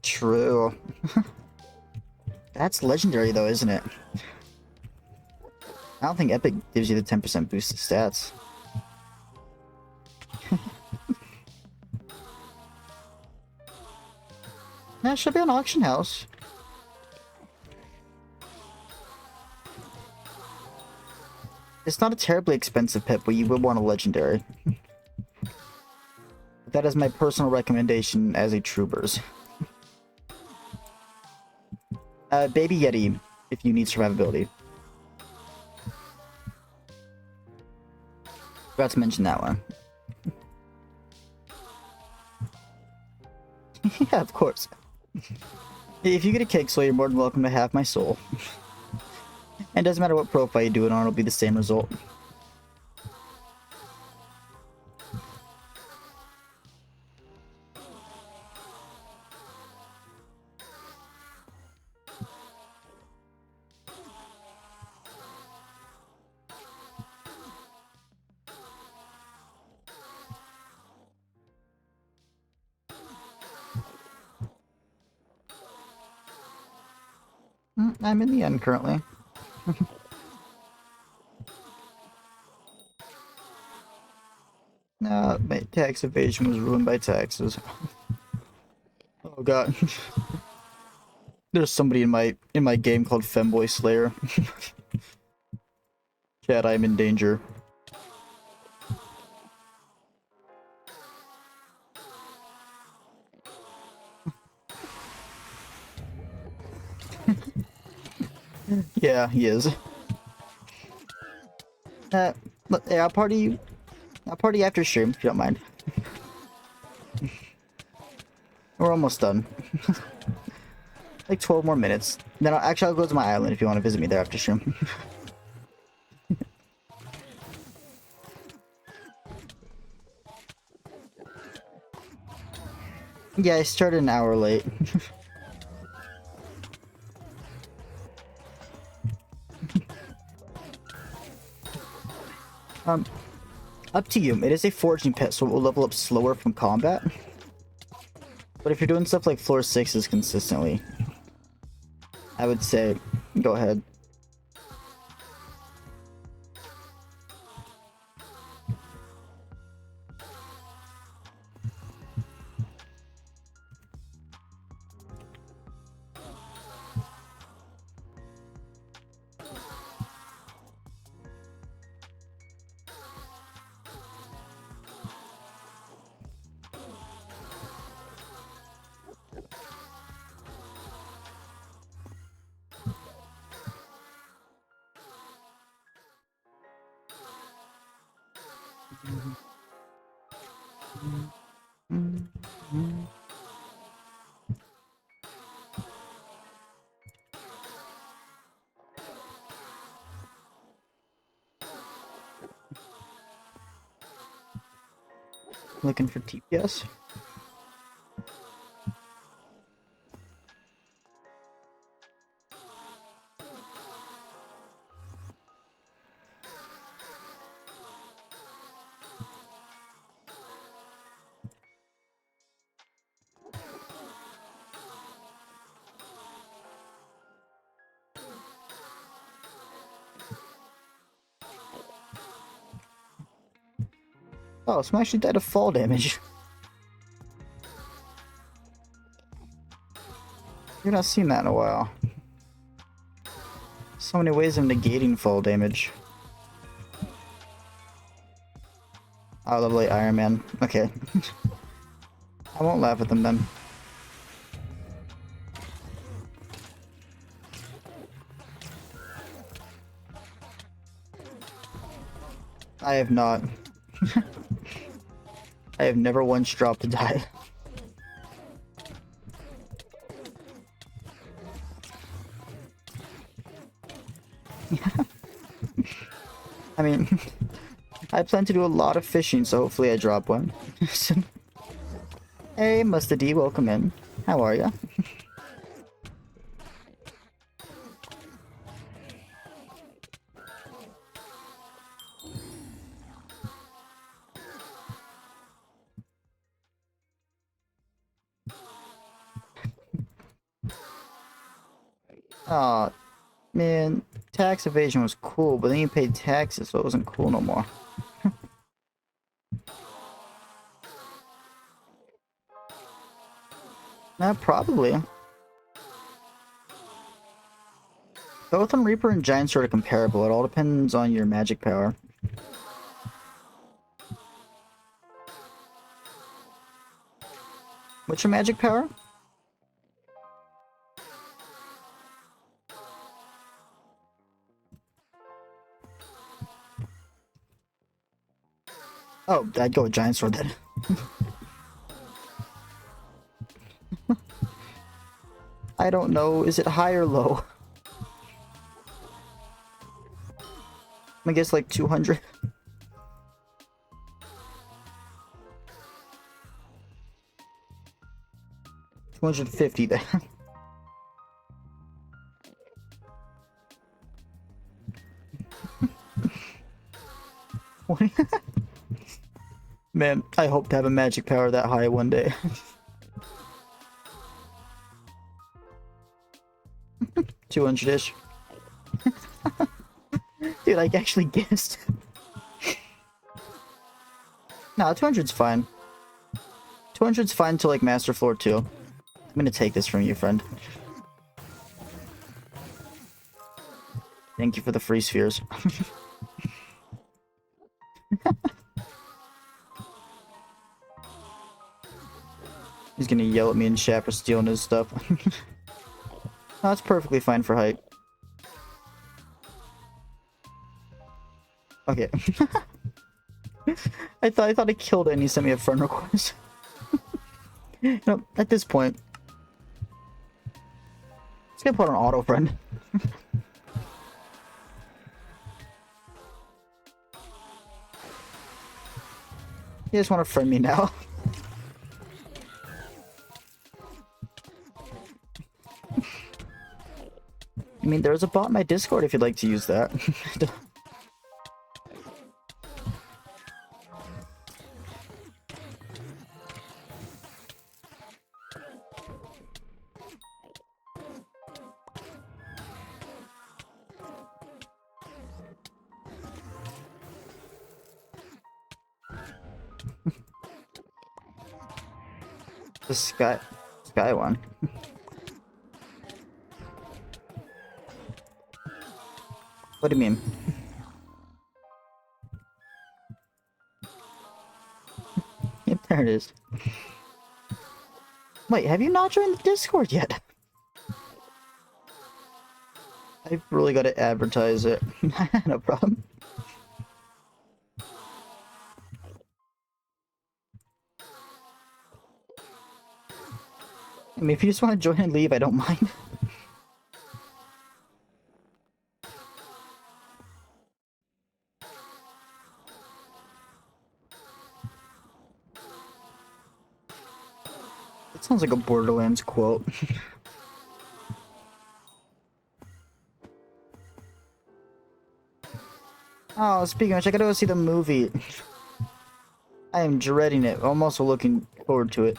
A: True. That's legendary though, isn't it? I don't think Epic gives you the 10% boost to stats. Yeah, it should be an auction house. It's not a terribly expensive pet, but you would want a legendary. That is my personal recommendation as a troopers. Baby Yeti, if you need survivability. Forgot to mention that one. Yeah, of course. If you get a cake soul, you're more than welcome to have my soul. And doesn't matter what profile you do it on, it'll be the same result. I'm in the end currently. No, my tax evasion was ruined by taxes. Oh god. There's somebody in my game called Femboy Slayer. Chat, I'm in danger. Yeah, he is. Yeah, I'll party after stream if you don't mind. We're almost done. Like 12 more minutes. Then I'll go to my island if you want to visit me there after stream. Yeah, I started an hour late. Up to you. It is a foraging pet, so it will level up slower from combat. But if you're doing stuff like floor 6s consistently, I would say go ahead. Looking for TPS. Oh, so I'm actually dead of fall damage. You're not seeing that in a while. So many ways of negating fall damage. Oh, lovely Ironman. Okay. I won't laugh at them then. I have not. I have never once dropped to die. I mean, I plan to do a lot of fishing, so hopefully I drop one. Hey, Mustard D, welcome in. How are ya? Aw, man, tax evasion was cool, but then you paid taxes, so it wasn't cool no more. Probably. Both on Reaper and Giant Sword are comparable. It all depends on your magic power. What's your magic power? Oh, I'd go with Giant Sword then. I don't know. Is it high or low? I guess like 200. 250 then. Man, I hope to have a magic power that high one day. 200-ish. Dude, I actually guessed. Nah, 200's fine. 200's fine until like Master Floor 2. I'm gonna take this from you, friend. Thank you for the free spheres. He's gonna yell at me in chat for stealing his stuff. No, it's perfectly fine for height. Okay. I thought I killed it and he sent me a friend request. You know, at this point, let's get put on auto friend. You just want to friend me now. I mean, there's a bot in my Discord if you'd like to use that. The sky one. What do you mean? Yep, there it is. Wait, have you not joined the Discord yet? I've really got to advertise it. No problem. I mean, if you just want to join and leave, I don't mind. It sounds like a Borderlands quote. Oh, speaking of which, I gotta go see the movie. I am dreading it. I'm also looking forward to it.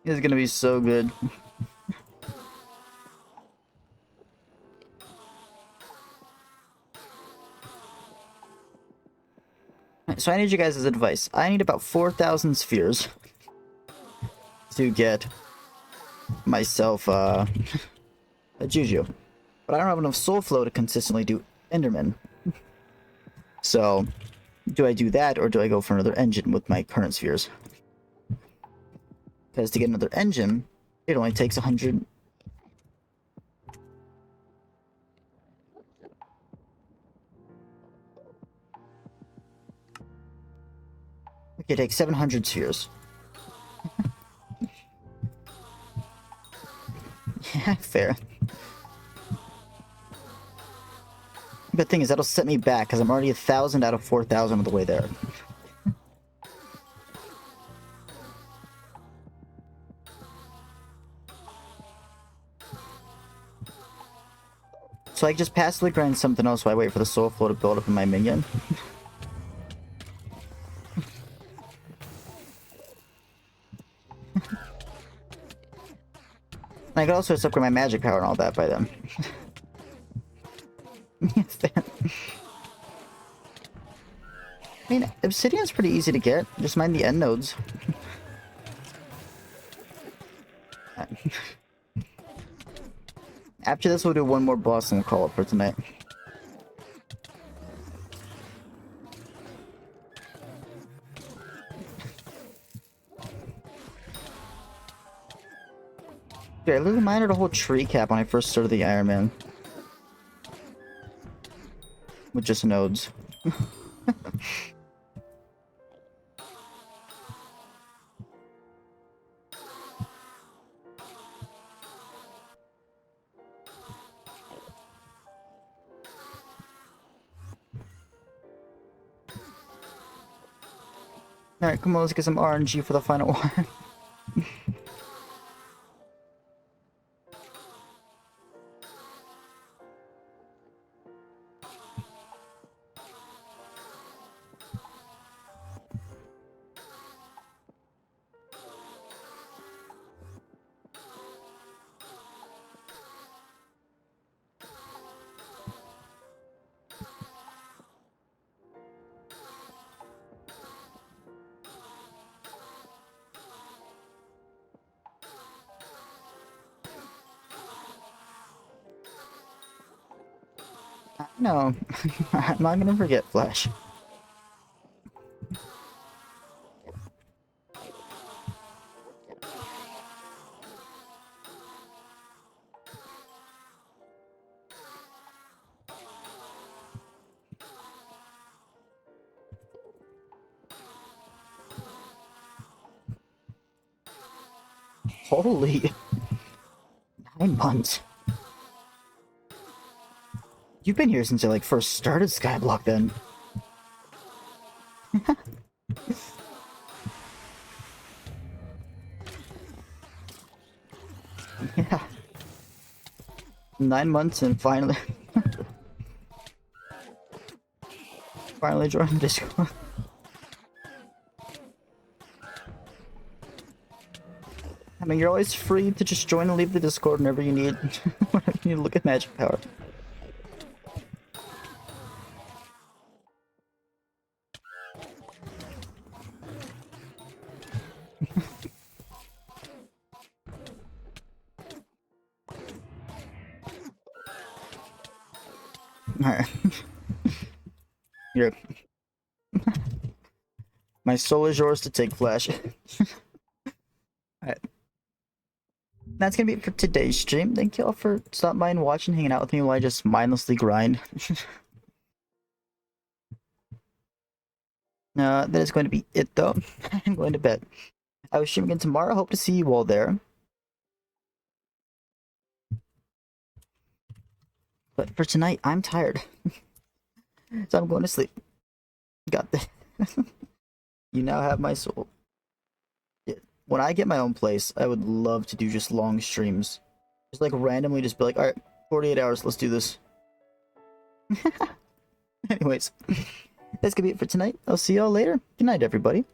A: It's gonna be so good. So I need you guys' advice. I need about 4,000 spheres to get myself a Juju. But I don't have enough soul flow to consistently do Enderman. So do I do that, or do I go for another engine with my current spheres? Because to get another engine, it only takes 100. Okay, it takes 700 spheres. Yeah, fair. Good thing is that'll set me back, because I'm already 1,000 out of 4,000 of the way there. So I just passively grind something else while I wait for the soul flow to build up in my minion. I could also just upgrade my magic power and all that by then. I mean, obsidian's pretty easy to get. Just mind the end nodes. After this, we'll do one more boss and we'll call it for tonight. Dude, I literally mined a whole tree cap when I first started the Ironman. With just nodes. Alright, come on, let's get some RNG for the final one. No, I'm not gonna forget Flash. Holy 9 months. You've been here since I like first started Skyblock then. Yeah. 9 months and finally finally joined the Discord. I mean, you're always free to just join and leave the Discord whenever you need whenever you need to look at magic power. Alright. Here. My soul is yours to take, Flash. Alright. That's gonna be it for today's stream. Thank you all for stopping by and watching, hanging out with me while I just mindlessly grind. That is going to be it though. I'm going to bed. I will stream again tomorrow. Hope to see you all there. But for tonight, I'm tired. So I'm going to sleep. Got this. You now have my soul. Yeah. When I get my own place, I would love to do just long streams. Just like randomly just be like, alright, 48 hours, let's do this. Anyways, that's gonna be it for tonight. I'll see y'all later. Good night, everybody.